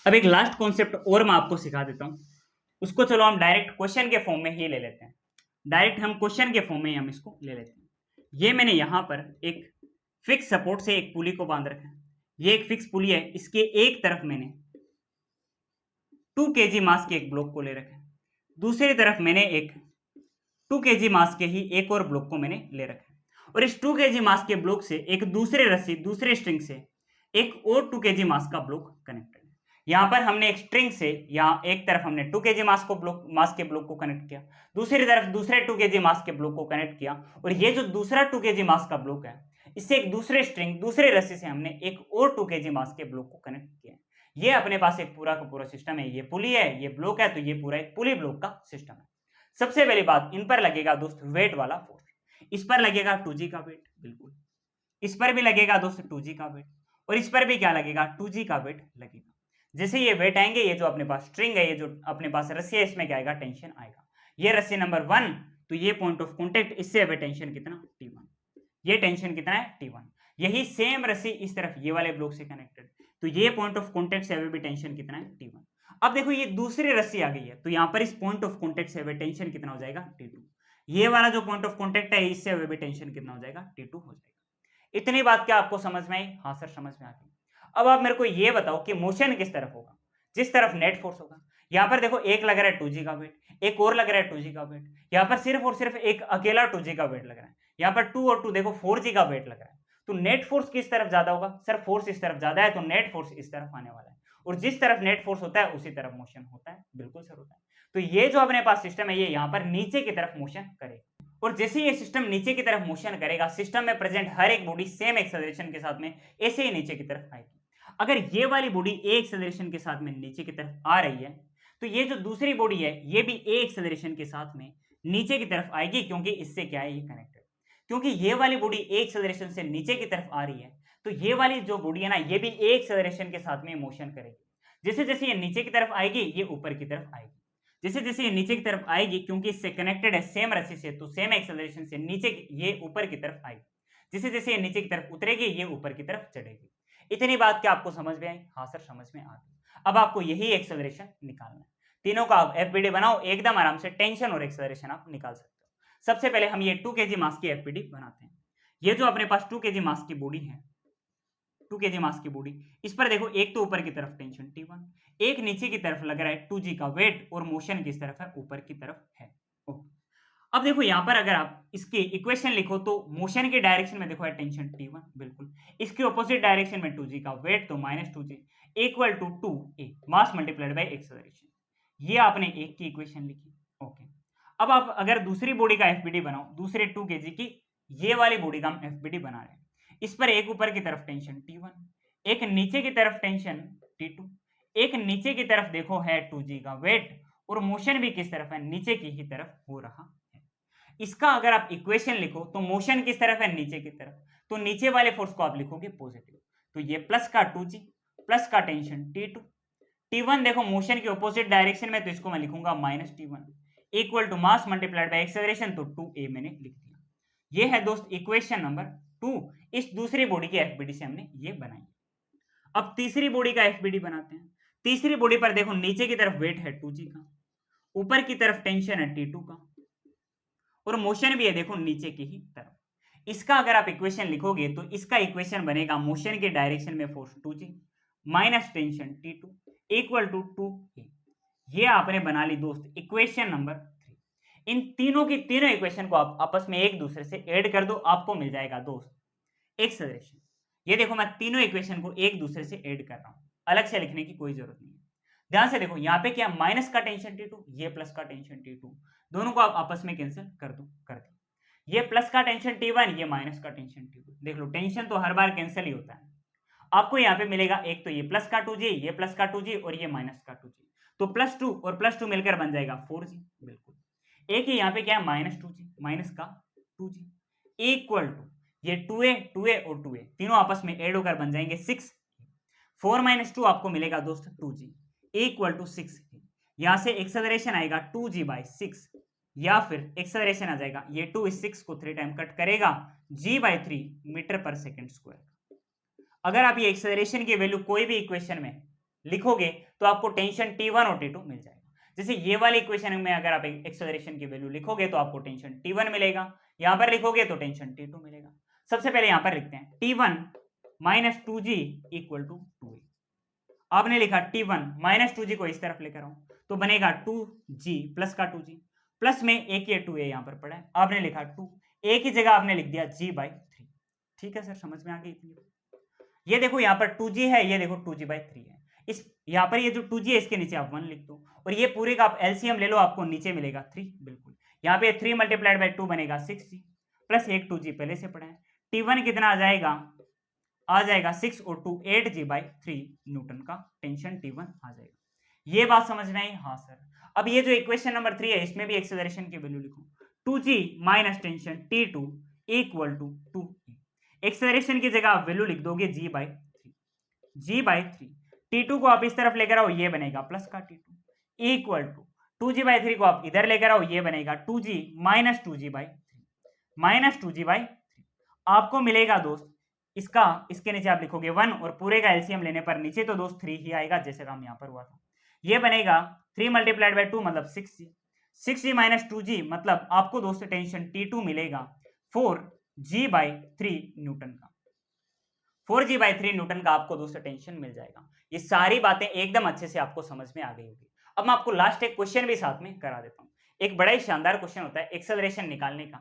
Speaker 1: अब एक लास्ट कॉन्सेप्ट और मैं आपको सिखा देता हूं, उसको चलो हम डायरेक्ट क्वेश्चन के फॉर्म में ही ले लेते हैं। डायरेक्ट हम क्वेश्चन के फॉर्म में हम इसको ले लेते हैं। ये मैंने यहां पर एक फिक्स सपोर्ट से एक पुली को बांध रखा है। ये एक फिक्स पुली है, इसके एक तरफ मैंने 2 kg मास के एक ब्लॉक को ले रखा है, दूसरी तरफ मैंने एक 2 kg मास के ही एक और ब्लॉक को मैंने ले रखा है, और इस 2 kg मास के ब्लॉक से एक दूसरे रस्सी, दूसरे स्ट्रिंग से एक और 2 kg मास का ब्लॉक कनेक्टेड है। यहां पर हमने एक स्ट्रिंग से, यहां एक तरफ हमने 2 kg मास के ब्लॉक को कनेक्ट किया, दूसरी तरफ दूसरे 2 kg मास के ब्लॉक को कनेक्ट किया, और ये जो दूसरा 2 kg मास का ब्लॉक है, इससे एक दूसरे स्ट्रिंग, दूसरे रस्सी से हमने एक और 2 kg मास के ब्लॉक को कनेक्ट किया। ये अपने पास एक पूरा का पूरा सिस्टम है। ये पुली है, ये ब्लॉक है, तो ये पूरा एक पुली ब्लॉक का सिस्टम है। सबसे पहली बात, इन पर लगेगा दोस्त वेट वाला फोर्स। इस पर लगेगा 2g का वेट, बिल्कुल। इस पर भी लगेगा दोस्त 2g का वेट, और इस पर भी क्या लगेगा, 2g का वेट लगेगा। जैसे ये वेट आएंगे, ये जो अपने पास स्ट्रिंग है, ये जो अपने पास रस्सी है, इसमें क्या आएगा, टेंशन आएगा। ये रस्सी नंबर 1, तो ये पॉइंट ऑफ कॉन्टेक्ट, इससे अब टेंशन कितना, T1। ये टेंशन कितना है, T1। यही सेम रस्सी इस तरफ ये वाले ब्लॉक से कनेक्टेड, तो ये पॉइंट ऑफ कॉन्टेक्ट से अभी भी टेंशन कितना है, T1। अब देखो ये दूसरी रस्सी आ गई है, तो यहाँ पर इस पॉइंट ऑफ कॉन्टेक्ट से अभी टेंशन कितना हो जाएगा, T2। ये वाला जो पॉइंट ऑफ कॉन्टेक्ट है, इससे अभी भी टेंशन कितना हो जाएगा, T2 हो जाएगा। इतनी बात क्या आपको समझ में आई? हाँ सर, समझ में आ गई। अब आप मेरे को ये बताओ कि मोशन किस तरफ होगा, जिस तरफ नेट फोर्स होगा। यहाँ पर देखो एक लग रहा है 2g का वेट, एक और लग रहा है 2g का वेट, यहाँ पर सिर्फ और सिर्फ एक अकेला 2g का वेट लग रहा है, यहाँ पर 2 और 2 देखो 4g का वेट लग रहा है। तो नेट फोर्स किस तरफ ज्यादा होगा, सर फोर्स इस तरफ ज्यादा है, तो नेट फोर्स इस तरफ आने वाला है, और जिस तरफ नेट फोर्स होता है उसी तरफ मोशन होता है, बिल्कुल सर होता है। तो ये जो अपने पास सिस्टम है, ये यहाँ पर नीचे की तरफ मोशन करेगा, और जैसे ये सिस्टम नीचे की तरफ मोशन करेगा, सिस्टम में प्रेजेंट हर एक बॉडी सेम एक्सेलरेशन के साथ में ऐसे ही नीचे की तरफ आएगी। अगर ये वाली बॉडी ए एक्सेलरेशन के साथ में नीचे की तरफ आ रही है, तो ये जो दूसरी बॉडी है, ये भी ए एक्सेलरेशन के साथ में नीचे की तरफ आएगी, क्योंकि इससे क्या है, ये कनेक्टेड। क्योंकि ये वाली बॉडी एक एक्सेलरेशन से नीचे की तरफ आ रही है, तो ये वाली जो बॉडी है ना, ये भी एक एक्सेलरेशन के साथ में मोशन करेगी। जैसे जैसे ये नीचे की तरफ आएगी, ये ऊपर की तरफ आएगी। जैसे जैसे ये नीचे की तरफ आएगी, क्योंकि इससे कनेक्टेड है सेम रस्सी से, तो सेम एक्सेलरेशन से नीचे ये ऊपर की तरफ आएगी। जैसे जैसे ये नीचे की तरफ उतरेगी, ये ऊपर की तरफ चढ़ेगी। इतनी बात क्या आपको समझ में आई? हाँ सर, समझ में आ गई। अब आपको यही एक्सेलरेशन निकालना है। तीनों का आप एफबीडी बनाओ, एकदम आराम से टेंशन और एक्सेलरेशन आप निकाल सकते हो। सबसे पहले हम ये 2 kg मास की एफबीडी बनाते हैं। ये जो अपने पास 2 kg मास की बॉडी है, 2 kg मास की बॉडी, इस पर देखो एक तो ऊपर की तरफ टेंशन T1, एक नीचे की तरफ लग रहा है 2g का वेट, और मोशन किस तरफ है? ऊपर की तरफ है। ओके, अब देखो यहां पर अगर आप इसकी इक्वेशन लिखो तो मोशन के डायरेक्शन में देखो है टेंशन T1, बिल्कुल इसके ऑपोजिट डायरेक्शन में 2g का वेट, तो -2g equal to 2a mass multiplied by acceleration. ये आपने एक की इक्वेशन लिखी। ओके, अब आप अगर दूसरी बॉडी का एफबीडी बनाओ, दूसरे 2 kg की ये वाली बॉडी का हम एफबीडी बना रहे हैं। इस पर एक ऊपर की तरफ टेंशन T1, एक नीचे की तरफ टेंशन T2, एक नीचे की तरफ देखो है 2g का वेट, और मोशन भी किस तरफ है? नीचे की ही तरफ हो रहा है। इसका अगर आप इक्वेशन लिखो तो मोशन किस तरफ है? नीचे की तरफ, तो नीचे वाले फोर्स को आप लिखोगे पॉजिटिव, तो ये प्लस का 2g प्लस का टेंशन T2, T1 देखो मोशन के ऑपोजिट डायरेक्शन में, तो इसको मैं लिखूंगा -T1 equal to mass multiplied by acceleration, तो 2a मैंने लिख दिया। ये है दोस्त इक्वेशन नंबर 2। इस दूसरी बॉडी की एफबीडी से हमने ये बनाई। अब तीसरी बॉडी का एफबीडी बनाते हैं। तीसरी बॉडी पर देखो नीचे की तरफ वेट है 2g का, ऊपर की तरफ टेंशन है T2 का, और मोशन भी है देखो नीचे की ही तरफ। इसका अगर आप इक्वेशन लिखोगे तो इसका इक्वेशन बनेगा मोशन के डायरेक्शन में force 2g minus tension T2 equal to 2a। ये आपने बना ली दोस्त इक्वेशन नंबर 3। इन तीनों की तीनों इक्वेशन को आप आपस में एक दूसरे से ऐड कर दो, आपको मिल जाएगा दोस्त एक्सेलरेशन। ये देखो मैं तीनों इक्वेशन को एक दूसरे से ऐड कर रहा हूं, अलग से लिखने की कोई जरूरत नहीं है। ध्यान से देखो यहाँ पे क्या माइनस का टेंशन T2, ये प्लस का टेंशन T2, दोनों को आप आपस में कैंसिल कर दो, कर दो। ये प्लस का टेंशन T1, ये माइनस का टेंशन T2। देख लो टेंशन तो हर बार कैंसिल ही होता है। आपको यहाँ पे मिलेगा एक तो ये प्लस का 2g, ये प्लस का 2g, और ये माइनस का 2g, तो +2 और +2 मिलकर बन जाएगा 4g, बिल्कुल। एक ही यहाँ पे क्या है -2g माइनस का 2g इक्वल टू ये 2a 2a और 2a तीनों आपस में ऐड होकर बन जाएंगे 6। 4 - 2 आपको मिलेगा दोस्त 2g इक्वल टू 6। यहां से एक्सेलरेशन आएगा 2g/6, या फिर एक्सेलरेशन आ जाएगा, ये 2 इस 6 को 3 टाइम कट करेगा, g/3 मीटर पर सेकेंड स्क्वायर। अगर आप ये एक्सेलरेशन की वैल्यू कोई भी इक्वेशन में लिखोगे तो आपको टेंशन T1 और T2 मिल जाएगा। जैसे ये वाली इक्वेशन में अगर आप एक्सेलरेशन की वैल्यू लिखोगे तो आपको टेंशन T1 मिलेगा, यहां पर लिखोगे तो टेंशन T2 मिलेगा। सबसे पहले यहां पर लिखते हैं T1 - 2g equal to 2a। आपने लिखा T1 - 2g को इस तरफ लेकर आऊं तो बनेगा 2g प्लस का 2g, प्लस में एक ये 2a यहां पर पड़ा है, आपने लिखा 2, एक ही जगह आपने लिख दिया g/3। ठीक है सर, समझ में आ गई? ये देखो यहाँ पर 2g है, ये देखो 2g/3 है। इस यहाँ पर ये जो 2g है इसके नीचे आप 1 लिख दो, और ये पूरे का आप एलसीएम ले लो, आपको नीचे मिलेगा 3, बिल्कुल। यहाँ पे 3 × 2 बनेगा 6g, प्लस एक 2g पहले से पड़ा है। T1 कितना आ जाएगा? आ जाएगा 6 और 2 8g/3 न्यूटन का टेंशन T1 आ जाएगा। ये बात समझ में आई? हाँ सर। अब ये जो इक्वेशन नंबर 3 है इसमें भी एक्सेलरेशन की वैल्यू लिखो, 2g minus tension T2 equal to 2a। Acceleration की जगह आप वैल्यू लिख दोगे g/3। T2 को आप इस तरफ लेकर आओ, ये बनेगा प्लस का T2 इक्वल टू 2g/3 को आप इधर लेकर आओ, ये बनेगा 2g माइनस 2g/3 आपको मिलेगा दोस्त इसका, इसके नीचे आप लिखोगे 1 और पूरे का एलसीएम लेने पर नीचे तो दोस्त 3 ही आएगा, जैसे काम यहाँ पर हुआ था। ये बनेगा 3 × 2 मतलब 6g, 6g माइनस 2g मतलब आपको दोस्त टेंशन T2 मिलेगा 4g/3 न्यूटन का। 4g/3 न्यूटन का आपको दोस्तों टेंशन मिल जाएगा। ये सारी बातें एकदम अच्छे से आपको समझ में आ गई होगी। अब मैं आपको लास्ट एक क्वेश्चन भी साथ में करा देता हूं। एक बड़ा ही शानदार क्वेश्चन होता है एक्सेलरेशन निकालने का,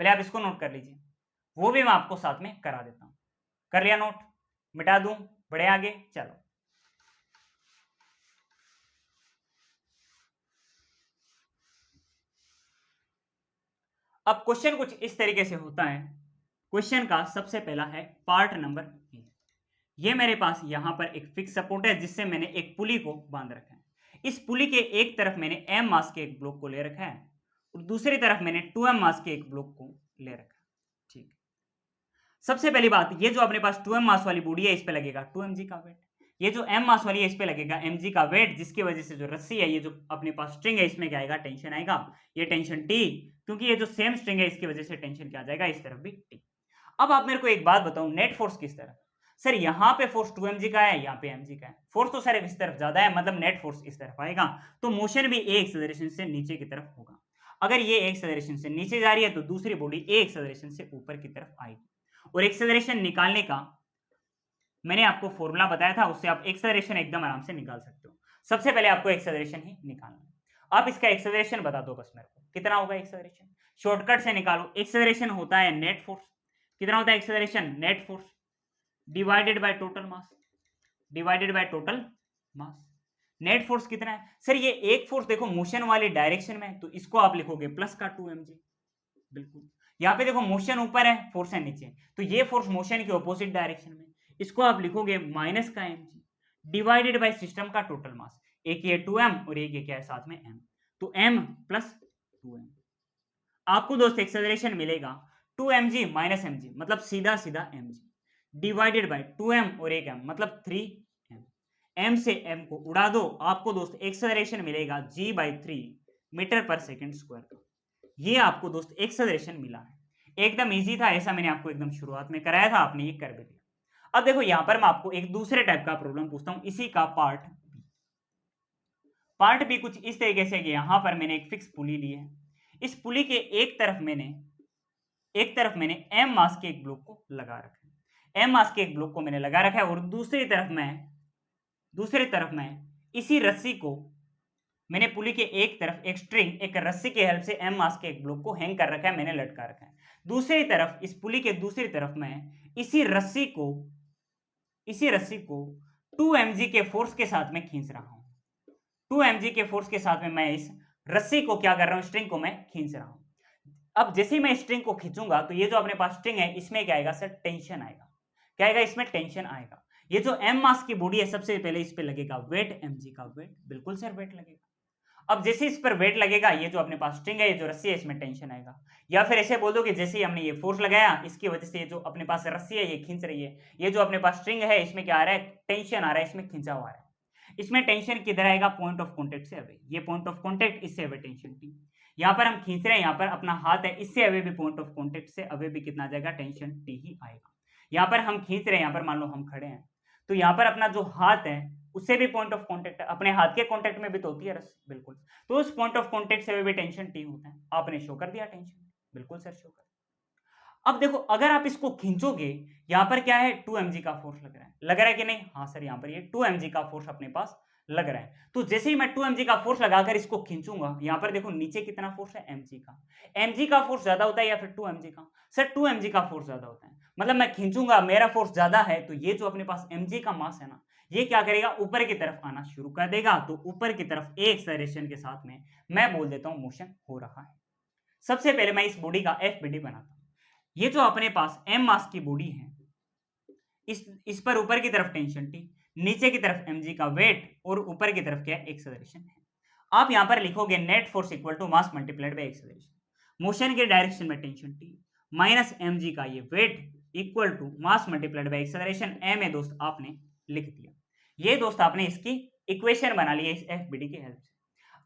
Speaker 1: पहले आप इसको नोट कर लीजिए, वो भी मैं आपको साथ में करा देता हूं। कर लिया नोट? मिटा दूं? बढ़े आगे? चलो अब क्वेश्चन कुछ इस तरीके से होता है। क्वेश्चन का सबसे पहला है पार्ट नंबर ए। ये मेरे पास यहां पर एक फिक्स सपोर्ट है जिससे मैंने एक पुली को बांध रखा है। इस पुली के एक तरफ मैंने m मास के एक ब्लॉक को ले रखा है और दूसरी तरफ मैंने 2m मास के एक ब्लॉक को ले रखा है। ठीक, सबसे पहली बात, ये जो अपने पास 2m मास वाली बॉडी है इस पे लगेगा 2mg का वेट, ये जो m मास वाली है इस पे लगेगा mg का वेट, जिसकी वजह से जो रस्सी है, ये जो अपने पास स्ट्रिंग है, इसमें क्या आएगा, टेंशन आएगा, ये टेंशन T, क्योंकि ये जो सेम स्ट्रिंग है इसकी वजह से टेंशन क्या आ जाएगा, इस तरफ भी T। अब आप मेरे को एक बात बताओ, नेट फोर्स किस तरफ, सर यहाँ पे फोर्स 2mg का है, यहाँ पे mg का है, फोर्स तो सर इस तरफ ज्यादा है, मतलब नेट फोर्स इस तरफ आएगा, तो मोशन भी एक एक्सेलरेशन से नीचे की तरफ होगा। अगर ये एक एक्सेलरेशन से नीचे जा रही है तो दूसरी बॉडी एक एक्सेलरेशन से ऊपर की तरफ आएगी, और एक्सेलरेशन निकालने का मैंने आपको फॉर्मूला बताया था, उससे आप एक्सेलरेशन एकदम आराम से निकाल सकते हो। सबसे पहले आपको एक्सेलरेशन ही निकालना है। आप इसका एक्सेलरेशन बता दो बस मेरे को, कितना होगा एक्सेलरेशन, शॉर्टकट से निकालो। एक्सेलरेशन होता है नेट फोर्स, कितना होता है acceleration, net force divided by total mass, divided by total mass. Net force कितना है सर, ये एक फोर्स देखो मोशन वाली डायरेक्शन में, तो इसको आप लिखोगे प्लस का 2mg, बिल्कुल। यहाँ पे देखो मोशन ऊपर है, फोर्स है नीचे, तो ये फोर्स मोशन के ऑपोजिट डायरेक्शन में, इसको आप लिखोगे माइनस का mg डिवाइडेड बाय सिस्टम का टोटल मास, एक ये 2m और एक ये क्या है साथ में m, तो m प्लस 2m। आपको दोस्त एक्सेलरेशन मिलेगा 2mg माइनस mg, मतलब सीधा सीधा mg डिवाइडेड बाय 2m और एक m, मतलब 3m, m से m को उड़ा दो, आपको दोस्त एक्सेलरेशन मिलेगा g बाई 3 मीटर पर सेकेंड स्क्वायर का। ये आपको दोस्त एक्सेलरेशन मिला है, एकदम इजी था, ऐसा मैंने आपको एकदम शुरुआत में कराया था, आपने ये कर भी दिया। अब देखो यहां पर मैं आपको एक दूसरे टाइप का प्रॉब्लम पूछता हूं, इसी का पार्ट बी कुछ इस तरीके से कि यहां पर मैंने एक फिक्स पुली ली है, इस पुली के एक तरफ मैंने m मास के एक ब्लॉक को लगा रखा है, m मास के एक ब्लॉक को मैंने लगा रखा है, और दूसरी तरफ मैं इसी रस्सी को मैंने पुली के एक तरफ एक स्ट्रिंग, एक रस्सी की हेल्प से m मास के एक ब्लॉक को हैंग कर रखा है, मैंने लटका रखा है। दूसरी तरफ इस पुली के दूसरी तरफ मैं इसी रस्सी को 2mg के फोर्स के साथ में खींच रहा हूं, 2mg के फोर्स के साथ में मैं इस रस्सी को क्या कर रहा हूं, स्ट्रिंग को मैं खींच रहा हूं। अब जैसे ही मैं स्ट्रिंग को खींचूंगा तो ये जो अपने पास स्ट्रिंग है इसमें क्या आएगा सर, टेंशन आएगा, क्या आएगा, इसमें टेंशन आएगा। ये जो m मास की बॉडी है सबसे पहले इस पे लगेगा वेट, mg का वेट, बिल्कुल सर वेट लगेगा। अब जैसे इस पर वेट लगेगा, ये जो अपने पास स्ट्रिंग है, ये जो रस्सी है, इसमें टेंशन आएगा, या फिर ऐसे बोल दो कि जैसे ही हमने ये फोर्स लगाया इसकी वजह से ये जो अपने पास रस्सी है ये खींच रही है, ये जो अपने पास स्ट्रिंग है इसमें क्या आ रहा है, टेंशन आ रहा है, इसमें खिंचाव आ रहा है। इसमें टेंशन किधर आएगा, पॉइंट ऑफ कॉन्टेक्ट से अवे, ये पॉइंट ऑफ कॉन्टेक्ट, इससे अवे टेंशन टी। यहाँ पर हम खींच रहे हैं, यहाँ पर अपना हाथ है, इससे अवे भी पॉइंट ऑफ कॉन्टेक्ट से अवे भी कितना जाएगा, टेंशन टी ही आएगा। यहाँ पर हम खींच रहे हैं, यहाँ पर मान लो हम खड़े हैं, तो यहाँ पर अपना जो हाथ है उससे भी पॉइंट ऑफ कॉन्टेक्ट, अपने हाथ के कॉन्टेक्ट में भी तो होती है रस्सी, बिल्कुल, तो उस पॉइंट ऑफ कॉन्टेक्ट से भी टेंशन टी होता है। आपने शो कर दिया टेंशन, बिल्कुल सर शो कर। अब देखो अगर आप इसको खींचोगे, यहाँ पर क्या है, 2mg का फोर्स लग रहा है कि नहीं, हाँ सर यहाँ पर ये 2mg का फोर्स अपने पास लग रहा है। तो जैसे ही मैं 2mg का फोर्स लगाकर इसको खींचूंगा, यहाँ पर देखो नीचे कितना फोर्स है, mg का फोर्स ज्यादा होता है या फिर 2mg का, सर 2mg का फोर्स ज्यादा होता है, मतलब मैं खींचूंगा, मेरा फोर्स ज्यादा है, तो ये जो अपने पास mg का मास है ना, ये क्या करेगा, ऊपर की तरफ आना शुरू कर देगा, तो ऊपर की तरफ एक एक्सेलरेशन के साथ में मैं बोल देता हूं मोशन हो रहा है। सबसे पहले मैं इस बॉडी का एफबीडी बनाता हूं। ये जो अपने पास m मास की बॉडी है, इस पर ऊपर की तरफ टेंशन टी, नीचे की तरफ mg का वेट, और ऊपर की तरफ क्या है, एक्सेलरेशन है। आप यहां पर लिखोगे net force equal to mass multiplied by acceleration, motion के डायरेक्शन में टेंशन टी माइनस mg का ये weight equal to mass multiplied by acceleration m है दोस्त, आपने लिख दिया। ये दोस्त आपने इसकी इक्वेशन बना ली है इस एफबीडी की हेल्प से।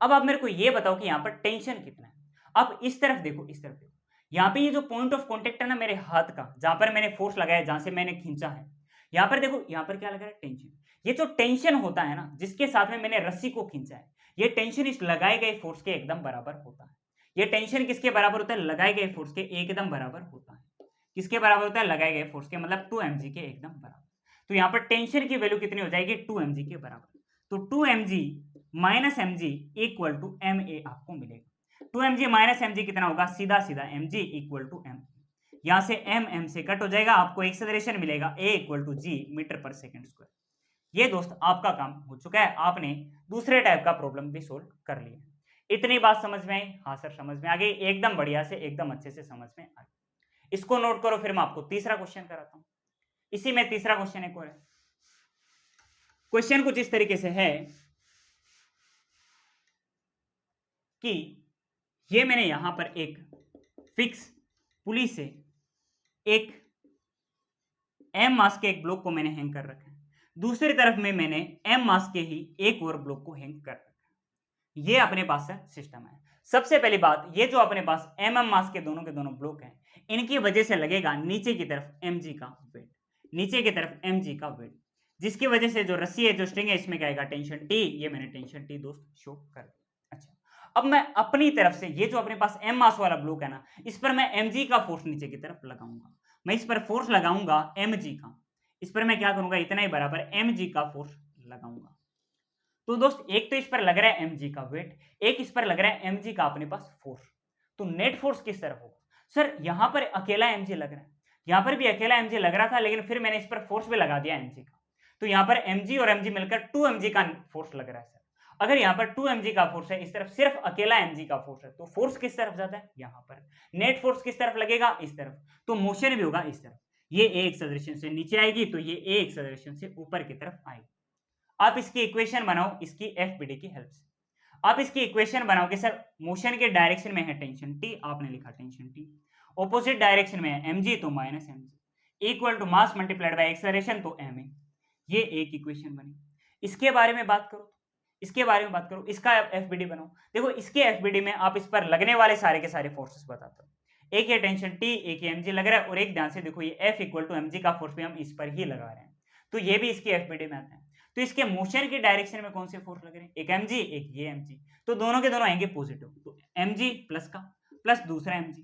Speaker 1: अब आप मेरे को ये बताओ कि यहाँ पर टेंशन कितना है। अब इस तरफ देखो, इस तरफ देखो, यहाँ पे ये जो पॉइंट ऑफ कॉन्टेक्ट है ना मेरे हाथ का, जहां पर मैंने फोर्स लगाया, जहां से मैंने खींचा है, यहाँ पर देखो, यहाँ पर क्या लगा है, टेंशन। ये जो टेंशन होता है ना, जिसके साथ में मैंने रस्सी को खींचा है, ये टेंशन इस लगाए गए फोर्स के एकदम बराबर होता है। ये टेंशन किसके बराबर होता है, लगाए गए फोर्स के एकदम बराबर होता है। किसके बराबर होता है, लगाए गए फोर्स के, मतलब 2mg के एकदम बराबर। तो यहाँ पर टेंशन की वैल्यू कितनी हो जाएगी, 2mg के बराबर। तो 2mg minus mg equal to ma आपको मिलेगा। 2mg माइनस mg कितना होगा, सीधा सीधा mg इक्वल टू m, यहां से m से कट हो जाएगा, आपको एक्सेलरेशन मिलेगा a equal to g metre per second square. ये दोस्त आपका काम हो चुका है, आपने दूसरे टाइप का प्रॉब्लम भी सोल्व कर लिया। इतनी बात समझ में आई, हाँ सर समझ में आ गई, एकदम बढ़िया से, एकदम अच्छे से समझ में आ गई। इसको नोट करो, फिर मैं आपको तीसरा क्वेश्चन कराता हूं। इसी में तीसरा क्वेश्चन एक और है। क्वेश्चन कुछ इस तरीके से है कि ये मैंने यहां पर एक फिक्स पुली से एक m मास के एक ब्लॉक को मैंने हैंग कर रखा है, दूसरी तरफ में मैंने m मास के ही एक और ब्लॉक को हैंग कर रखा है। ये अपने पास सिस्टम है। सबसे पहली बात, ये जो अपने पास mm मास के दोनों ब्लॉक हैं, इनकी वजह से लगेगा नीचे की तरफ mg का वेट, नीचे की तरफ mg का वेट, जिसकी वजह से जो रस्सी है, जो स्ट्रिंग है, इसमें क्या आएगा, टेंशन T। ये मैंने टेंशन T दोस्त शो कर दिया। अच्छा, अब मैं अपनी तरफ से ये जो अपने पास m मास वाला ब्लॉक है ना, इस पर मैं mg का फोर्स नीचे की तरफ लगाऊंगा। मैं इस पर फोर्स लगाऊंगा mg का, इस पर मैं क्या करूंगा, इतना ही बराबर mg का फोर्स लगाऊंगा। तो दोस्त एक तो इस पर लग रहा है mg का वेट, एक इस पर लग रहा है mg का अपने पास फोर्स। तो नेट फोर्स किस तरफ होगा? सर यहां पर अकेला mg लग रहा है, यहां पर भी अकेला mg लग रहा था, लेकिन फिर मैंने इस पर फोर्स भी लगा दिया mg का, तो यहां पर mg और mg मिलकर 2mg का फोर्स लग रहा है। सर अगर यहां पर 2mg का फोर्स है, इस तरफ सिर्फ अकेला mg का फोर्स है, तो फोर्स किस तरफ जाता है, यहां पर। नेट फोर्स किस तरफ लगेगा, इस तरफ, तो मोशन भी होगा इस तरफ। ये a एक्सेलरेशन से नीचे आएगी, तो ये a एक्सेलरेशन से ऊपर की तरफ आएगी। आप इसकी इक्वेशन बनाओ इसकी एफबीडी की हेल्प से। आप इसकी इक्वेशन बनाओ कि सर मोशन के डायरेक्शन में है टेंशन टी, आपने लिखा टेंशन टी, ऑपोजिट डायरेक्शन में है mg, तो minus mg, equal to mass multiplied by acceleration, तो ma। ये एक इक्वेशन बनी। इसके बारे में बात करो, इसके बारे में बात करो, इसका एफबीडी बनाओ। देखो इसके एफबीडी में आप इस पर लगने वाले सारे के सारे फोर्सेस बताते हो। एक ये टेंशन टी, एक ये mg लग रहा है, और एक ध्यान से देखो ये F इक्वल टू mg का फोर्स भी हम इस पर ही लगा रहे हैं, तो ये भी इसकी एफबीडी में आता है। तो इसके मोशन की डायरेक्शन में कौन से फोर्स लग रहे हैं, एक mg, एक ये mg, तो दोनों के दोनों आएंगे पॉजिटिव, तो mg प्लस का प्लस दूसरा mg।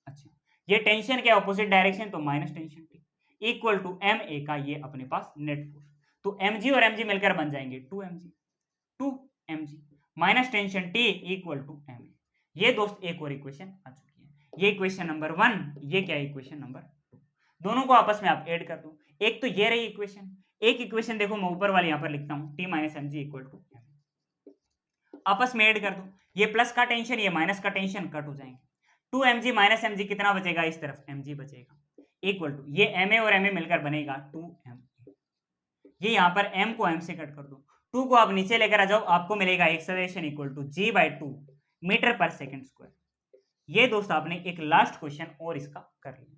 Speaker 1: अच्छा, ये टेंशन के ऑपोजिट डायरेक्शन, तो minus tension T, equal to ma का ये अपने पास नेट फोर्स, तो mg और mg मिलकर बन जाएंगे 2mg minus tension T equal to ma। ये दोस्त एक और इक्वेशन आ चुकी है, ये इक्वेशन नंबर 1, ये क्या है, इक्वेशन नंबर 2। दोनों को आपस में आप ऐड कर दो। एक तो ये रही इक्वेशन, एक इक्वेशन देखो मैं ऊपर वाली यहां पर लिखता हूं, t minus mg equal to आपस में ऐड कर दो। ये प्लस का टेंशन, ये माइनस का टेंशन कट हो जाएंगे, 2mg माइनस mg कितना बचेगा, इस तरफ mg बचेगा, इक्वल टू ये ma और ma मिलकर बनेगा 2ma। ये यहां पर m को m से कट कर दो, 2 को आप नीचे लेकर आ जाओ, आपको मिलेगा acceleration equal to g/2 metre per second square. ये दोस्त आपने एक लास्ट क्वेश्चन और इसका कर लिया।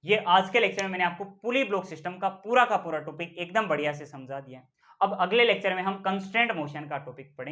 Speaker 1: ये आज के लेक्चर में मैंने आपको पुली ब्लॉक सिस्टम का पूरा टॉपिक एकदम बढ़िया से समझा दिया है। अब अगले लेक्चर में हम कंस्ट्रेंट मोशन का टॉपिक पढ़ेंगे।